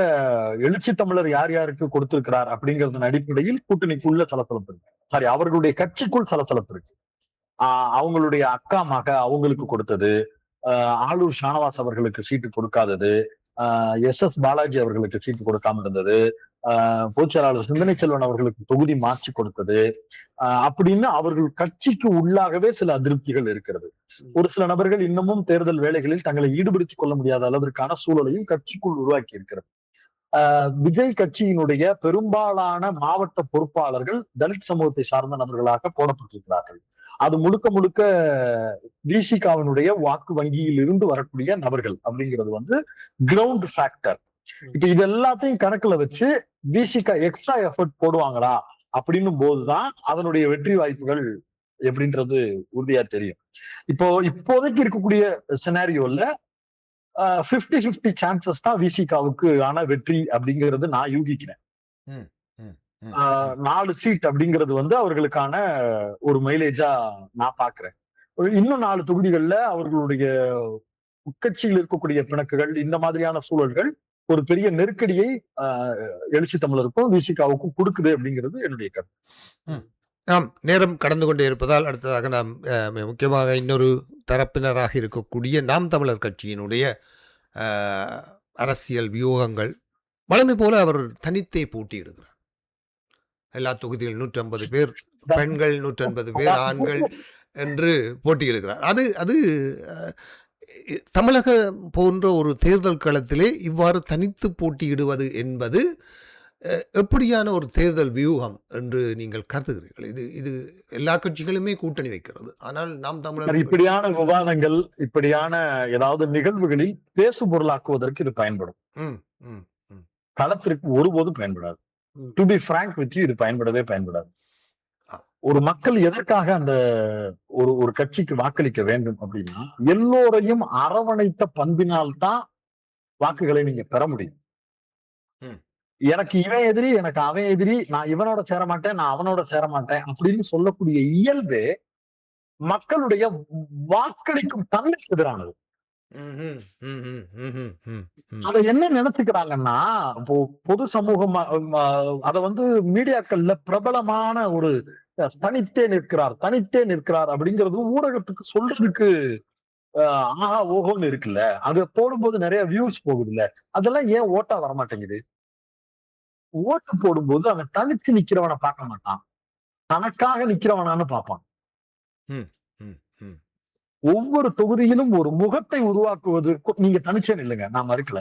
எழுச்சி தமிழர் யார் யாருக்கு கொடுத்திருக்கிறார் அப்படிங்கறதன் அடிப்படையில் கூட்டணிக்குள்ள சலசலப்பு இருக்கு. சாரி, அவர்களுடைய கட்சிக்குள் சலசலப்பு இருக்கு. அவங்களுடைய அக்கா மக அவங்களுக்கு கொடுத்தது, ஆளூர் ஷானவாஸ் அவர்களுக்கு சீட்டு கொடுக்காதது, எஸ் பாலாஜி அவர்களுக்கு சீட்டு கொடுக்காம இருந்தது, பொதுச்செயலாளர் சிந்தனை செல்வன் அவர்களுக்கு தொகுதி மாற்றி கொடுத்தது, அப்படின்னு அவர்கள் கட்சிக்கு உள்ளாகவே சில அதிருப்திகள் இருக்கிறது. ஒரு சில நபர்கள் இன்னமும் தேர்தல் வேலைகளில் தங்களை ஈடுபடுத்திக் கொள்ள முடியாத அளவிற்கான சூழலையும் கட்சிக்குள் உருவாக்கி இருக்கிறது. விஜய் கட்சியினுடைய பெரும்பாலான மாவட்ட பொறுப்பாளர்கள் தலித் சமூகத்தை சார்ந்த நபர்களாக போடப்பட்டிருக்கிறார்கள். அது முழுக்க முழுக்க விசிகாவினுடைய வாக்கு வங்கியில் இருந்து வரக்கூடிய நபர்கள் அப்படிங்கிறது வந்து கிரவுண்ட் ஃபேக்டர். இப்ப இது எல்லாத்தையும் கணக்குல வச்சு விசிகா எக்ஸ்ட்ரா எஃபர்ட் போடுவாங்களா அப்படின்னும் போதுதான் அதனுடைய வெற்றி வாய்ப்புகள் எப்படின்றது உறுதியா தெரியும். இப்போதைக்கு இருக்கக்கூடிய சினாரியோல 50-50 சான்சஸ் தான் விசிகாவுக்கு ஆன வெற்றி அப்படிங்கிறது நான் யூகிக்கிறேன். 4 சீட் அப்படிங்கிறது வந்து அவர்களுக்கான ஒரு மைலேஜா நான் பாக்குறேன். இன்னும் 4 தொகுதிகள்ல அவர்களுடைய உட்கட்சியில் இருக்கக்கூடிய பிணக்குகள், இந்த மாதிரியான சூழல்கள் ஒரு பெரிய நெருக்கடியை எழுச்சி தமிழருக்கும் விசிகாவுக்கும் கொடுக்குது அப்படிங்கிறது என்னுடைய கருத்து. நாம் நேரம் கடந்து கொண்டே இருப்பதால் அடுத்ததாக நாம் முக்கியமாக இன்னொரு தரப்பினராக இருக்கக்கூடிய நாம் தமிழர் கட்சியினுடைய அரசியல் வியூகங்கள் வழமை போல அவர் தனித்தே போட்டியிடுகிறார். எல்லா தொகுதியில் 150 பேர் பெண்கள், 150 பேர் ஆண்கள் என்று போட்டியிடுகிறார். அது தமிழக போன்ற ஒரு தேர்தல் களத்திலே இவ்வாறு தனித்து போட்டியிடுவது என்பது எப்படியான ஒரு தேர்தல் வியூகம் என்று நீங்கள் கருதுகிறீர்கள்? இது எல்லா கட்சிகளுமே கூட்டணி வைக்கிறது, ஆனால் நாம் தமிழர் இப்படியான விவாதங்கள், இப்படியான ஏதாவது நிகழ்வுகளில் பேசு பொருளாக்குவதற்கு இது பயன்படும். களத்திற்கு ஒருபோதும் பயன்படாது. To be frank with you, இது பயன்படாது. ஒரு மக்கள் எதற்காக அந்த ஒரு கட்சிக்கு வாக்களிக்க வேண்டும் அப்படின்னா, எல்லோரையும் அரவணைத்த பண்பினால் தான் வாக்குகளை நீங்க பெற முடியும். எனக்கு இவன் எதிரி, எனக்கு அவன் எதிரி, நான் இவனோட சேர மாட்டேன், நான் அவனோட சேர மாட்டேன் அப்படின்னு சொல்லக்கூடிய இயல்பே மக்களுடைய வாக்களிக்கும் தன்மைக்கு எதிரானது. அத என்ன நினைச்சுக்கிறாங்கன்னா, இப்போ பொது சமூகம் அத வந்து மீடியாக்கள்ல பிரபலமான ஒரு தனித்தே நிற்கிறார் அப்படிங்கிறது ஊடகத்துக்கு சொல்றதுக்கு ஆஹா ஓஹோன்னு இருக்குல்ல. அது போடும்போது நிறைய வியூஸ் போகுது இல்ல, அதெல்லாம் ஏன் ஓட்டா வரமாட்டேங்குது? ஓட்டு போடும்போது அவன் தனித்து நிக்கிறவனை பார்க்க மாட்டான், தனக்காக நிக்கிறவனான்னு பார்ப்பான். ஒவ்வொரு தொகுதியிலும் ஒரு முகத்தை உருவாக்குவது நீங்க தனிச்சே இல்லைங்க, நான் மறுக்கல.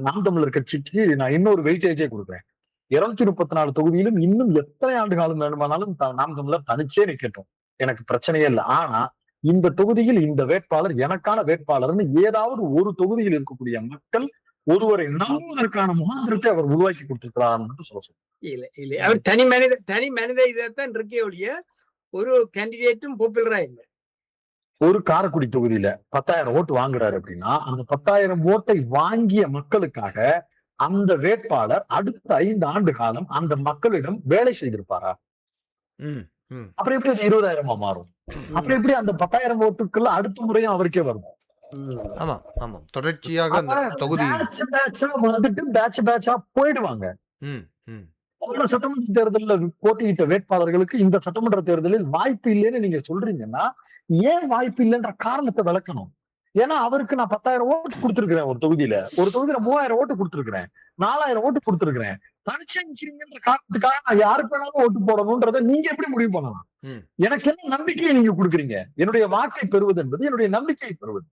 நாம் தமிழர் கட்சிக்கு நான் இன்னொரு வெயிட்டேஜே கொடுக்குறேன். 234 தொகுதியிலும் இன்னும் எத்தனை ஆண்டு காலம் வேண்டுமானாலும் நாம் தமிழர் தனிச்சே நிக்கட்டும், எனக்கு பிரச்சனையே இல்லை. ஆனா இந்த தொகுதியில் இந்த வேட்பாளர் எனக்கான வேட்பாளர்னு ஏதாவது ஒரு தொகுதியில் இருக்கக்கூடிய மக்கள் ஒருவரை நம்புவதற்கான முகாந்திரத்தை அவர் உருவாக்கி கொடுத்திருக்கிறார் மட்டும் சொல்ல சொல்லுங்க. இல்ல அவர் தனி மனித இதைத்தான் இருக்கே ஒழிய ஒரு கேண்டிடேட்டும் பாப்புலரா இல்லை. ஒரு காரைக்குடி தொகுதியில 10,000 ஓட்டு வாங்குறாரு அப்படின்னா அந்த 10,000 ஓட்டை வாங்கிய மக்களுக்காக அந்த வேட்பாளர் அடுத்த 5 ஆண்டு காலம் அந்த மக்களிடம் வேலை செய்திருப்பாரா? அப்புறம் எப்படி 20,000 மாறும்? அப்புறம் எப்படி அந்த 10,000 ஓட்டுக்குள்ள அடுத்த முறையும் அவருக்கே வரும்? ஆமா ஆமா, தொடர்ச்சியாக அந்த தொகுதி வந்துட்டு பேட்ச் பேட்சா போயிடுவாங்க. சட்டமன்ற தேர்தலில் போட்டியிட்ட வேட்பாளர்களுக்கு இந்த சட்டமன்ற தேர்தலில் வாய்ப்பு இல்லைன்னு நீங்க சொல்றீங்கன்னா ஏன் வாய்ப்பு இல்லைன்ற காரணத்தை விளக்கணும். ஏன்னா அவருக்கு நான் 10,000 ஓட்டு கொடுத்திருக்கிறேன், ஒரு தொகுதியில 3,000 ஓட்டு கொடுத்திருக்கிறேன், 4,000 ஓட்டு கொடுத்திருக்கிறேன். தனிச்சங்கிற காரணத்துக்காக நான் யாருக்கு வேணாலும் ஓட்டு போடணும்ன்றத நீங்க எப்படி முடிவு பண்ணலாம்? எனக்கு என்ன நம்பிக்கையை நீங்க கொடுக்குறீங்க? என்னுடைய வாக்கை பெறுவது என்பது என்னுடைய நம்பிக்கையை பெறுவது.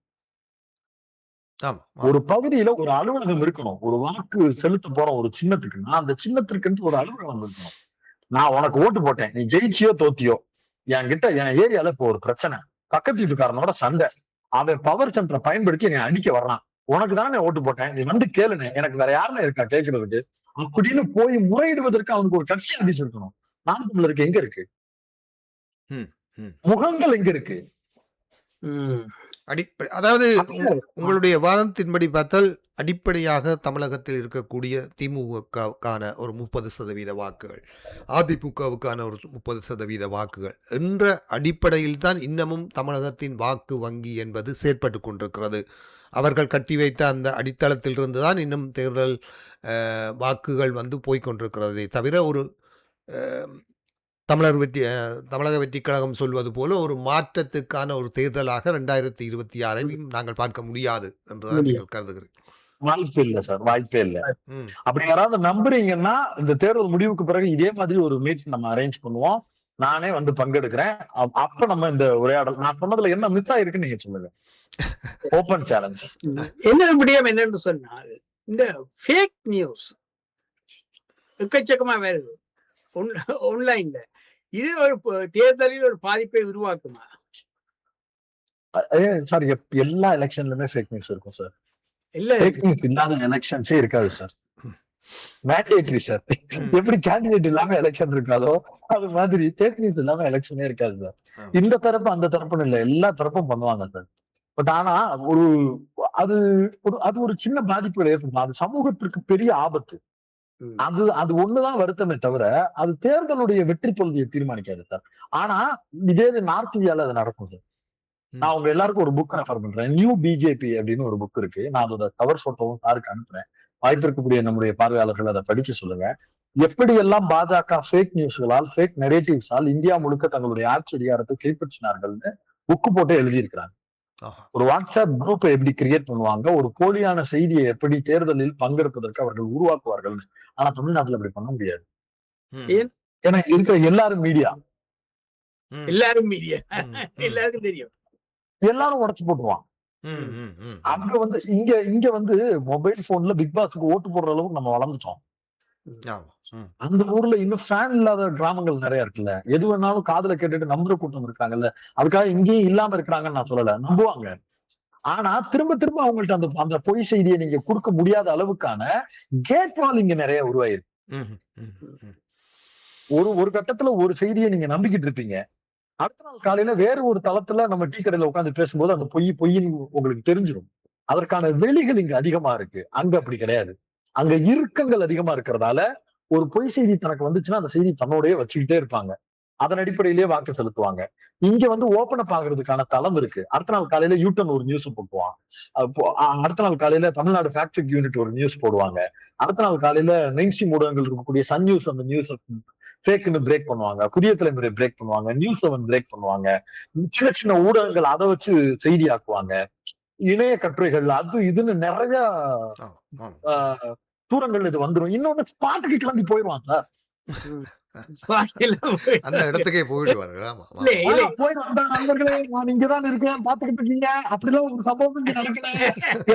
ஒரு பகுதியில ஒரு அலுவலகம் இருக்கணும். ஒரு வாக்கு செலுத்த போறோம் ஒரு சின்னத்துக்குன்னா அந்த சின்னத்திற்கு ஒரு அலுவலகம் இருக்கணும். நான் உனக்கு ஓட்டு போட்டேன், நீ ஜெயிச்சியோ தோத்தியோ, என்கிட்ட என் ஏரியால இப்போ ஒரு பிரச்சனை, பக்கத்து வீட்டுக்காரனோட சண்டை, அவன் பவர் சென்டரை பயன்படுத்தி என்னை அடிக்க வர்றான், உனக்கு தானே ஓட்டு போட்டேன், நீ வந்து கேளுன்னு, எனக்கு வேற யாருன்னு இருக்கா கேட்கறதுக்கு அப்படின்னு போய் முறையிடுவதற்கு அவனுக்கு ஒரு கட்சி ஆபீஸ் இருக்கணும். நாம் தமிழருக்கு எங்க இருக்கு? முகங்கள் எங்க இருக்கு? அதாவது உங்களுடைய வாதத்தின்படி பார்த்தால் அடிப்படையாக தமிழகத்தில் இருக்கக்கூடிய திமுகவுக்கான ஒரு 30% வாக்குகள், அதிமுகவுக்கான ஒரு 30% வாக்குகள் என்ற அடிப்படையில் தான் இன்னமும் தமிழகத்தின் வாக்கு வங்கி என்பது செயற்பட்டு கொண்டிருக்கிறது. அவர்கள் கட்டி வைத்த அந்த அடித்தளத்திலிருந்து தான் இன்னும் தேர்தல் வாக்குகள் வந்து போய்கொண்டிருக்கிறதே தவிர ஒரு தமிழக வெற்றி கழகம் சொல்வது போல ஒரு மாற்றத்துக்கான ஒரு தேர்தலாக 2026 நாங்கள் பார்க்க முடியாது என்றுதான் நீங்கள் கருதுகிறேன். வாய்ப்பே இல்ல சார், வாய்ப்பே இல்ல. அப்படி யாராவது நம்புறீங்கன்னா இந்த தேர்தல் முடிவுக்கு பிறகு இதே மாதிரி ஒரு மீட்ஸ் நம்ம அரேஞ்ச் பண்ணுவோம், நானே வந்து பங்கெடுக்கிறேன். அப்ப நம்ம இந்த உரையாடல் நான் சொன்னதுல என்ன மித்தா இருக்குன்னு நீங்க சொல்லுங்க. Open challenge. என்ன முடியும் என்னன்னு சொன்னால் இந்த ஃபேக் நியூஸ் எக்கச்சக்கமா வருது ஆன்லைன்ல. இது ஒரு தேர்தலில் ஒரு பாதிப்பை உருவாக்குமா? சார் எல்லா எலெக்ஷன்லயுமே ஃபேக் நியூஸ் இருக்கும் சார். இல்ல ஃபேக் நியூஸ் இல்லாத எலெக்ஷன்ஸே இருக்காது சார். Mandatory sir. எப்படி கேண்டிடேட் இல்லாம எலெக்ஷன் இருக்காதோ அது மாதிரி ஃபேக் நியூஸ் இல்லாம எலெக்ஷனே இருக்காது சார். இந்த தரப்பு அந்த தரப்புன்னு இல்ல, எல்லா தரப்பும் பண்ணுவாங்க சார். பட் ஆனா அது ஒரு சின்ன பாதிப்புகள் ஏற்படும். அது சமூகத்திற்கு பெரிய ஆபத்து. அது ஒண்ணுதான் வருத்தமே தவிர அது தேர்தலுடைய வெற்றி தோல்வியை தீர்மானிக்காது சார். ஆனா இதே நார்த் இந்தியால அது நடக்கும் சார். நான் உங்க எல்லாருக்கும் ஒரு புக் ரெஃபர் பண்றேன். நியூ பிஜேபி அப்படின்னு ஒரு புக் இருக்கு. நான் அதோட கவர் போட்டோவும் சாருக்கு அனுப்புறேன். வாய்ப்பு இருக்கக்கூடிய நம்முடைய பார்வையாளர்கள் அதை படிக்க சொல்லுங்க. எப்படி எல்லாம் பாஜக ஃபேக் நியூஸ்களால் ஃபேக் நெரேட்டிவ்ஸால் இந்தியா முழுக்க தங்களுடைய ஆட்சி அதிகாரத்தை கைப்பற்றினார்கள்னு புக்கு போட்டு எழுதியிருக்கிறாங்க. ஒரு வாட்ஸ்அப் குரூப்பை எப்படி கிரியேட் பண்ணுவாங்க, ஒரு போலியான செய்தியை எப்படி தேர்தலில் பங்கெடுப்பதற்கு அவர்கள் உருவாக்குவார்கள். ஆனா தமிழ்நாட்டுல அப்படி பண்ண முடியாது. ஏன்னா இருக்கிற எல்லாரும் மீடியா எல்லாருக்கும் தெரியும், எல்லாரும் உடைச்சு போட்டுருவான். அங்க வந்து இங்க வந்து மொபைல் போன்ல பிக் பாஸ்க்கு ஓட்டு போடுற அளவுக்கு நம்ம வளர்ந்துட்டோம். அந்த ஊர்ல இன்னும் ஃபேன் இல்லாத கிராமங்கள் நிறைய இருக்குல்ல. எது வேணாலும் காதுல கேட்டுட்டு நம்புற கூட்டம் இருக்காங்கல்ல. அதுக்காக இங்கேயும் இல்லாம இருக்கிறாங்கன்னு நான் சொல்லல, நம்புவாங்க. ஆனா திரும்ப திரும்ப அவங்கள்ட்ட அந்த பொய் செய்தியை நீங்க கொடுக்க முடியாத அளவுக்கான கேட் வால் இங்க நிறைய உருவாயிருக்கு. ஒரு கட்டத்துல ஒரு செய்தியை நீங்க நம்பிக்கிட்டு இருப்பீங்க, அடுத்த நாள் காலையில வேற ஒரு தளத்துல நம்ம டீ கடையில உட்காந்து பேசும்போது அந்த பொய்ன்னு உங்களுக்கு தெரிஞ்சிடும். அதற்கான வெளிகள் இங்க அதிகமா இருக்கு. அங்க அப்படி கிடையாது. அங்க இறுக்கங்கள் அதிகமா இருக்கிறதால ஒரு பொய் செய்தி தனக்கு வந்துச்சுன்னா அந்த செய்தி தன்னோடய வச்சுக்கிட்டே இருப்பாங்க. அதன் அடிப்படையிலேயே வாக்கு செலுத்துவாங்க. இங்க வந்து ஓபன் அப் ஆகுறதுக்கான தளம் இருக்கு. அடுத்த நாள் காலையில யூட்டன் ஒரு நியூஸ் போட்டுவான். அடுத்த நாள் காலையில தமிழ்நாடு ஃபேக்ட் செக் யூனிட் ஒரு நியூஸ் போடுவாங்க. அடுத்த நாள் காலையில மெயின்ஸ்ட்ரீம் ஊடகங்கள் இருக்கக்கூடிய சன் நியூஸ் அந்த நியூஸ் ஃபேக்னு பிரேக் பண்ணுவாங்க. புதிய தலைமுறை பிரேக் பண்ணுவாங்க. நியூஸ் 7 பிரேக் பண்ணுவாங்க. சின்ன சின்ன ஊடகங்கள் அதை வச்சு செய்தி ஆக்குவாங்க. இணைய கட்டுரைகள் அது இதுன்னு நிறைய தூரங்கள் இது வந்துடும். இன்னொன்னு ஸ்பாட்டுக்கு கிளம்பி போயிடுவான் சார். பாக்கியெல்லாம் அந்த இடத்துக்கே போயிடுவார்கள். ஆமா, ஆமா. இல்ல, இல்ல. போய் வந்தா நண்பர்களே நான் இங்கதான் இருக்கேன் பாத்துக்கிட்டு இருக்கீங்க அப்படிலாம் ஒரு சம்பவம் இங்க நடக்கல.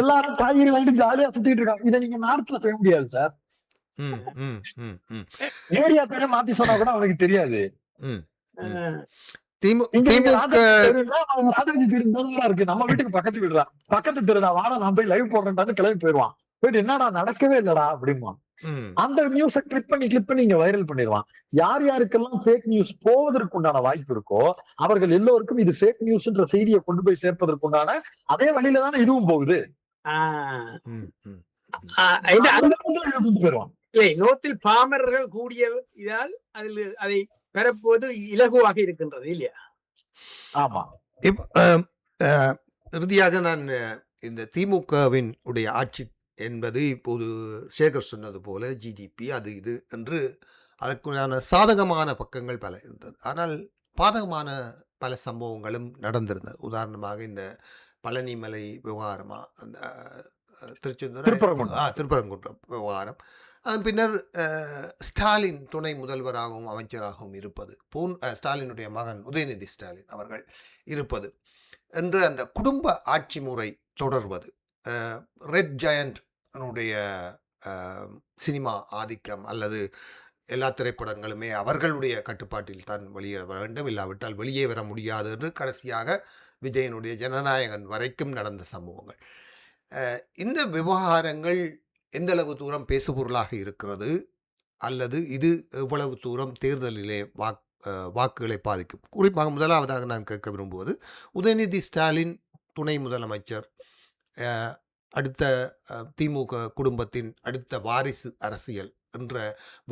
எல்லாரும் காய்கறி வாங்கிட்டு ஜாலியா சுத்திட்டு இருக்காங்க. இதை நீங்க நார்த்ல செய்ய முடியாது சார். ம், ம், ம், ம், ஏரியா பேரை மாத்தி சொன்னா கூட அவனுக்கு தெரியாது. ம். அஹ், திமு இங்க நீங்க திமுக ராஜாஜி தெருன்னா, அவங்க ராஜாஜி தெரு இந்த ஊர்ல இருக்கு. நம்ம வீட்டுக்கு பக்கத்து வீடுடா. பக்கத்து தெருடா வாடா நான் போய் லைவ் போடுறேன்டான்னு கிளம்பி போயிடுவான். போயிட்டு என்னடா நடக்கவே இல்லடா அப்படிமா. ம், அந்த நியூஸை கிளிக் பண்ணி இங்க வைரல் பண்ணிடுவான். யார் யாருக்கெல்லாம் ஃபேக் நியூஸ் போவதற்கு உண்டான வாய்ப்பு இருக்கோ அவர்கள் எல்லோருக்கும் இது ஃபேக் நியூஸ்ன்ற செய்தியை கொண்டு போய் சேர்ப்பதற்கு உண்டான அதே வழியில தானே இதுவும் போகுது. ஆஹ், ம், ம். இது அங்க கொண்டு வந்து போயிடுவான். இல்லை, நோத்தில் பாமரர்கள் கூடிய இதால் அதில் அதை பெறப்போது இலகுவாக இருக்கின்றது இல்லையா? ஆமா. இப் இறுதியாக நான் இந்த திமுகவின் உடைய ஆட்சி என்பது இப்போது சேகர் சொன்னது போல ஜிடிபி அது இது என்று அதற்குண்டான சாதகமான பக்கங்கள் பல இருந்தது. ஆனால் பாதகமான பல சம்பவங்களும் நடந்திருந்தது. உதாரணமாக இந்த பழனிமலை விவகாரமா அந்த திருப்பரங்குன்றம் விவகாரம். அதன் பின்னர் ஸ்டாலின் துணை முதல்வராகவும் அமைச்சராகவும் இருப்பது, ஸ்டாலினுடைய மகன் உதயநிதி ஸ்டாலின் அவர்கள் இருப்பது என்று அந்த குடும்ப ஆட்சி முறை தொடர்வது, ரெட் ஜெயண்ட்னுடைய சினிமா ஆதிக்கம் அல்லது எல்லா திரைப்படங்களுமே அவர்களுடைய கட்டுப்பாட்டில் தான் வெளியே வர வேண்டும், இல்லாவிட்டால் வெளியே வர முடியாது என்று கடைசியாக விஜயனுடைய ஜனநாயகன் வரைக்கும் நடந்த சம்பவங்கள். இந்த விவகாரங்கள் எந்தளவு தூரம் பேசுபொருளாக இருக்கிறது அல்லது இது எவ்வளவு தூரம் தேர்தலிலே வாக்குகளை பாதிக்கும்? குறிப்பாக முதலாவதாக நான் கேட்க விரும்புவது, உதயநிதி ஸ்டாலின் துணை முதலமைச்சர், அடுத்த திமுக குடும்பத்தின் அடுத்த வாரிசு அரசியல் என்ற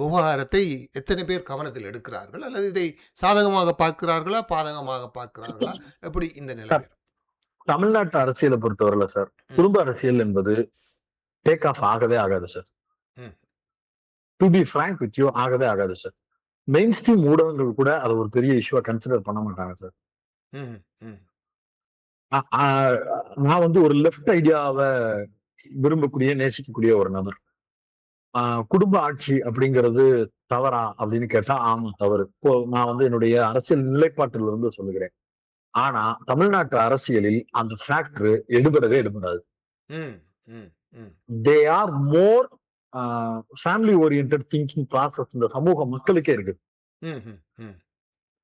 விவகாரத்தை எத்தனை பேர் கவனத்தில் எடுக்கிறார்கள், அல்லது இதை சாதகமாக பார்க்கிறார்களா பாதகமாக பார்க்கிறார்களா, எப்படி இந்த நிலை? தமிழ்நாட்டு அரசியலை பொறுத்தவரையில சார் குடும்ப அரசியல் என்பது டேக் ஆஃப் ஆகவே ஆகாது sir. To be frank with you ஆகவே ஆகாது சார். மெயின் ஸ்ட்ரீம் ஊடகங்கள் கூட அதை ஒரு பெரிய இஷ்யூவா கன்சிடர் பண்ண மாட்டாங்க சார். நான் வந்து ஒரு லெஃப்ட் ஐடியாவை விரும்பக்கூடிய நேசிக்கக்கூடிய ஒரு நபர். குடும்ப ஆட்சி அப்படிங்கிறது தவறா அப்படின்னு கேட்டா ஆமா தவறு. இப்போ நான் வந்து என்னுடைய அரசியல் நிலைப்பாட்டில் இருந்து சொல்லுகிறேன். ஆனா தமிழ்நாட்டு அரசியலில் அந்த ஃபேக்டர் எடுபடவே எடுபடாது. They are more family oriented thinking process இந்த சமூக மக்களுக்கே இருக்கு.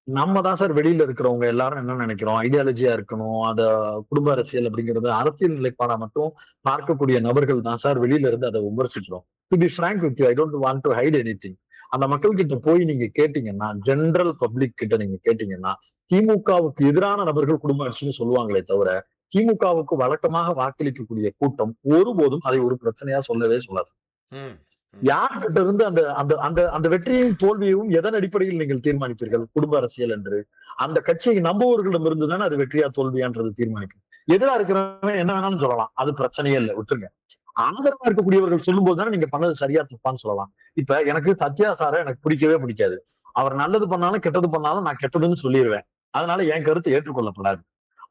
நம்ம தான் சார் வெளியில இருக்கிறவங்க எல்லாரும் என்ன நினைக்கிறோம், ஐடியாலஜியா இருக்கணும், அத குடும்ப அரசியல் அப்படிங்கிறது அரசியல் நிலைப்பாடா மட்டும் பார்க்கக்கூடிய நபர்கள் தான் சார் வெளியில இருந்து அதை விமர்சிக்கிறோம். To be frank with you, I don't want to hide anything. அந்த மக்கள் கிட்ட போய் நீங்க கேட்டீங்கன்னா, ஜெனரல் பப்ளிக் கிட்ட நீங்க கேட்டீங்கன்னா, திமுகவுக்கு எதிரான நபர்கள் குடும்ப அரசுன்னு சொல்லுவாங்களே தவிர திமுகவுக்கு வழக்கமாக வாக்களிக்கக்கூடிய கூட்டம் ஒருபோதும் அதை ஒரு பிரச்சனையா சொல்லவே சொல்லாது. யார்கிட்ட இருந்து அந்த அந்த அந்த அந்த வெற்றியையும் தோல்வியையும் எதன் அடிப்படையில் நீங்கள் தீர்மானிப்பீர்கள்? குடும்ப அரசியல் என்று அந்த கட்சியை நம்புவர்களிடம் இருந்து தானே அது வெற்றியா தோல்வியான்றது தீர்மானிக்கும். எதிராக இருக்கிறவங்க என்ன வேணாலும் சொல்லலாம், அது பிரச்சனையே இல்லை, விட்டுருங்க. ஆதரவா இருக்கக்கூடியவர்கள் சொல்லும் போது தானே நீங்க பண்ணது சரியா தப்பான்னு சொல்லலாம். இப்ப எனக்கு சத்யா சாரை எனக்கு பிடிக்கவே பிடிக்காது. அவர் நல்லது பண்ணாலும் கெட்டது பண்ணாலும் நான் கெட்டதுன்னு சொல்லிடுவேன். அதனால என் கருத்து ஏற்றுக்கொள்ளப்படாது.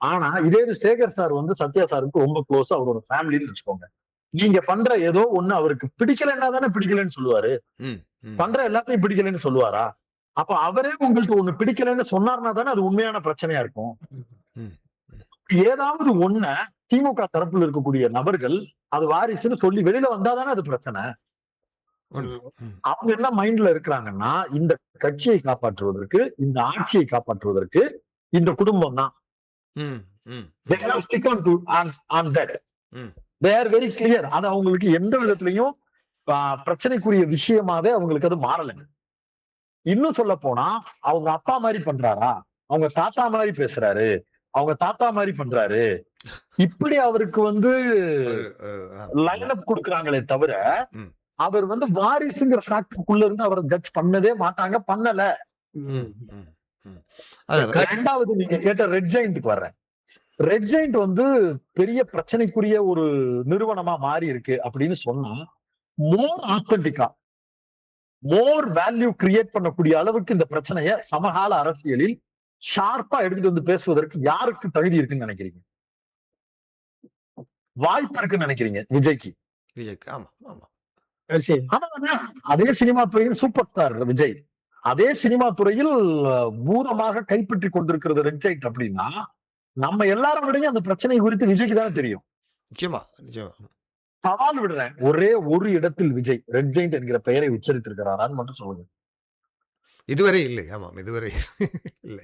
ஆனா இதே சேகர் சார் வந்து சத்யா சாருக்கு ரொம்ப க்ளோஸ், அவரோட ஃபேமிலின்னு வச்சுக்கோங்க. நீங்க பண்ற ஏதோ ஒண்ணு அவருக்கு பிடிக்கலன்னா தானே பிடிக்கலன்னு சொல்லுவாரு. பண்ற எல்லாத்தையும் பிடிக்கலன்னு சொல்லுவாரா? அப்ப அவரே உங்களுக்கு ஒண்ணு பிடிக்கலன்னு சொன்னார்னா தானே அது உண்மையான பிரச்சனையா இருக்கும். ஏதாவது ஒண்ண திமுக தரப்புல இருக்கக்கூடிய நபர்கள் அது வாரிசுன்னு சொல்லி வெளியில வந்தாதானே அது பிரச்சனை. அவங்க என்ன மைண்ட்ல இருக்கிறாங்கன்னா, இந்த கட்சியை காப்பாற்றுவதற்கு, இந்த ஆட்சியை காப்பாற்றுவதற்கு இந்த குடும்பம் தான். அது அவங்களுக்கு எந்த விதத்திலையும் பிரச்சனைக்குரிய விஷயமாவே அவங்களுக்கு அது மாறலைங்க. இன்னும் சொல்ல போனா அவங்க அப்பா மாதிரி பண்றாரா, அவங்க தாத்தா மாதிரி பேசுறாரு, அவங்க தாத்தா மாதிரி பண்றாரு, இப்படி அவருக்கு வந்து லைனப் கொடுக்குறாங்களே தவிர அவர் வந்து வாரிசுங்கிற ஃபேக்டருக்குள்ள இருந்து அவர் ஜட்ஜ் பண்ணவே மாட்டாங்க, பண்ணல. ரெண்டாவது நீங்க கேட்ட ரெட் ஜெயண்ட்க்கு வர்றேன். ரெட் ஜெயண்ட் வந்து பெரிய பிரச்சனைக்குரிய ஒரு நிறுவனமா மாறி இருக்கு அப்படின்னு சொன்னா, மோர் ஆத்தென்டிக்கா மோர் வேல்யூ கிரியேட் பண்ணக்கூடிய அளவுக்கு இந்த பிரச்சனைய சமகால அரசியலில் ஷார்ப்பா எடுத்துட்டு வந்து பேசுவதற்கு யாருக்கு தகுதி இருக்குன்னு நினைக்கிறீங்க? வாய்ப்பு இருக்குன்னு நினைக்கிறீங்க விஜய்க்கு? ஆமா ஆமா. சரி. ஆனா அதே சினிமா துறையில் சூப்பர் ஸ்டார் விஜய், அதே சினிமா துறையில் பூரமாக கைப்பற்றி கொண்டிருக்கிறது ரெட் ஜெயிண்ட் அப்படின்னா, நம்ம எல்லாரும் விடையும் அந்த பிரச்சனை குறித்து விஜய்க்கு தானே தெரியும். நிச்சயமா, நிச்சயமா. சவால் விடுறேன், ஒரே ஒரு இடத்தில் விஜய் ரெட் ஜெயிண்ட் என்கிற பெயரை உச்சரித்திருக்கிறாரான்னு மட்டும் சொல்லுங்க. இதுவரை இல்லை. ஆமாம், இதுவரை இல்லை.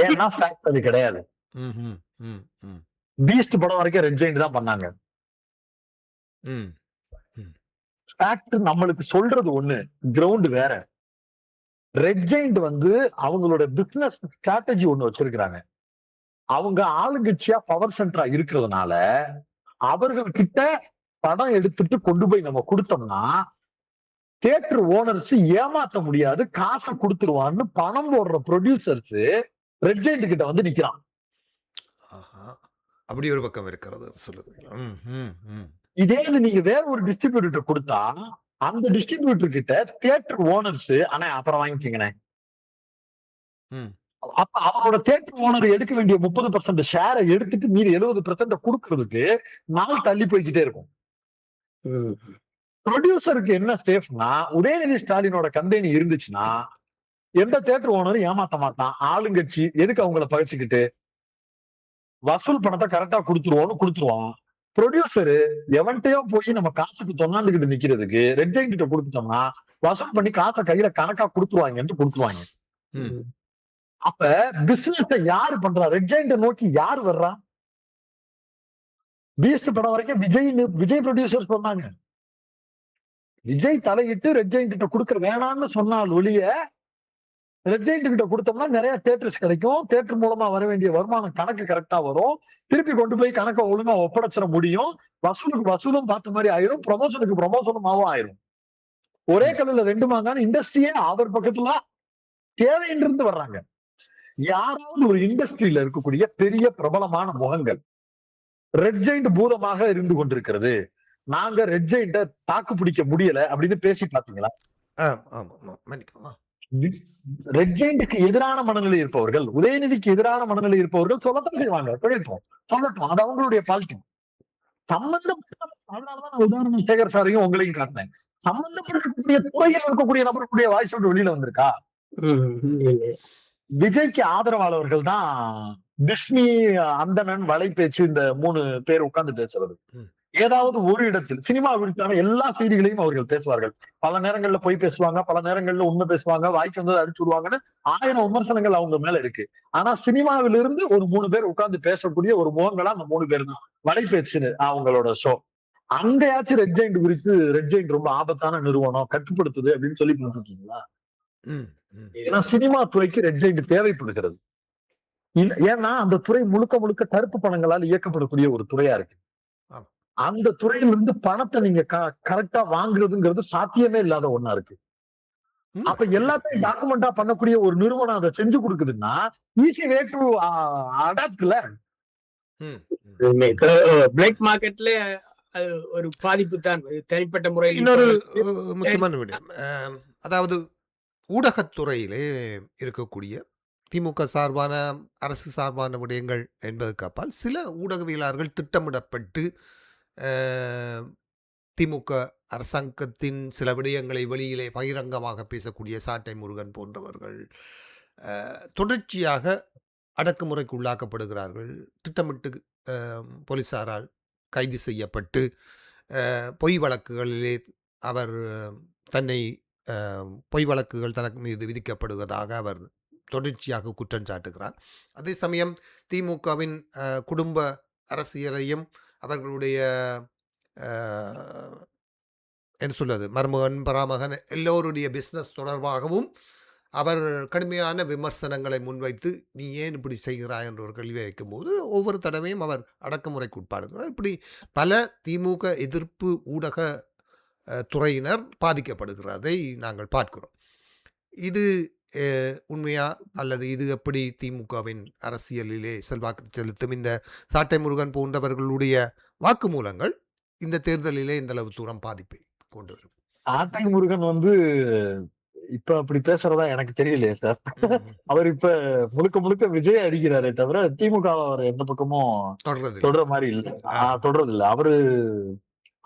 ஏன்னா fact அது கிடையாது. ம்ஹ்ம். ம், ம், பீஸ்ட் படம் வரைக்கும் ரெட் ஜெயிண்ட் தான் பண்ணாங்க. ம். ஃபேக்ட் நம்மளுக்கு சொல்றது ஒண்ணு, கிரவுண்ட் வேற. ரெட் ஜெயிண்ட் வந்து அவங்களோட பிசினஸ் ஸ்ட்ராட்டஜி ஒண்ணு வச்சிருக்கிறாங்க. அவங்க ஆளுங்கட்சியா பவர் சென்டரா இருக்கிறதுனால அவர்கள் கிட்ட படம் எடுத்துட்டு கொண்டு போய் நம்ம கொடுத்தோம்னா தியேட்டர் ஓனர்ஸ் ஏமாத்த முடியாது, காசை கொடுத்துருவான்னு பணம் போடுற ப்ரொடியூசர்ஸ் ரெட் ஜெயிண்ட் கிட்ட வந்து நிக்கிறான். ஆஹா. அப்படி ஒரு பக்கம் இருக்கிறது சொல்லுறீங்களா? ம், ம், ம். இதே இது நீங்க வேற ஒரு டிஸ்ட்ரிபியூட்டர் கொடுத்தா அந்த டிஸ்ட்ரிபியூட்டர் கிட்ட தியேட்டர் ஓனர்ஸ் ஆனா அப்புறம் வாங்கிக்கீங்கண்ணே, ம். அப்ப அவரோட தியேட்டர் ஓனர் எடுக்க வேண்டிய 30% ஷேரை எடுத்துட்டு மீறி 70% கொடுக்கறதுக்கு நாள் தள்ளி போய்கிட்டே இருக்கும். ம். ப்ரொடியூசருக்கு என்ன சேஃப்னா, உதயநிதி ஸ்டாலினோட கம்பெனி இருந்துச்சுன்னா எந்த தியேட்டர் ஓனரும் ஏமாத்த மாட்டான். ஆளுங்கட்சி எதுக்கு அவங்கள பழிச்சுக்கிட்டு வசூல் பணத்தை கரெக்டா கொடுத்துருவான். ப்ரொடியூசரு எவன்கிட்டயோ போய் நம்ம காசுக்கு தொண்ணாந்துகிட்டு நிக்கிறதுக்கு ரெட் ஜெயிண்ட் கிட்ட கொடுத்துட்டோம்னா வசூல் பண்ணி காசை கையில கணக்கா கொடுத்துருவாங்க. ம். அப்ப பிசினஸ் யாரு பண்றா? ரெட் ஜெயிண்ட் நோக்கி யாரு வர்றா? பீஸ்ட் படம் வரைக்கும் விஜய் ப்ரொடியூசர் சொன்னாங்க. விஜய் தலையிட்டு ரெட் ஜெயிண்ட் கிட்ட கொடுக்க வேணாம்னு சொன்னால் ஒழிய ரெட் ஜெயிண்ட் கிட்ட கொடுத்தோம்னா நிறைய தியேட்டர்ஸ் கிடைக்கும், தியேட்டர் மூலமா வர வேண்டிய வருமானம் கணக்கு கரெக்டா வரும், திருப்பி கொண்டு போய் கணக்கை ஒழுங்கா ஒப்படைச்சிட முடியும், வசூலுக்கு வசூலும் பார்த்த மாதிரி ஆயிரும், ப்ரொமோஷனுக்கு ப்ரொமோஷனுமாவும் ஆயிரும். ஒரே கல்லுல ரெண்டு மாங்கான இண்டஸ்ட்ரியே அவர் பக்கத்துல தேவையிலிருந்து வர்றாங்க. யாராவது ஒரு இண்டஸ்ட்ரியில இருக்கக்கூடிய பெரிய பிரபலமான முகங்கள் ரெட் ஜெயிண்ட் பூதமாக இருந்து கொண்டிருக்கிறது, நாங்க ரெட் ஜெயிண்ட தாக்கு பிடிக்க முடியல அப்படின்னு பேசி பாத்தீங்களா? மன்னிக்கணும். ரெட் ஜெயிண்ட்டுக்கு எதிரான மனநிலை இருப்பவர்கள், உதயநிதிக்கு எதிரான மனநிலை இருப்பவர்கள் சொல்லத்தான் செய்வாங்க, சொல்லட்டும், அது அவங்களுடைய பாலிட்டி. அதனாலதான் உதாரணம் சேகர் சாரையும் உங்களையும் காட்டினேன். சம்பந்தப்படக்கூடிய துறையில் இருக்கக்கூடிய நபர்களுடைய வாய்ஸ் வெளியில வந்திருக்கா? விஜய்க்கு ஆதரவாளர்கள் தான் டிஸ்னி, அந்தணன், வலைபேச்சு இந்த 3 பேர் உட்கார்ந்து பேசுறது. ஏதாவது ஒரு இடத்தில் சினிமா குறித்தான எல்லா செய்திகளையும் அவர்கள் பேசுவார்கள். பல நேரங்கள்ல போய் பேசுவாங்க, பல நேரங்கள்ல உண்மை பேசுவாங்க, வாய்க்கு வந்ததை அடிச்சு விடுவாங்கன்னு 1000 விமர்சனங்கள் அவங்க மேல இருக்கு. ஆனா சினிமாவிலிருந்து ஒரு 3 பேர் உட்கார்ந்து பேசக்கூடிய ஒரு முகங்களா அந்த 3 பேர் தான். வலைபேச்சு அவங்களோட ஷோ. அங்கயாச்சும் ரெட் ஜெயிண்ட் குறித்து ரெட் ஜெயிண்ட் ரொம்ப ஆபத்தான நிறுவனம், கட்டுப்படுத்துது அப்படின்னு சொல்லி பார்த்துருக்கீங்களா? ஏன்னா சினிமா துறைக்கு ரெட் ஜெயிண்ட் தேவைப்படுகிறது. ஏன்னா அந்த துறை முழுக்க முழுக்க கருப்பு பணங்களால் இயக்கப்படக்கூடிய ஒரு துறையா இருக்கு. அந்த துறையிலிருந்து பணத்தை நீங்க கரெக்டா வாங்குறதுங்கிறது சாத்தியமே இல்லாத ஒண்ணா இருக்கு. அப்ப எல்லாத்தையும் டாக்குமெண்டா பண்ணக்கூடிய ஒரு நிறுவனம் அதை செஞ்சு கொடுக்குதுன்னா ஈஸி வே டு அடாப்ட்ல. பிளாக் மார்க்கெட்ல அது ஒரு பாதிப்பு தான் தனிப்பட்ட முறையில். இன்னொரு முக்கியமான விடயம், அதாவது ஊடகத்துறையிலே இருக்கக்கூடிய திமுக சார்பான அரசு சார்பான விடயங்கள் என்பதற்கு அப்பால் சில ஊடகவியலாளர்கள் திட்டமிடப்பட்டு திமுக அரசாங்கத்தின் சில விடயங்களை வெளியிலே பகிரங்கமாக பேசக்கூடிய சாட்டை முருகன் போன்றவர்கள் தொடர்ச்சியாக அடக்குமுறைக்கு உள்ளாக்கப்படுகிறார்கள். திட்டமிட்டு போலீசாரால் கைது செய்யப்பட்டு பொய் வழக்குகளிலே அவர் தன்னை பொய் வழக்குகள் தனக்கு மீது விதிக்கப்படுவதாக அவர் தொடர்ச்சியாக குற்றம் சாட்டுகிறார். அதே சமயம் திமுகவின் குடும்ப அரசியலையும் அவர்களுடைய என்ன சொல்வது மருமகன் பராமகன் எல்லோருடைய பிஸ்னஸ் தொடர்பாகவும் அவர் கடுமையான விமர்சனங்களை முன்வைத்து நீ ஏன் இப்படி செய்கிறாய் என்ற ஒரு கேள்வி வைக்கும்போது ஒவ்வொரு தடவையும் அவர் அடக்குமுறைக்கு உட்பாடுகிறார். இப்படி பல திமுக எதிர்ப்பு ஊடக துறையினர் பாதிக்கப்படுகிறதை நாங்கள் பார்க்கிறோம். இது உண்மையா அல்லது இது எப்படி திமுகவின் அரசியலிலே செல்வாக்கு செலுத்தும்? இந்த சாட்டை முருகன் போன்றவர்களுடைய வாக்குமூலங்கள் இந்த தேர்தலிலே இந்த அளவு தூரம் பாதிப்பை கொண்டு வரும். சாட்டை முருகன் இப்ப அப்படி பேசுறதா எனக்கு தெரியலையே சார். அவர் இப்ப முழுக்க முழுக்க விஜய் அடிக்கிறாரே தவிர திமுக அவர் எந்த பக்கமும் தொடர்ற மாதிரி இல்லை, தொடர்றது இல்லை. அவரு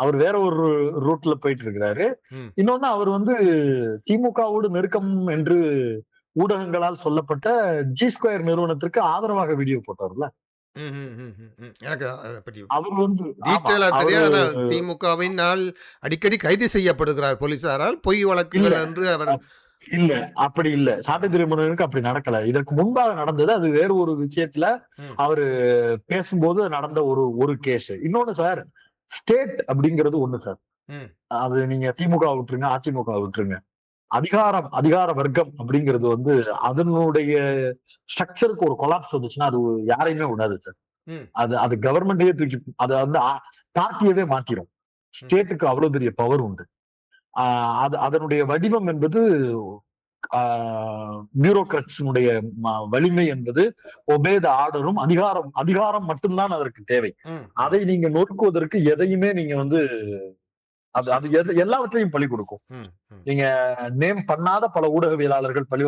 அவர் வேற ஒரு ரூட்ல போயிட்டு இருக்கிறாரு. ம். இன்னொன்னு அவர் வந்து திமுகவோடு நெருக்கம் என்று ஊடகங்களால் சொல்லப்பட்ட G2 நிறுவனத்திற்கு ஆதரவாக வீடியோ போட்டார்ல. எனக்கு அதை பற்றி அவர் வந்து டீட்டெயிலா அவரு தெரியாது. ஆனால் திமுகவினால் அடிக்கடி கைது செய்யப்படுகிறார் போலீசாரால். பொய் வழக்குகள் இல்ல. என்று அவர் இல்ல அப்படி இல்ல. சாட்டை முருகனுக்கு அப்படி நடக்கல. இதற்கு முன்பாக நடந்தது அது வேறு ஒரு விஷயத்துல ம். அவரு பேசும்போது நடந்த ஒரு கேஸ். இன்னொன்னு சார், ஸ்டேட் அப்படிங்கிறது ஒண்ணு சார். ம். அது நீங்க திமுக விட்டுருங்க, அதிமுக விட்டுருங்க. அதிகார வர்க்கம் அப்படிங்கிறது வந்து அதனுடைய ஸ்ட்ரக்சருக்கு ஒரு கொலாப்ஸ் வந்துச்சுன்னா அது யாரையுமே விடாது சார். ம். அது கவர்மெண்டையே தூக்கி அது வந்து பார்ட்டியவே மாத்திரும். ஸ்டேட்டுக்கு அவ்வளவு பெரிய பவர் உண்டு. அதனுடைய வடிவம் என்பது பியூரோக்ராட்ஸினுடைய வலிமை என்பது ஒபே த ஆர்டரும் அதிகாரம் மட்டும்தான் அதற்கு தேவை. ம். அதை நீங்க நொறுக்குவதற்கு எதையுமே நீங்க வந்து அது எல்லாவற்றையும் பலி கொடுக்கும். ம். ம். நீங்க நேம் பண்ணாத பல ஊடகவியலாளர்கள் பழி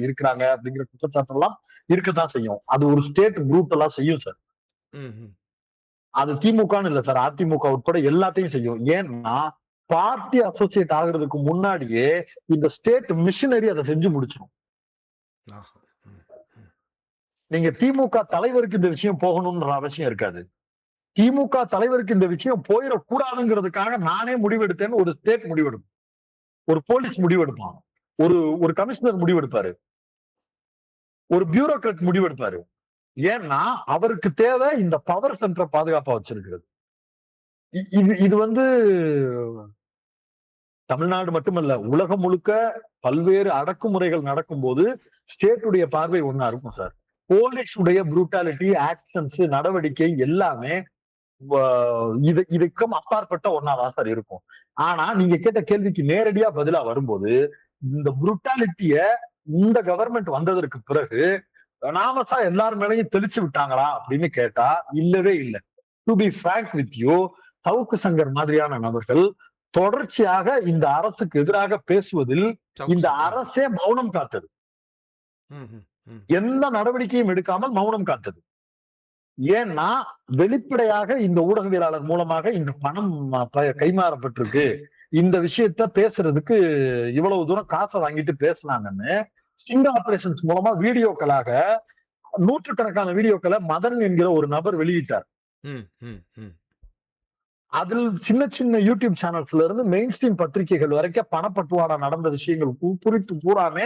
இருக்கிறாங்க அப்படிங்கிற குற்றச்சாட்டு எல்லாம் இருக்கத்தான் செய்யும். அது ஒரு ஸ்டேட் குரூப் எல்லாம் செய்யும் சார். ம். அது திமுகன்னு இல்ல சார், அதிமுக உட்பட எல்லாத்தையும் செய்யும். ஏன்னா பார்ட்டி அசோசியேட் ஆகுறதுக்கு முன்னாடியே இந்த ஸ்டேட் மிஷினரி அதை செஞ்சு முடிச்சிடும். ஆஹா. ம். ம். நீங்க திமுக தலைவருக்கு இந்த விஷயம் போகணும்ன்ற அவசியம் இருக்காது. திமுக தலைவருக்கு இந்த விஷயம் போயிடக்கூடாதுங்கிறதுக்காக நானே முடிவெடுத்தேன்னு ஒரு ஸ்டேட் முடிவெடுக்கும். ஒரு போலீஸ் முடிவெடுப்பான். ஒரு கமிஷனர் முடிவெடுப்பாரு. ஒரு பியூரோக்ராட் முடிவெடுப்பாரு. ஏன்னா அவருக்கு தேவை இந்த பவர் சென்டரை பாதுகாப்பா வச்சிருக்கிறது. இது வந்து தமிழ்நாடு மட்டுமல்ல, உலகம் முழுக்க பல்வேறு அடக்குமுறைகள் நடக்கும்போது ஸ்டேட்டுடைய பார்வை ஒண்ணா இருக்கும் சார். போலீஸ் உடைய புரூட்டாலிட்டி, ஆக்ஷன்ஸ், நடவடிக்கை எல்லாமே இதுக்கும் அப்பாற்பட்ட ஒன்னாதான் சார் இருக்கும். ஆனா நீங்க கேட்ட கேள்விக்கு நேரடியா பதிலா வரும்போது இந்த புரூட்டாலிட்டிய இந்த கவர்மெண்ட் வந்ததற்கு பிறகு நாமசா எல்லார் மேலையும் தெளிச்சு விட்டாங்களா அப்படின்னு கேட்டா இல்லவே இல்லை. To be frank with you, Savukku Shankar மாதிரியான நபர்கள் தொடர்ச்சியாக இந்த அரசுக்கு எதிராக பேசுவதில் இந்த அரசே மௌனம் காத்தது. எந்த நடவடிக்கையும் எடுக்காமல் மௌனம் காத்தது. ஏன்னா வெளிப்படையாக இந்த ஊடகவியலாளர் மூலமாக இந்த பணம் கைமாறப்பட்டிருக்கு, இந்த விஷயத்த பேசுறதுக்கு இவ்வளவு தூரம் காசை வாங்கிட்டு பேசினாங்கன்னு ஸ்டிங் ஆபரேஷன்ஸ் மூலமா வீடியோக்களாக நூற்றுக்கணக்கான வீடியோக்களை மதன் என்கிற ஒரு நபர் வெளியிட்டார். அதில் சின்ன சின்ன யூடியூப் சேனல்ஸ்ல இருந்து மெயின் ஸ்ட்ரீம் பத்திரிகைகள் வரைக்கும் பணப்பட்டுவாடா நடந்த விஷயங்கள் குறித்து பூராமே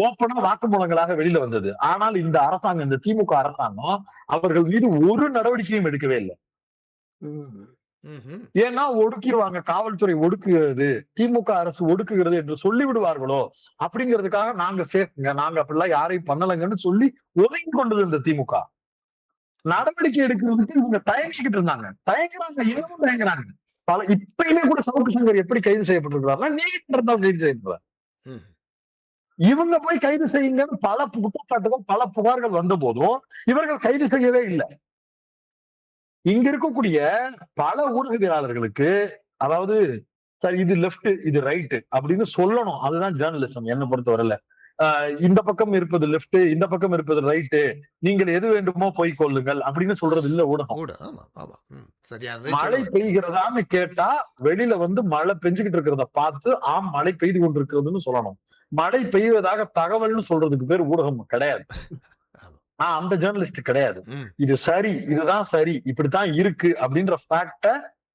ஓப்பனா வாக்குமூலங்களாக வெளியில வந்தது. ஆனால் இந்த அரசாங்கம், இந்த திமுக அரசாங்கம் அவர்கள் மீது ஒரு நடவடிக்கையும் எடுக்கவே இல்லை. ஏன்னா ஒடுக்கிடுவாங்க, காவல்துறை ஒடுக்குகிறது, திமுக அரசு ஒடுக்குகிறது என்று சொல்லி விடுவார்களோ அப்படிங்கிறதுக்காக நாங்க சேர்க்குங்க, நாங்க அப்படிலாம் யாரையும் பண்ணலைங்கன்னு சொல்லி ஒதுங்கி கொண்டது இந்த திமுக. நடவடிக்கை எடுக்கிறதுக்கு இவங்க தயங்கிக்கிட்டு இருந்தாங்க. தயங்குறாங்க. இப்பயுமே கூட சவுக்கு சங்கர் எப்படி கைது செய்யப்பட்டிருக்கிறாருன்னா நீதிமன்றத்தால் கைது செய்யப்படுறார். இவங்க போய் கைது செய்யுங்கன்னு பல குற்றச்சாட்டுகள், பல புகார்கள் வந்த போதும் இவர்கள் கைது செய்யவே இல்லை. இங்க இருக்கக்கூடிய பல ஊடகவியலாளர்களுக்கு, அதாவது சார் இது லெப்ட் இது ரைட் அப்படின்னு சொல்லணும். அதுதான் ஜேர்னலிசம் என்ன பொறுத்தவரையில. இந்த பக்கம் இருப்பது லெப்ட், இந்த பக்கம் இருப்பது ரைட், நீங்கள் எது வேண்டுமோ போய் கொள்ளுங்கள் அப்படின்னு சொல்றது இல்ல ஊடகம். மழை பெய்கிறதான்னு கேட்டா வெளியில வந்து மழை பெஞ்சுக்கிட்டு இருக்கிறத பார்த்து ஆம் மழை பெய்து கொண்டிருக்கிறதுன்னு சொல்லணும். மழை பெய்வதாக தகவல்னு சொல்றதுக்கு பேர் ஊடகம் கிடையாது. அந்த ஜேர்னலிஸ்ட் கிடையாது. இது சரி, இதுதான் சரி, இப்படித்தான் இருக்கு அப்படின்ற ஃபேக்ட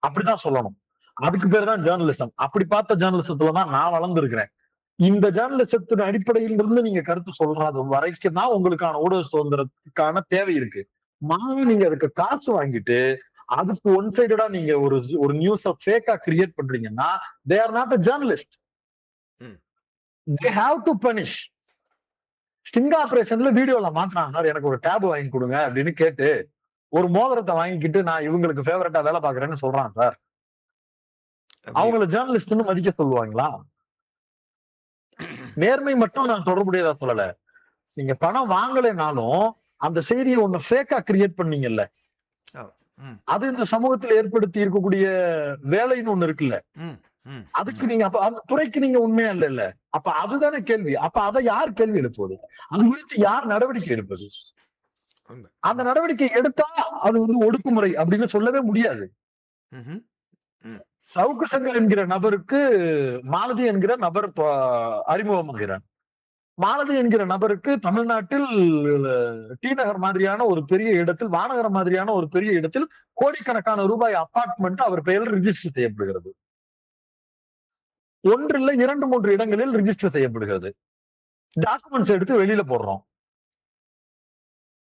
அப்படிதான் சொல்லணும். அதுக்கு பேர் தான் ஜேர்னலிசம். அப்படி பார்த்த ஜேர்னலிசத்துலதான் நான் வளர்ந்துருக்கிறேன். இந்த ஜேர்னலிசத்தின் அடிப்படையில் இருந்து நீங்க கருத்து சொல்றது வரைக்கும் தான் உங்களுக்கான ஊடக சுதந்திரத்துக்கான தேவை இருக்கு. நீங்க அதுக்கு காசு வாங்கிட்டு அதுக்கு ஒன் சைடடா நீங்க ஒரு நியூஸ ஃபேக்கா கிரியேட் பண்றீங்கன்னா they are not a journalist. They have to punish. Sting ஆபரேஷன்ல வீடியோல மாத்தினாங்க, எனக்கு ஒரு டேப் வாங்கி கொடுங்க அப்படின்னு கேட்டு ஒரு மோதிரத்தை வாங்கிக்கிட்டு நான் இவங்களுக்கு ஃபேவரட்டா வேலை பாக்குறேன்னு சொல்றான் சார். அவங்கள ஜேர்னலிஸ்ட்னு மதிக்க சொல்லுவாங்களா? நேர்மை மட்டும் நான் தொடர்புடையதா சொல்லல. நீங்க பணம் வாங்கலைனாலும் அந்த செய்தியை ஒண்ணு ஃபேக்கா கிரியேட் பண்ணீங்கல்ல, அது இந்த சமூகத்தில் ஏற்படுத்தி இருக்கக்கூடிய வேலைன்னு ஒண்ணு இருக்குல்ல, அதுக்கு நீங்க அப்ப அந்த துறைக்கு நீங்க உண்மையா இல்ல. அப்ப அதுதானே கேள்வி. அப்ப அதை யார் கேள்வி எழுப்புவது? அது குறித்து யார் நடவடிக்கை எடுப்பது? அந்த நடவடிக்கை எடுத்தா அது வந்து ஒடுக்குமுறை அப்படின்னு சொல்லவே முடியாது. ம். சவுக்கு சங்கர் என்கிற நபருக்கு மாலதி என்கிற நபர் அறிமுகமாகிறார். மாலதி என்கிற நபருக்கு தமிழ்நாட்டில் டி நகர் மாதிரியான ஒரு பெரிய இடத்தில், வானகரம் மாதிரியான ஒரு பெரிய இடத்தில் கோடிக்கணக்கான ரூபாய் அபார்ட்மெண்ட் அவர் பெயரில் ரிஜிஸ்டர் செய்யப்படுகிறது. 1 இல்ல 2, 3 இடங்களில் ரிஜிஸ்டர் செய்யப்படுகிறது. டாக்குமெண்ட்ஸ் எடுத்து வெளியில போடுறோம்.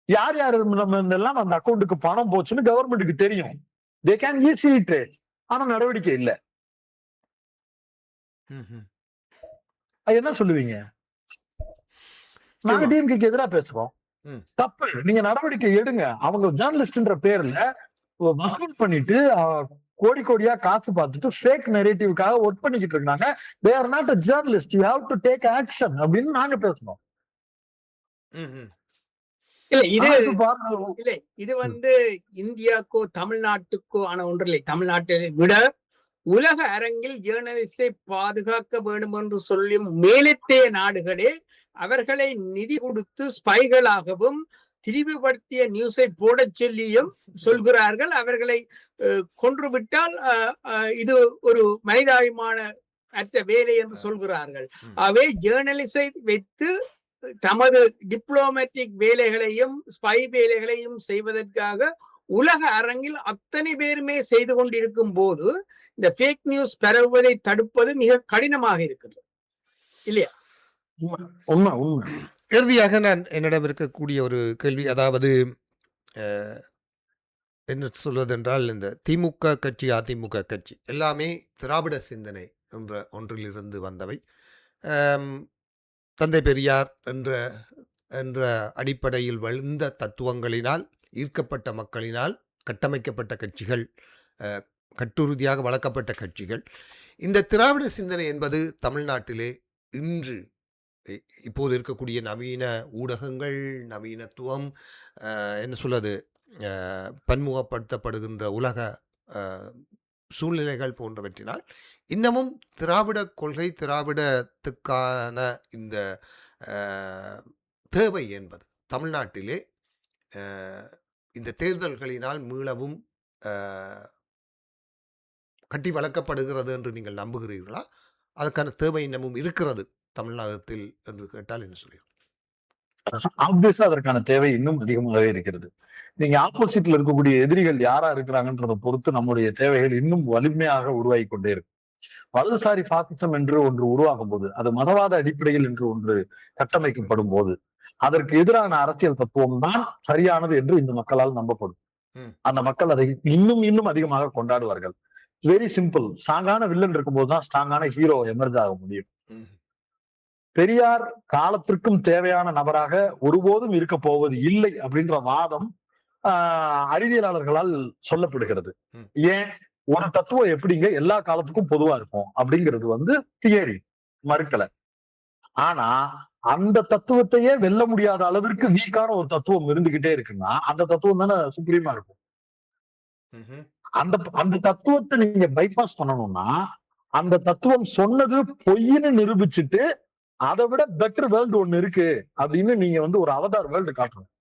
யார் யார் எல்லாம் அந்த அக்கௌண்ட்டுக்கு பணம் போச்சுன்னு கவர்மெண்ட்டுக்கு தெரியும். They can easily trace. ஆனா நடவடிக்கை இல்ல. என்ன சொல்லுவீங்க? நாங்க டிஎம்கேக்கு எதிராக பேசுறோம். தப்பு. நீங்க நடவடிக்கை எடுங்க. அவங்க ஜேர்னலிஸ்ட்ன்ற பேர்ல வசூல் பண்ணிட்டு கோடி கோடியா காசு பார்த்துட்டு ஃபேக் நரேட்டிவ்காக ஒர்க் பண்ணிக்கிட்டு இருக்காங்க. They are not a journalist. You have to take action அப்படின்னு நாங்க பேசுறோம். இது இந்தியாக்கோ தமிழ்நாட்டுக்கோ ஆன ஒன்று இல்லை. தமிழ்நாட்டை விட உலக அரங்கில் ஜேர்னலிஸ்டை பாதுகாக்க வேண்டும் என்று சொல்லும் மேலத்தைய நாடுகளே அவர்களை நிதி கொடுத்து ஸ்பைகளாகவும் திரிவுபடுத்திய நியூஸை போட சொல்லியும் சொல்கிறார்கள். அவர்களை கொன்றுவிட்டால் இது ஒரு மனிதாபிமான அற்ற வேலை என்று சொல்கிறார்கள். அவை ஜேர்னலிஸ்டை வைத்து தமது டிப்ளோமேட்டிக் வேலைகளையும் ஸ்பை வேலைகளையும் செய்வதற்காக உலக அரங்கில் அத்தனை பேருமே செய்து கொண்டிருக்கும் போது இந்த ஃபேக் நியூஸ் பரவுவதை தடுப்பது மிக கடினமாக இருக்கிறது இல்லையா? இறுதியாக நான் என்னிடம் இருக்கக்கூடிய ஒரு கேள்வி, அதாவது என்ன சொல்வதென்றால், இந்த திமுக கட்சி, அதிமுக கட்சி எல்லாமே திராவிட சிந்தனை என்ற ஒன்றிலிருந்து வந்தவை. தந்தை பெரியார் என்ற அடிப்படையில் வளர்ந்த தத்துவங்களினால் ஈர்க்கப்பட்ட மக்களினால் கட்டமைக்கப்பட்ட கட்சிகள், கட்டுறுதியாக வளர்க்கப்பட்ட கட்சிகள். இந்த திராவிட சிந்தனை என்பது தமிழ்நாட்டிலே இன்று இப்போது இருக்கக்கூடிய நவீன ஊடகங்கள், நவீனத்துவம், என்ன சொல்வது, பன்முகப்படுத்தப்படுகின்ற உலக சூழ்நிலைகள் போன்றவற்றினால் இன்னமும் திராவிட கொள்கை, திராவிடத்துக்கான இந்த தேவை என்பது தமிழ்நாட்டிலே இந்த தேர்தல்களினால் மீளவும் கட்டி வளர்க்கப்படுகிறது என்று நீங்கள் நம்புகிறீர்களா? அதற்கான தேவை இன்னமும் இருக்கிறது தமிழ்நாட்டில் என்று கேட்டால் என்ன சொல்றீங்க? ஆப்வியஸா அதற்கான தேவை இன்னும் அதிகமாகவே இருக்கிறது. நீங்க ஆப்போசிட்ல இருக்கக்கூடிய எதிரிகள் யாரா இருக்கிறாங்கன்றதை பொறுத்து நம்முடைய தேவைகள் இன்னும் வலிமையாக உருவாகி கொண்டே இருக்கு. வலதுசாரி பாசிசம் என்று ஒன்று உருவாகும் போது, அது மதவாத அடிப்படையில் என்று ஒன்று கட்டமைக்கப்படும் போது, அதற்கு எதிரான அரசியல் தத்துவம் தான் சரியானது என்று இந்த மக்களால் நம்பப்படும். அந்த மக்கள் அதை இன்னும் இன்னும் அதிகமாக கொண்டாடுவார்கள். Very simple. ஸ்ட்ராங்கான வில்லன் இருக்கும்போது தான் ஸ்ட்ராங்கான ஹீரோ எமர்ஜ் ஆக முடியும். பெரியார் காலத்திற்கும் தேவையான நபராக ஒருபோதும் இருக்க போவது இல்லை அப்படின்ற வாதம் அறிவியலாளர்களால் சொல்லப்படுகிறது. ஏன்? ஒரு தத்துவம் எப்படிங்க எல்லா காலத்துக்கும் பொதுவா இருக்கும் அப்படிங்கிறது தியரி, மறுக்கல. ஆனா அந்த தத்துவத்தையே வெல்ல முடியாத அளவிற்கு வீக்கான ஒரு தத்துவம் இருந்துகிட்டே இருக்குன்னா அந்த தத்துவம் தானே சுப்ரீமா இருக்கும். அந்த தத்துவத்தை நீங்க பைபாஸ் பண்ணணும்னா அந்த தத்துவம் சொன்னது பொய்ன்னு நிரூபிச்சுட்டு அதை விட பெட்டர் வேர்ல்டு ஒண்ணு இருக்கு அப்படின்னு நீங்க ஒரு அவதார் வேர்ல்டு காட்டணும்.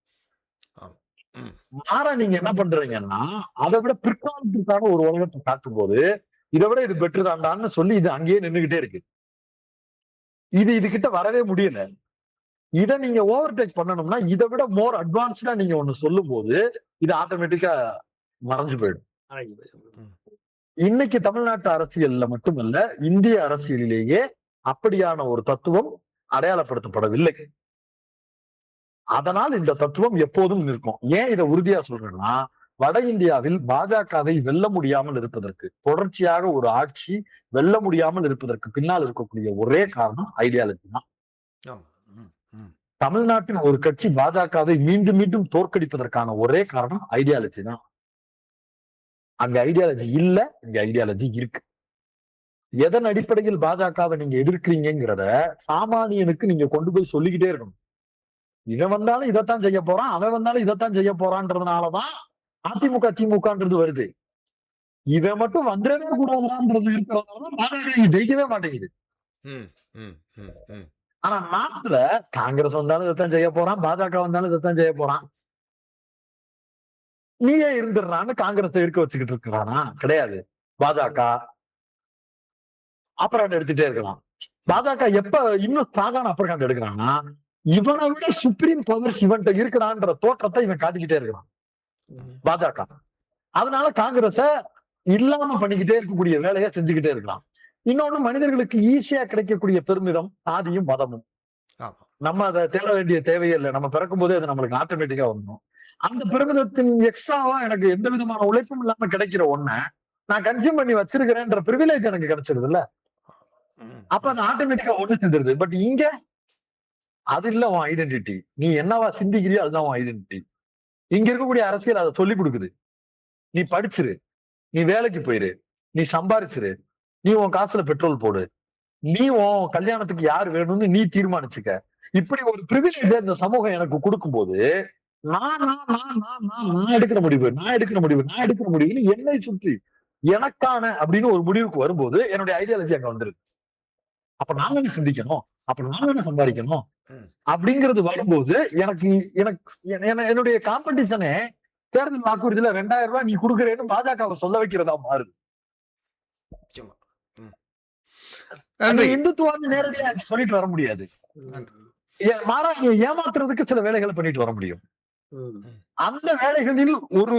மாறா நீங்க என்ன பண்றீங்கன்னா அதை விட பிற்காலத்துக்கான ஒரு உலகத்தை காட்டும் போது இதை விட இது பெட்டர் தாண்டான்னு சொல்லி இது அங்கேயே நின்றுகிட்டே இருக்கு. இது கிட்ட வரவே முடியல. இதை நீங்க ஓவர்டேக் பண்ணணும்னா இதை விட மோர் அட்வான்ஸ்டா நீங்க ஒண்ணு சொல்லும் போது இது ஆட்டோமேட்டிக்கா மறைஞ்சு போயிடும். இன்னைக்கு தமிழ்நாட்டு அரசியல்ல மட்டுமல்ல, இந்திய அரசியலிலேயே அப்படியான ஒரு தத்துவம் அடையாளப்படுத்தப்படவில்லை. அதனால் இந்த தத்துவம் எப்போதும் நிற்கும். ஏன் இதை உறுதியா சொல்றேன்னா, வட இந்தியாவில் பாஜகவை வெல்ல முடியாமல் இருப்பதற்கு, தொடர்ச்சியாக ஒரு ஆட்சி வெல்ல முடியாமல் இருப்பதற்கு பின்னால் இருக்கக்கூடிய ஒரே காரணம் ஐடியாலஜி தான். தமிழ்நாட்டின் ஒரு கட்சி பாஜகவை மீண்டும் மீண்டும் தோற்கடிப்பதற்கான ஒரே காரணம் ஐடியாலஜி தான். அங்க ஐடியாலஜி இல்ல, இங்க ஐடியாலஜி இருக்கு. எதன் அடிப்படையில் பாஜகவை நீங்க எதிர்க்கிறீங்கிறத சாமானியனுக்கு நீங்க கொண்டு போய் சொல்லிக்கிட்டே இருக்கணும். இவன் வந்தாலும் இதைத்தான் செய்ய போறான், அவன் வந்தாலும் இதைத்தான் செய்ய போறான்றதுனாலதான் அதிமுக திமுகன்றது வருது. இவன் மட்டும் வந்துடவே கூடாதுன்றது இருக்கிறதுனாலதான் பாஜக ஜெயிக்கவே மாட்டேங்குது. ஆனா நாட்டுல காங்கிரஸ் வந்தாலும் இதைத்தான் செய்ய போறான், பாஜக வந்தாலும் இதைத்தான் செய்ய போறான். நீயே இருந்துடுறான்னு காங்கிரஸை இருக்க வச்சுக்கிட்டு இருக்கிறானா? கிடையாது. பாஜக, அப்புறம் எடுத்துட்டே இருக்கலாம். பாஜக எப்ப இன்னும் ஸ்ட்ராங்கான அப்பர் ஹேண்ட் எடுக்கிறான்னா, இவனை விட சுப்ரீம் பவர்ஸ் இவன்கிட்ட இருக்கிறான்ற தோற்றத்தை இவன் காட்டிக்கிட்டே இருக்கிறான் பாஜக. அதனால காங்கிரஸ இல்லாம பண்ணிக்கிட்டே இருக்கக்கூடிய வேலையை செஞ்சுக்கிட்டே இருக்கலாம். இன்னொன்னு, மனிதர்களுக்கு ஈஸியா கிடைக்கக்கூடிய பெருமிதம் சாதியும் மதமும். ஆமா. நம்ம அதை தேட வேண்டிய தேவையே இல்லை. நம்ம பிறக்கும் போதே அது நம்மளுக்கு ஆட்டோமேட்டிக்கா வரணும். அந்த பெருமிதத்தின் எக்ஸ்ட்ராவா எனக்கு எந்த விதமான உழைப்பும் இல்லாம கிடைக்கிற ஒண்ண நான் கன்சியூம் பண்ணி வச்சிருக்கிறேன்ற பிரிவிலேஜ் எனக்கு கிடைச்சிருது இல்ல. அப்ப அது ஆட்டோமேட்டிக்கா ஒண்ணு செஞ்சிருது. பட் இங்க அது இல்ல உன் ஐடென்டிட்டி. நீ என்னவா சிந்திக்கிறியோ அதுதான் உன் ஐடென்டிட்டி. இங்க இருக்கக்கூடிய அரசியல் அதை சொல்லி கொடுக்குது. நீ படிச்சிரு, நீ வேலைக்கு போயிரு, நீ சம்பாரிச்சிரு, நீ உன் காசுல பெட்ரோல் போடு, நீ உன் கல்யாணத்துக்கு யார் வேணும்னு நீ தீர்மானிச்சுக்க. இப்படி ஒரு பிரிவிலேஜ் இந்த சமூகம் எனக்கு கொடுக்கும்போது நான் எடுக்கிற முடிவுன்னு என்னை சுற்றி எனக்கான அப்படின்னு ஒரு முடிவுக்கு வரும்போது என்னுடைய ஐடியாலஜி அங்க வந்துருக்கு. அப்ப நான் என்ன சிந்திக்கணும், அப்ப நான் என்ன சம்பாதிக்கணும் அப்படிங்கிறது வரும்போது எனக்கு என்னுடைய காம்படிஷனே தேர்தல் வாக்குறுதியில 2000 ரூபாய் நீ கொடுக்குறேன்னு பாஜக சொல்ல வைக்கிறதா மாறுது. இந்துத்துவான்னு நேரடியா சொல்லிட்டு வர முடியாது. மாறா ஏமாத்துறதுக்கு சில வேலைகளை பண்ணிட்டு வர முடியும். அந்த வேலைகளில் ஒரு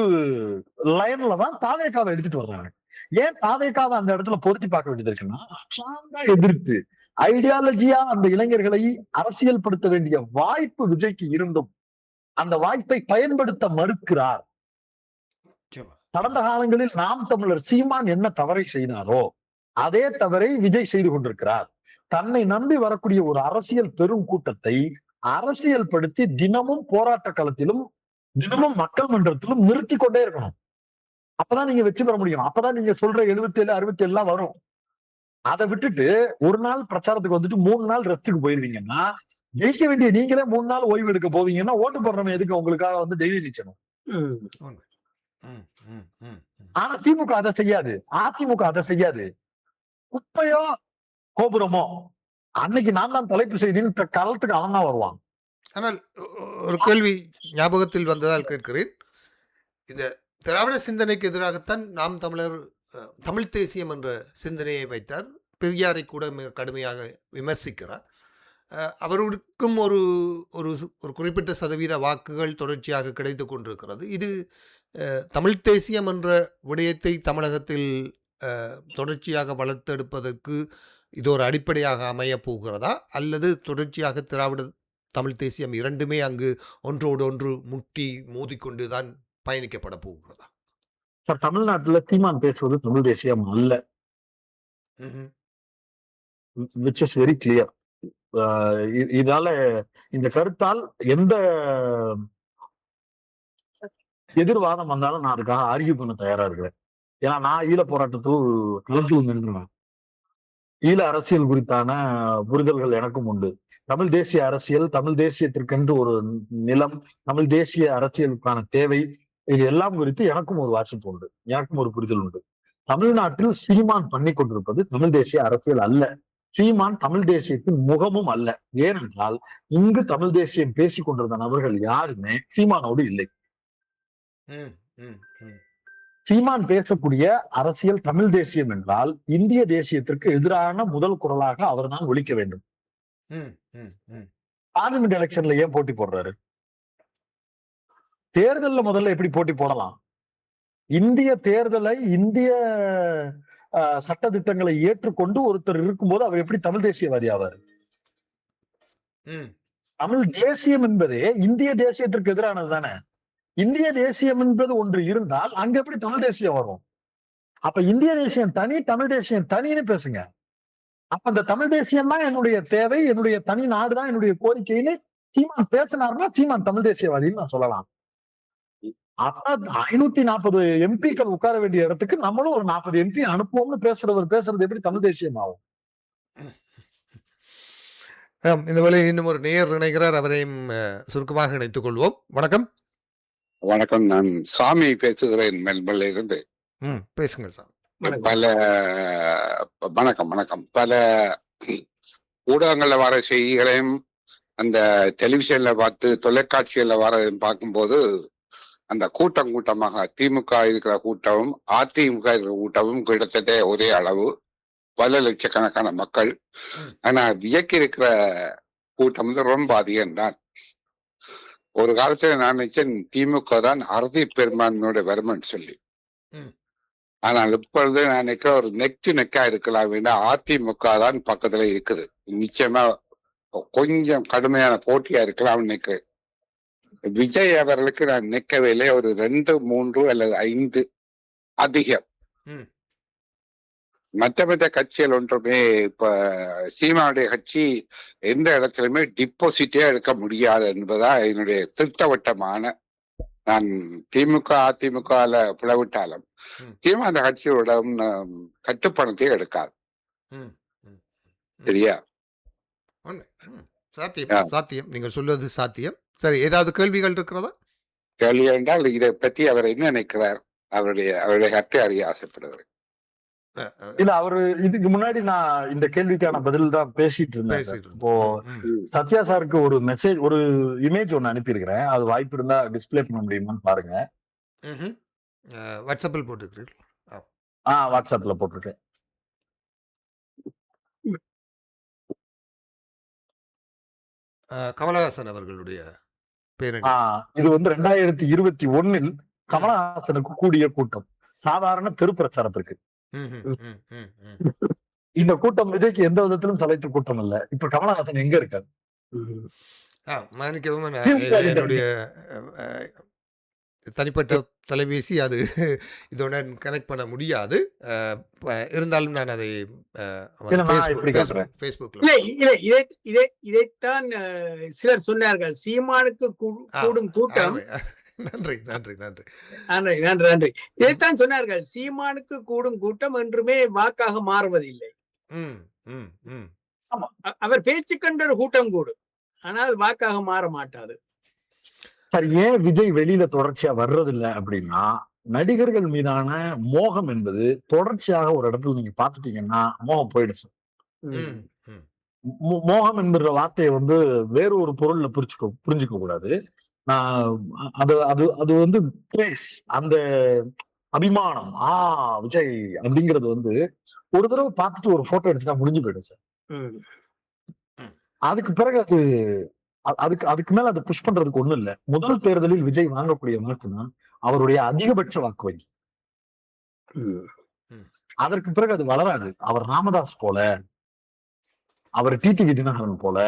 லைன்ல தான் தாவேகாவை எடுத்துட்டு வர்றாங்க. ஏன் தாவேகாவை அந்த இடத்துல பொருத்தி பார்க்க வேண்டியது இருக்குன்னா, எதிர்த்து ஐடியாலஜியா அந்த இளைஞர்களை அரசியல் படுத்த வேண்டிய வாய்ப்பு விஜய்க்கு இருந்தும் அந்த வாய்ப்பை பயன்படுத்த மறுக்கிறார். கடந்த காலங்களில் நாம் தமிழர் சீமான் என்ன தவறை செய்தாரோ அதே தவறை விஜய் செய்து கொண்டிருக்கிறார். தன்னை நம்பி வரக்கூடிய ஒரு அரசியல் பெரும் கூட்டத்தை அரசியல் படுத்தி தினமும் போராட்ட களத்திலும் தினமும் மக்கள் மன்றத்திலும் நிறுத்தி கொண்டே இருக்கணும். அப்பதான் நீங்க வெற்றி பெற முடியும். அப்பதான் நீங்க சொல்ற 77, 67 வரும். அதை விட்டுட்டு ஒரு நாள் பிரச்சாரத்துக்கு வந்துட்டு 3 நாள் ரெஸ்ட்டுக்கு போயிருவீங்கன்னா, ஜெயிக்க வேண்டிய நீங்களே 3 நாள் ஓய்வு எடுக்க போவீங்கன்னா ஓட்டு போடுறவங்க எதுக்கு உங்களுக்காக வந்து டெய்லி நிச்சயம். ஆனா திமுக அதை செய்யாது, அதிமுக அதை செய்யாது. குப்பையோ கோபுரமோ அன்னைக்கு நான் தான் தலைப்பு செய்தின்னு களத்துக்கு அவன் தான் வருவான். ஆனால் ஒரு கேள்வி ஞாபகத்தில் வந்ததால் கேட்கிறேன். இந்த திராவிட சிந்தனைக்கு எதிராகத்தான் நாம் தமிழர் தமிழ் தேசியம் என்ற சிந்தனையை வைத்தார். பெரியாரை கூட மிக கடுமையாக விமர்சிக்கிறார். அவருக்கும் ஒரு ஒரு ஒரு குறிப்பிட்ட சதவீத வாக்குகள் தொடர்ச்சியாக கிடைத்து கொண்டிருக்கிறது. இது தமிழ் தேசியம் என்ற விடயத்தை தமிழகத்தில் தொடர்ச்சியாக வளர்த்தெடுப்பதற்கு இது ஒரு அடிப்படையாக அமைய போகிறதா, அல்லது தொடர்ச்சியாக திராவிட தமிழ் தேசியம் இரண்டுமே அங்கு ஒன்றோடு ஒன்று முட்டி மோதிக்கொண்டுதான் பயணிக்கப்பட போகிறதா? தமிழ்நாட்டுல சீமான் பேசுவது தமிழ் தேசியம் அல்ல, which is very clear. இதால இந்த கருத்தால் எந்த எதிர்வாதம் வந்தாலும் நான் அதுக்காக ஆர்கியூ பண்ண தயாரா இருக்கிறேன். ஏன்னா நான் ஈழ போராட்டத்தில் களத்தில் நின்றுவேன். ஈழ அரசியல் குறித்தான புரிதல்கள் எனக்கும் உண்டு. தமிழ் தேசிய அரசியல், தமிழ் தேசியத்திற்கென்று ஒரு நிலம், தமிழ் தேசிய அரசியலுக்கான தேவை, இது எல்லாம் குறித்து எனக்கும் ஒரு வாசிப்பு உண்டு, எனக்கும் ஒரு புரிதல் உண்டு. தமிழ்நாட்டில் சீமான் பண்ணி கொண்டிருப்பது தமிழ் தேசிய அரசியல் அல்ல. சீமான் தமிழ் தேசியத்தின் முகமும் அல்ல. ஏனென்றால் இங்கு தமிழ் தேசியம் பேசிக் கொண்டிருந்த நபர்கள் யாருமே சீமானோடு இல்லை. சீமான் பேசக்கூடிய அரசியல் தமிழ் தேசியம் என்றால் இந்திய தேசியத்திற்கு எதிரான முதல் குரலாக அவர் தான் ஒலிக்க வேண்டும். பார்லிமெண்ட் எலெக்ஷன்ல ஏன் போட்டி போடுறாரு? தேர்தல்ல முதல்ல எப்படி போட்டி போடலாம்? இந்திய தேர்தலை, இந்திய சட்ட திட்டங்களை ஏற்றுக்கொண்டு ஒருத்தர் இருக்கும்போது அவர் எப்படி தமிழ் தேசியவாதி ஆவார்? தமிழ் தேசியம் என்பதே இந்திய தேசியத்திற்கு எதிரானது தானே. இந்திய தேசியம் என்பது ஒன்று இருந்தால் அங்க எப்படி தமிழ் தேசியம் வரும்? அப்ப இந்திய தேசியம் தனி, தமிழ் தேசியம் தனின்னு பேசுங்க. அப்ப இந்த தமிழ் தேசியம் தான் என்னுடைய தேவை, என்னுடைய தனி நாடுதான் என்னுடைய கோரிக்கைன்னு சீமான் பேசினார்னா சீமான் தமிழ் தேசியவாதின்னு நான் சொல்லலாம். அப்ப 540 எம்பிக்கள் உட்கார வேண்டிய இடத்துக்கு நம்மளும் ஒரு 40 எம்பி அனுப்புவோம்னு பேசுறது எப்படி தமிழ் தேசியம் ஆகும்? இந்த வேளை இன்னும் ஒரு நேயர் இணைகிறார், அவரையும் சுருக்கமாக இணைத்துக் கொள்வோம். வணக்கம். வணக்கம், நான் சாமி பேசுகிறேன் மெல்பர்ன்ல இருந்து. பேசுங்கள் சாமி. வணக்கம். பல ஊடகங்கள்ல வர செய்திகளையும் அந்த டெலிவிஷன்ல பார்த்து தொலைக்காட்சிகள்ல வரதையும் பார்க்கும்போது அந்த கூட்டமாக திமுக இருக்கிற கூட்டமும் அதிமுக இருக்கிற கூட்டமும் கிட்டத்தட்ட ஒரே அளவு, பல லட்சக்கணக்கான மக்கள். ஆனா விஜய்க்கு இருக்கிற கூட்டம் வந்து ரொம்ப அதிகம்தான். ஒரு காலத்துல நான் நினைச்சேன் திமுக தான் அறுதி பெரும்பான்மையோட வரும்னு சொல்லி. ஆனால் இப்பொழுது நான் நினைக்கிற ஒரு நெக்கா இருக்கலாம் வேண்டா, அதிமுக தான் பக்கத்துல இருக்குது. நிச்சயமா கொஞ்சம் கடுமையான போட்டியா இருக்கலாம் நினைக்கிறேன். விஜய் அவர்களுக்கு நான் நிற்கவில்லை, ஒரு 2, 3 அல்லது 5 அதிகம். மற்ற கட்சிகள் ஒன்றுமே இப்ப சீமானுடைய கட்சி எந்த இடத்துலயுமே டிபாசிட்டே எடுக்க முடியாது என்பதா என்னுடைய திட்டவட்டமான. நான் திமுக அதிமுகல பிளவிட்டாலும் சீமான கட்சியோட கட்டுப்பணத்தை எடுக்காது. சரியா? சாத்தியம், சாத்தியம். நீங்கள் சொல்வது சாத்தியம். சரி, ஏதாவது கேள்விகள் இருக்கிறதா? கேள்வி என்றால் இதை பற்றி அவர் என்ன நினைக்கிறார், அவருடைய கருத்தை அறிய ஆசைப்படுகிறேன். இல்ல, அவரு இதுக்கு முன்னாடி நான் இந்த கேள்விக்கான பதில் தான் பேசிட்டு இருந்தேன். இப்போ சத்யா சாருக்கு ஒரு மெசேஜ், ஒரு இமேஜ் ஒண்ணு அனுப்பியிருக்கிறேன். அது வாய்ப்பு இருந்தா டிஸ்பிளே பண்ண முடியுமான்னு பாருங்க. வாட்ஸ்அப்பில் போட்டுருக்கீர்கள்? வாட்ஸ்அப்ல போட்டிருக்கேன். கமலஹாசன் அவர்களுடைய பேர். இது வந்து 2021 கமலஹாசனுக்கு கூடிய கூட்டம், சாதாரண தெரு பிரச்சாரத்திற்கு. இந்த கூட்டம் விஜய்க்கு எந்த விதத்திலும் தலைத்த கூட்டம் இல்ல. இப்ப கமலஹாசன் எங்க இருக்காரு? மன்னிக்கவும், என்னுடைய தனிப்பட்ட தொலைபேசி அது இதோட கனெக்ட் பண்ண முடியாது. இருந்தாலும் நான் அதை இதைத்தான் சிலர் சொன்னார்கள். சீமானுக்கு கூடும் கூட்டம். நன்றி நன்றி நன்றி நன்றி நன்றி நன்றி. இதைத்தான் சொன்னார்கள். சீமானுக்கு கூடும் கூட்டம் என்றுமே வாக்காக மாறுவதில்லை. அவர் பேச்சு கண்ட ஒரு கூட்டம் கூடும், ஆனால் வாக்காக மாற மாட்டாது. சரி, ஏன் விஜய் வெளியில தொடர்ச்சியா வர்றதில்லை அப்படின்னா, நடிகர்கள் மீதான மோகம் என்பது தொடர்ச்சியாக ஒரு இடத்துல நீங்க பாத்துட்டீங்கன்னா மோகம் போயிடுச்சு. மோகம் என்கிற வார்த்தையை வந்து வேற ஒரு பொருள்ல புரிஞ்சுக்க கூடாது. அது வந்து அந்த அபிமானம், விஜய் அப்படிங்கிறது வந்து ஒரு தடவை பார்த்துட்டு ஒரு போட்டோ எடுத்துட்டா முடிஞ்சு போயிடும் சார். அதுக்கு பிறகு அதுக்கு மேல அதை புஷ் பண்றதுக்கு ஒண்ணும் இல்ல. முதல் தேர்தலில் விஜய் வாங்கக்கூடிய வாக்கு தான் அவருடைய அதிகபட்ச வாக்கு வங்கி. அதற்கு பிறகு அது வளராது. அவர் ராமதாஸ் போல, அவர் டிடிவி தினகரன் போல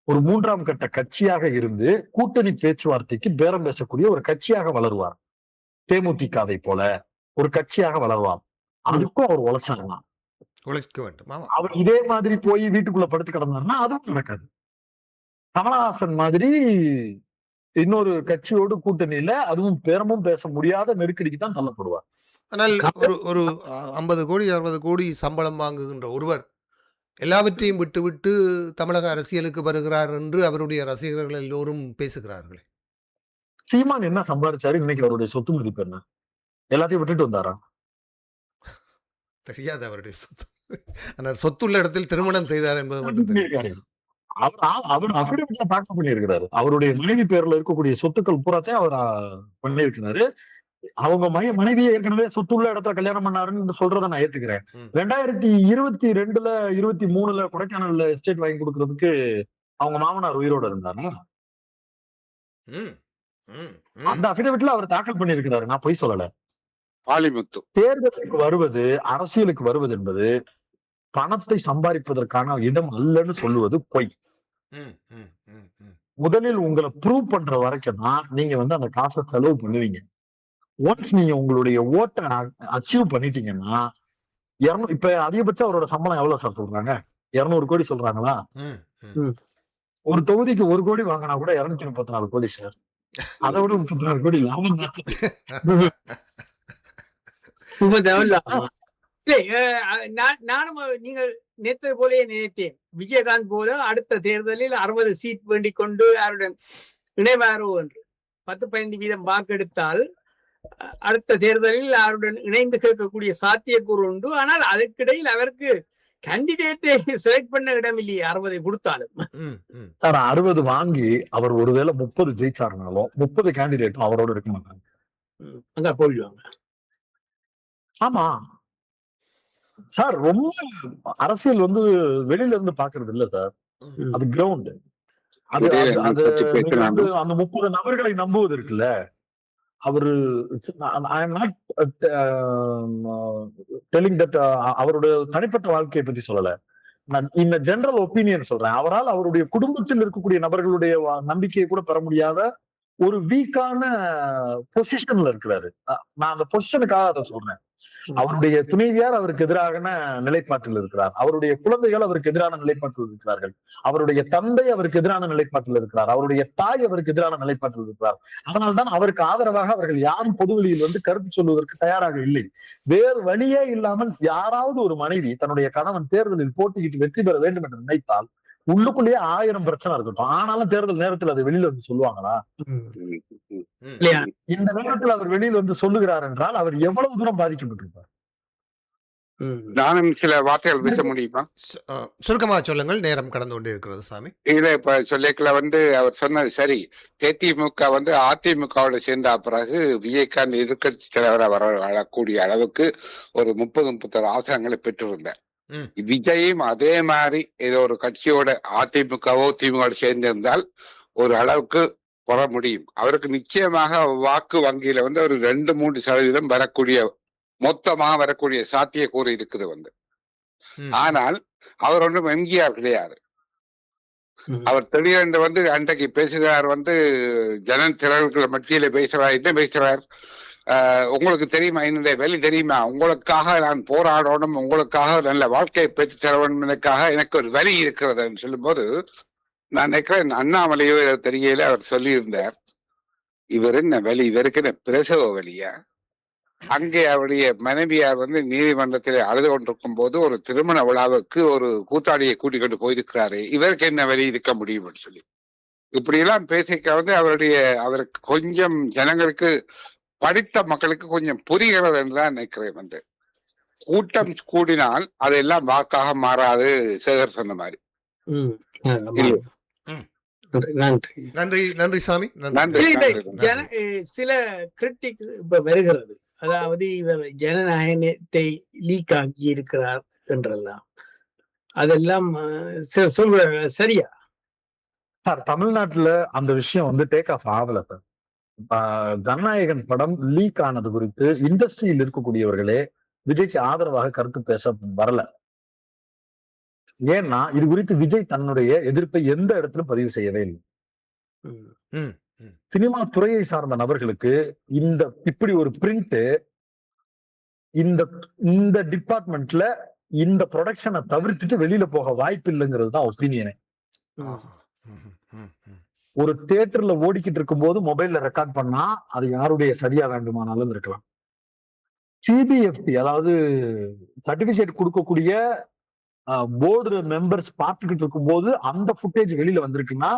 ஒரு 3ஆம் கட்ட கட்சியாக இருந்து கூட்டணி பேச்சுவார்த்தைக்கு பேரம் பேசக்கூடிய ஒரு கட்சியாக வளருவார். தேமுதிகவை போல ஒரு கட்சியாக வளருவார். அதுக்கும் அவர் உழைக்க வேண்டும். அவர் இதே மாதிரி போய் வீட்டுக்குள்ள படுத்து கிடந்தாருன்னா அதுவும் நடக்காது. கமலஹாசன் மாதிரி இன்னொரு கட்சியோடு கூட்டணியில, அதுவும் பேரமும் பேச முடியாத நெருக்கடிக்கு தான் தள்ளப்படுவார். ஆனால் ஒரு 50 கோடி 60 கோடி சம்பளம் வாங்குகின்ற ஒருவர் எல்லாவற்றையும் விட்டுவிட்டு தமிழக அரசியலுக்கு வருகிறார் என்று அவருடைய ரசிகர்கள் எல்லோரும் பேசுகிறார்களே. சீமான் என்ன சம்பாதிச்சாரு? இன்னைக்கு அவருடைய சொத்து மதிப்பு என்ன? எல்லாத்தையும் விட்டுட்டு வந்தாரா? தெரியாது அவருடைய சொத்து. ஆனால் சொத்துள்ள இடத்தில் திருமணம் செய்தார் என்பது மட்டும் தெரியும். அவர் அபிடவிட்ல தாக்கல் பண்ணியிருக்கிறாரு. அவருடைய மனைவி பேர்ல இருக்கக்கூடிய சொத்துக்கள் பூராத்தையும் அவர் பண்ணியிருக்கிறாரு. அவங்க மனைவியை ஏற்கனவே சொத்துள்ள இடத்துல கல்யாணம் பண்ணாருன்னு சொல்றதை நான் ஏத்துக்கிறேன். 2022ல 23ல கொடைக்கானல்ல எஸ்டேட் வாங்கி கொடுக்கறதுக்கு அவங்க மாமனார் உயிரோட இருந்தாரு. அந்த அபிடவிட்ல அவர் தாக்கல் பண்ணியிருக்கிறாரு. நான் பொய் சொல்லல. தேர்தலுக்கு வருவது, அரசியலுக்கு வருவது என்பது பணத்தை சம்பாதிப்பதற்கான இடம் அல்லன்னு சொல்லுவது பொய். முதலில் உங்களை ப்ரூவ் பண்ற வரைக்கும் தான் நீங்க வந்து அந்த காசை செலவு பண்ணுவீங்க. ஒன்ஸ் நீங்க உங்களுடைய ஓட்டை அச்சீவ் பண்ணிட்டீங்கன்னா, இப்ப அதிகபட்சம் அவரோட சம்பளம் எவ்வளவு சார் சொல்றாங்க? 200 கோடி சொல்றாங்களா? ஒரு தொகுதிக்கு 1 கோடி வாங்கினா கூட 234 கோடி சார். அதை விட 34 கோடி லாபம் நானும் நீங்கள் நேற்று போலே நினைத்தேன். விஜயகாந்த் போல அடுத்த தேர்தலில் 60 சீட் வேண்டிக் கொண்டு யாருடன் இணைவாரோ என்று. 10-15% வாக்கெடுத்தால் அடுத்த தேர்தலில் யாருடன் இணைந்து கேட்கக்கூடிய சாத்தியக்கூறு உண்டு. ஆனால் அதற்கிடையில் அவருக்கு கேண்டிடேட்டை செலக்ட் பண்ண இடம் இல்லையே 60 கொடுத்தாலும். ம், ம். சார் 60 வாங்கி அவர் ஒருவேளை 30 ஜெயிச்சாருனாலும் 30 கேண்டிடேட்டும் அவரோட இருக்க மாட்டாங்க. அங்க போயிடுவாங்க. ஆமா சார், ரொம்ப அரசியல் வந்து வெளியில இருந்து பாக்குறது இல்ல சார், அது கிரவுண்ட். அது இடையில அது சற்று நீங்க வந்து பேசினாலும் அந்த 30 நபர்களை நம்புவது இருக்குல்ல, அவரு I am not telling that அவருடைய தனிப்பட்ட வாழ்க்கையை பத்தி சொல்லல, நான் இந்த ஜெனரல் ஒப்பீனியன் சொல்றேன். அவரால் அவருடைய குடும்பத்தில் இருக்கக்கூடிய நபர்களுடைய நம்பிக்கையை கூட பெற முடியாத ஒரு வீக்கான பொசிஷன்ல இருக்கிறாரு. நான் அந்த பொசிஷனுக்காக அதை சொல்றேன். அவருடைய துணைவியார் அவருக்கு எதிரான நிலைப்பாட்டில் இருக்கிறார், அவருடைய குழந்தைகள் அவருக்கு எதிரான நிலைப்பாட்டில் இருக்கிறார்கள், அவருடைய தந்தை அவருக்கு எதிரான நிலைப்பாட்டில் இருக்கிறார், அவருடைய தாய் அவருக்கு எதிரான நிலைப்பாட்டில் இருக்கிறார். அதனால்தான் அவருக்கு ஆதரவாக அவர்கள் யாரும் பொதுவெளியில் வந்து கருத்து சொல்வதற்கு தயாராக இல்லை. வேறு வழியே இல்லாமல் யாராவது ஒரு மனைவி தன்னுடைய கணவன் தேர்தலில் போட்டியிட்டு வெற்றி பெற வேண்டும் என்று நினைத்தால் உள்ளுக்குள்ளேயே 1000 பிரச்சனை இருக்கட்டும், ஆனாலும் தேர்தல் நேரத்தில் அதை வெளியில வந்து சொல்லுவாங்களா? இல்லையா? இந்த நேரத்தில் அவர் வெளியில் வந்து சொல்லுகிறார் என்றால் அவர் எவ்வளவு தூரம் பாதிக்கப்பட்டிருப்பார்? நானும் சில வார்த்தைகள் பேச முடியுமா? சுருக்கமா சொல்லுங்கள், நேரம் கடந்து கொண்டே இருக்கிறது சாமி. இதுல இப்ப சொல்லிக்கல வந்து அவர் சொன்னது சரி. தேதிமுக வந்து அதிமுகவோட சேர்ந்த பிறகு விஜயகாந்த் எதிர்கட்சி தலைவராக வரக்கூடிய அளவுக்கு ஒரு 30-31 ஆசனங்களை பெற்றிருந்தார். விஜயும் அதே மாதிரி ஏதோ ஒரு கட்சியோட அதிமுகவோ திமுக சேர்ந்திருந்தால் ஒரு அளவுக்கு வர முடியும். அவருக்கு நிச்சயமாக வாக்கு வங்கியில வந்து ஒரு 2-3% வரக்கூடிய மொத்தமாக வரக்கூடிய சாத்தியக்கூறு இருக்குது வந்து. ஆனால் அவர் ஒன்றும் எம்ஜிஆர் கிடையாது. அவர் திடீரென்று வந்து அன்றைக்கு பேசுகிறார் வந்து ஜன திரள்கள் மத்தியில பேசுறார். என்ன பேசுறார்? உங்களுக்கு தெரியுமா, என்னுடைய வேலை தெரியுமா, உங்களுக்காக நான் போராடணும், உங்களுக்காக நல்ல வாழ்க்கையை பெற்று தர வேண்டுமெனக்காக எனக்கு ஒரு வழி இருக்கிறதுன்னு சொல்லும் போது நான் நினைக்கிறேன் அண்ணாமலையோ தெரியல, அவர் சொல்லியிருந்தார், இவர் என்ன வலி, இவருக்கு என்ன பிரசவ வலியா? அங்கே அவருடைய மனைவியார் வந்து நீதிமன்றத்தில் அழுது கொண்டிருக்கும் போது ஒரு திருமண விழாவுக்கு ஒரு கூத்தாடியை கூட்டிக் கொண்டு போயிருக்கிறாரு, இவருக்கு என்ன வழி இருக்க முடியும்னு சொல்லி இப்படி எல்லாம் பேசிக்க வந்து அவருக்கு கொஞ்சம் ஜனங்களுக்கு படித்த மக்களுக்கு கொஞ்சம் புரிகிறது என்றுதான் நினைக்கிறேன். வந்து கூட்டம் கூடினால் அதெல்லாம் வாக்காக மாறாது, சேகர் சொன்ன மாதிரி. நன்றி நன்றி சாமி. சில கிரிட்டிக் இப்ப வருகிறது, அதாவது இவர் ஜனநாயகத்தை லீக் ஆக்கி இருக்கிறார் என்றெல்லாம், அதெல்லாம் சொல்ற சரியா சார்? தமிழ்நாட்டுல அந்த விஷயம் வந்து டேக் ஆஃப் ஆகல சார். ஜனநாயகன் படம் லீக் ஆனது குறித்து இண்டஸ்ட்ரியில் இருக்கக்கூடியவர்களே விஜய்க்கு ஆதரவாக கருத்து பேச வரல. ஏன்னா இது குறித்து விஜய் தன்னுடைய எதிர்ப்பை எந்த இடத்திலும் பதிவு செய்யவே இல்லை. சினிமா துறையை சார்ந்த நபர்களுக்கு இப்படி ஒரு பிரிண்ட் இந்த டிபார்ட்மெண்ட்ல இந்த ப்ரொடக்ஷனை தவிர்த்துட்டு வெளியில போக வாய்ப்பு இல்லைங்கிறது தான் ஒப்பீனியனே. ஒரு தியேட்டர்ல ஓடிக்கிட்டு இருக்கும் போது மொபைல்ல ரெக்கார்ட் பண்ணா அது யாருடைய சரியா வேண்டுமானாலும் இருக்கலாம். சிபிஎஃப்டி, அதாவது சர்டிபிகேட் கொடுக்கக்கூடிய போர்டு மெம்பர்ஸ் பார்த்துக்கிட்டு இருக்கும் போது அந்த ஃபுட்டேஜ் வெளியில வந்திருக்குன்னா,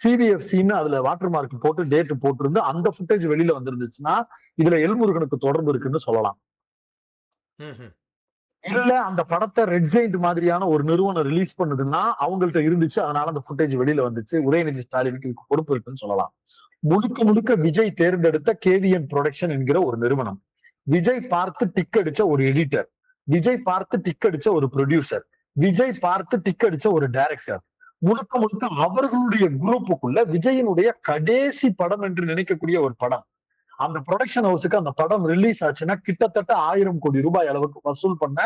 சிபிஎஃப்சின்னு அதுல வாட்டர் மார்க் போட்டு டேட் போட்டிருந்து அந்த ஃபுட்டேஜ் வெளியில வந்திருந்துச்சுன்னா இதுல எல்முருகனுக்கு தொடர்பு இருக்குன்னு சொல்லலாம். இல்ல அந்த படத்தை ரெட் ஜெயிண்ட் மாதிரியான ஒரு நிறுவனம் ரிலீஸ் பண்ணுதுன்னா அவங்கள்ட்ட இருந்துச்சு, அதனால அந்த ஃபுட்டேஜ் வெளியில வந்துச்சு, உதயநிதி ஸ்டாலினுக்கு பொறுப்பு இருக்குன்னு சொல்லலாம். முழுக்க விஜய் தேர்ந்தெடுத்த கேவிஎன் ப்ரொடக்ஷன் என்கிற ஒரு நிறுவனம், விஜய் பார்த்து டிக் அடிச்ச ஒரு எடிட்டர், விஜய் பார்த்து டிக் அடிச்ச ஒரு ப்ரொடியூசர், விஜய் பார்த்து டிக் அடிச்ச ஒரு டைரக்டர், முழுக்க அவர்களுடைய குரூப்புக்குள்ள விஜயனுடைய கடைசி படம் என்று நினைக்கக்கூடிய ஒரு படம். அந்த ப்ரொடக்ஷன் ஹவுஸுக்கு அந்த படம் ரிலீஸ் ஆச்சுன்னா கிட்டத்தட்ட 1000 கோடி ரூபாய் அளவுக்கு வசூல் பண்ண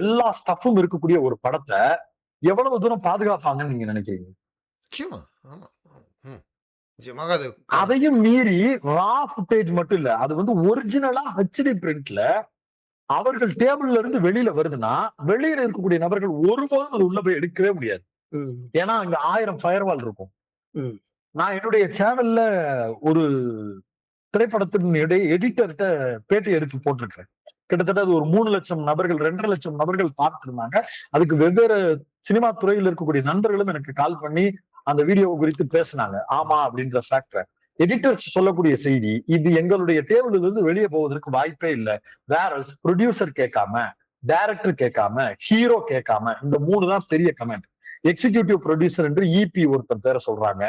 எல்லா ஸ்டஃப்பும் இருக்கக்கூடிய ஒரு படத்தை எவ்வளவு தூரம் பாதுகாப்பாங்கன்னு நீங்க நினைக்கிறீங்க? அதையும் மீறி ரா ஃபுட்டேஜ் மட்டும் இல்ல, அது வந்து ஒரிஜினலா ஹெச்டி பிரிண்ட்ல அவர்கள் டேபிள்ல இருந்து வெளியில வருதுன்னா வெளியில இருக்கக்கூடிய நபர்கள் ஒருபோதும் அது உள்ள போய் எடுக்கவே முடியாது. ஏன்னா அங்க 1000 ஃபயர்வால் இருக்கும். நான் என்னுடைய சேனல்ல ஒரு திரைப்படத்தினுடைய எடிட்டர்கிட்ட பேட்டி எடுத்து போட்டிருக்கேன். கிட்டத்தட்ட அது ஒரு 3 லட்சம் நபர்கள் 2.5 லட்சம் நபர்கள் பார்த்துட்டு இருந்தாங்க. அதுக்கு வெவ்வேறு சினிமா துறையில் இருக்கக்கூடிய நண்பர்களும் எனக்கு கால் பண்ணி அந்த வீடியோ குறித்து பேசினாங்க. ஆமா அப்படின்ற ஃபேக்டர் எடிட்டர்ஸ் சொல்லக்கூடிய செய்தி, இது எங்களுடைய டேபிள்ல இருந்து வெளியே போவதற்கு வாய்ப்பே இல்லை. வேற ப்ரொடியூசர் கேட்காம டைரக்டர் கேட்காம, ஹீரோ கேட்காம, இந்த 3 தான் பெரிய கமெண்ட். எக்ஸிகியூட்டிவ் ப்ரொடியூசர் என்று இபி ஒருத்தர் பேரை சொல்றாங்க,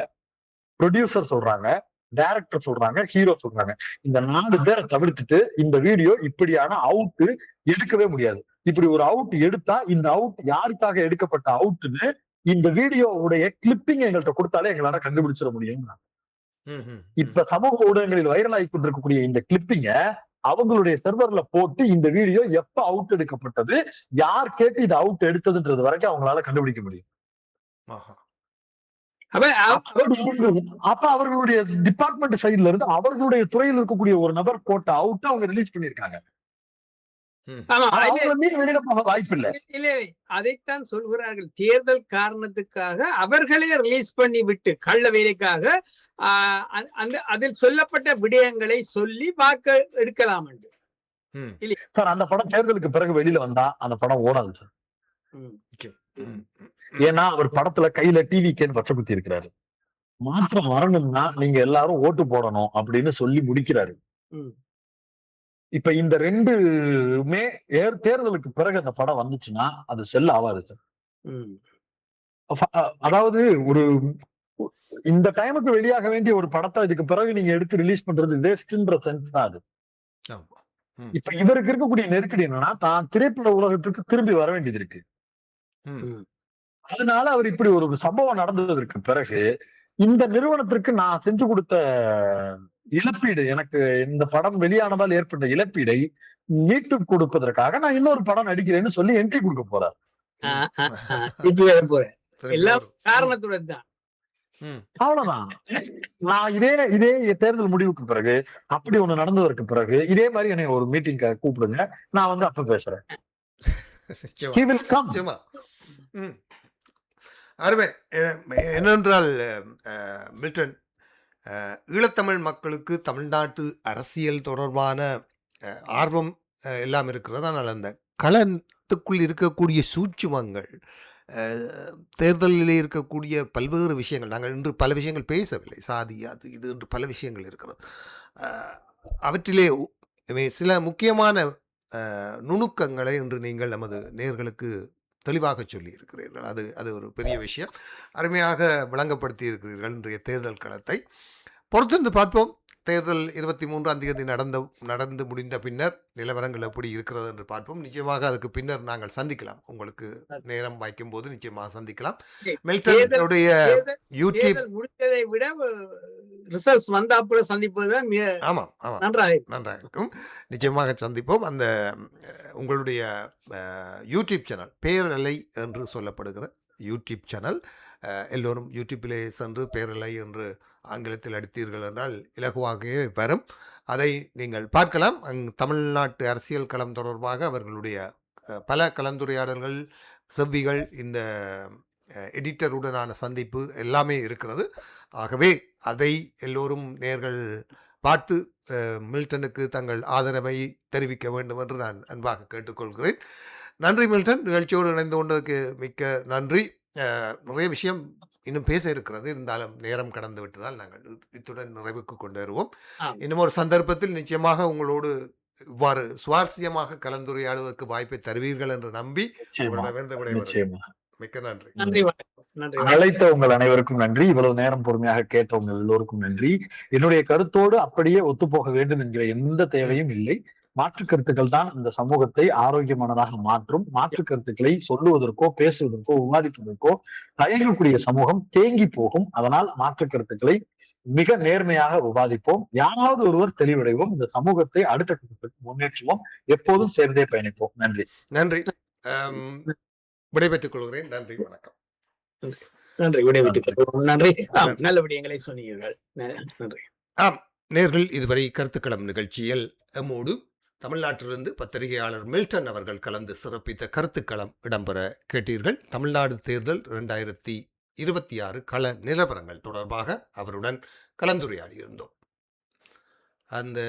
ப்ரொடியூசர் சொல்றாங்க, டைரக்டர் சொல்றாங்க, ஹீரோ சொல்றாங்க. இந்த 4 பேரை தவிர்த்துட்டு இந்த வீடியோ இப்படியான அவுட் எடுக்கவே முடியாது. இப்படி ஒரு அவுட் எடுத்தா இந்த அவுட் யாருக்காக எடுக்கப்பட்ட அவுட்னு இந்த வீடியோவுடைய கிளிப்பிங் எங்கள்கிட்ட கொடுத்தாலே எங்களால கண்டுபிடிச்சிட முடியும். இப்ப சமூக ஊடகங்களில் வைரல் ஆகி கொண்டிருக்கக்கூடிய இந்த கிளிப்பிங்க அவங்களுடைய சர்வர்ல போட்டு இந்த வீடியோ எப்ப அவுட் எடுக்கப்பட்டது, யார் கேட்டு இது அவுட் எடுத்ததுன்றது வரைக்கும் அவங்களால கண்டுபிடிக்க முடியும். அப்ப அவர்களுடைய டிபார்ட்மெண்ட் சைடுல இருந்து அவர்களுடைய துறையில் இருக்கக்கூடிய ஒரு நபர் போட்ட அவுட் அவங்க ரிலீஸ் பண்ணிருக்காங்க. வாய்ப்பு இல்ல. அதைத்தான் சொல்கிறார்கள். தேர்தல் காரணத்துக்காக அவர்களே ரிலீஸ் பண்ணி விட்டு கள்ள வேலைக்காக அதில் சொல்லப்பட்ட விடயங்களை சொல்லி வாக்கு எடுக்கலாம் என்று. சார் அந்த படம் தேர்தலுக்கு பிறகு வெளியில வந்தா அந்த படம் ஓடாது சார். ஏன்னா அவர் படத்துல கையில டிவி கேன் வச்ச குத்தி இருக்கிறாரு. மாற்றம் வரணும்னா நீங்க எல்லாரும் ஓட்டு போடணும் அப்படின்னு சொல்லி முடிக்கிறாரு. இப்ப இந்த 2மே தேர்தலுக்கு பிறகு அந்த படம் வந்துச்சுன்னா அது செல் ஆகாது சார். அதாவது ஒரு இந்த டைமுக்கு வெளியாக வேண்டிய ஒரு படத்தை இதுக்கு பிறகு நீங்க எடுத்து ரிலீஸ் பண்றது வேஸ்ட்ன்ற சென்ஸ் தான் அது. இப்ப இவருக்கு இருக்கக்கூடிய நெருக்கடி என்னன்னா தான் திரைப்பட உலகத்துக்கு திரும்பி வர வேண்டியது இருக்கு. அதனால அவர் இப்படி ஒரு சம்பவம் நடந்ததற்கு பிறகு இந்த நிறுவனத்திற்கு நான் செஞ்சு கொடுத்த இழப்பீடு, எனக்கு இந்த படம் வெளியானதால் ஏற்பட்ட இழப்பீடை மீட்டு கொடுப்பதற்காக நான் இன்னொரு படம் நடிக்கிறேன்னு சொல்லி என்ட்ரி கொடுக்க போறார். எல்லாம் காரணத்துடன் தான். அவ்வளவுதான். நான் இதே தேர்தல் முடிவுக்கு பிறகு அப்படி ஒண்ணு நடந்ததற்கு பிறகு இதே மாதிரி என்னை ஒரு மீட்டிங் கூப்பிடுங்க, நான் வந்து அப்ப பேசுறேன். He will come. அருமை. என்னென்றால் மில்டன், ஈழத்தமிழ் மக்களுக்கு தமிழ்நாட்டு அரசியல் தொடர்பான ஆர்வம் எல்லாம் இருக்கிறது. ஆனால் அந்த களத்துக்குள் இருக்கக்கூடிய சூட்சுமங்கள், தேர்தலில் இருக்கக்கூடிய பல்வேறு விஷயங்கள், நாங்கள் இன்று பல விஷயங்கள் பேசவில்லை, சாதி அது இது என்று பல விஷயங்கள் இருக்கிறது. அவற்றிலே சில முக்கியமான நுணுக்கங்களை இன்று நீங்கள் நமது நேயர்களுக்கு தெளிவாக சொல்லி இருக்கிறீர்கள். அது ஒரு பெரிய விஷயம். அருமையாக விளங்கப்படுத்தி இருக்கிறீர்கள் இன்றைய தேர்தல் களத்தை. பொறுத்திருந்து பார்ப்போம். தேர்தல் 23ஆம் தேதி நடந்து முடிந்த பின்னர் நிலவரங்கள் எப்படி இருக்கிறது என்று பார்ப்போம். நிச்சயமாக அதுக்கு பின்னர் நாங்கள் சந்திக்கலாம். உங்களுக்கு நேரம் வாய்க்கும் போது நிச்சயமாக சந்திக்கலாம். மில்டனுடைய யூடியூப் முடித்ததை விட ரிசல்ட்ஸ் வந்தா அப்புறம் சந்திப்பதுதான் நன்றாக இருக்கும். நிச்சயமாக சந்திப்போம். அந்த உங்களுடைய யூடியூப் சேனல் பேரலை என்று சொல்லப்படுகிற யூடியூப் சேனல், எல்லோரும் யூடியூப்பிலே சென்று பேரலை என்று ஆங்கிலத்தில் அடித்தீர்கள் என்றால் இலகுவாகவே வரும். அதை நீங்கள் பார்க்கலாம். தமிழ்நாட்டு அரசியல் களம் தொடர்பாக அவர்களுடைய பல கலந்துரையாடல்கள், செவ்விகள், இந்த எடிட்டருடனான சந்திப்பு எல்லாமே இருக்கிறது. ஆகவே அதை எல்லோரும் நேர்கள் பார்த்து மில்டனுக்கு தங்கள் ஆதரவை தெரிவிக்க வேண்டும் என்று நான் அன்பாக கேட்டுக்கொள்கிறேன். நன்றி மில்டன், நிகழ்ச்சியோடு இணைந்து கொண்டதுக்கு மிக்க நன்றி. நிறைய விஷயம் இன்னும் பேச இருக்கிறது, இருந்தாலும் நேரம் கடந்து விட்டதால் நாங்கள் இத்துடன் நிறைவுக்கு கொண்டு வருவோம். இன்னும் ஒரு சந்தர்ப்பத்தில் நிச்சயமாக உங்களோடு இவ்வாறு சுவாரஸ்யமாக கலந்துரையாடுவதற்கு வாய்ப்பை தருவீர்கள் என்று நம்பி மிக்க நன்றி. அழைத்த உங்கள் அனைவருக்கும் நன்றி. இவ்வளவு நேரம் பொறுமையாக கேட்டவங்க எல்லோருக்கும் நன்றி. என்னுடைய கருத்தோடு அப்படியே ஒத்துப்போக வேண்டும் என்கிற எந்த தேவையும் இல்லை. மாற்று கருத்துக்கள் தான் இந்த சமூகத்தை ஆரோக்கியமானதாக மாற்றும். மாற்று கருத்துக்களை சொல்லுவதற்கோ பேசுவதற்கோ விவாதிப்பதற்கோ தயங்கக்கூடிய சமூகம் தேங்கி போகும். அதனால் மாற்று கருத்துக்களை மிக நேர்மையாக விவாதிப்போம். யாராவது ஒருவர் தெளிவடைவோம். இந்த சமூகத்தை அடுத்த கட்டத்துக்கு முன்னேற்றுவோம். எப்போதும் சேர்ந்தே பயணிப்போம். நன்றி. நன்றி. விடைபெற்றுக் கொள்கிறேன். நன்றி, வணக்கம். நன்றி. விடைபெற்றுக் கொள்கிறோம். நன்றி. நல்ல விடயங்களை சொன்னீர்கள். நன்றி. நேர்கள், இதுவரை கருத்துக்களம் நிகழ்ச்சியில் எம்மோடு தமிழ்நாட்டிலிருந்து பத்திரிகையாளர் மில்டன் அவர்கள் கலந்து சிறப்பித்த கருத்துக்களம் இடம்பெற கேட்டீர்கள். தமிழ்நாடு தேர்தல் 2026 கள நிலவரங்கள் தொடர்பாக அவருடன் கலந்துரையாடியிருந்தோம். அந்த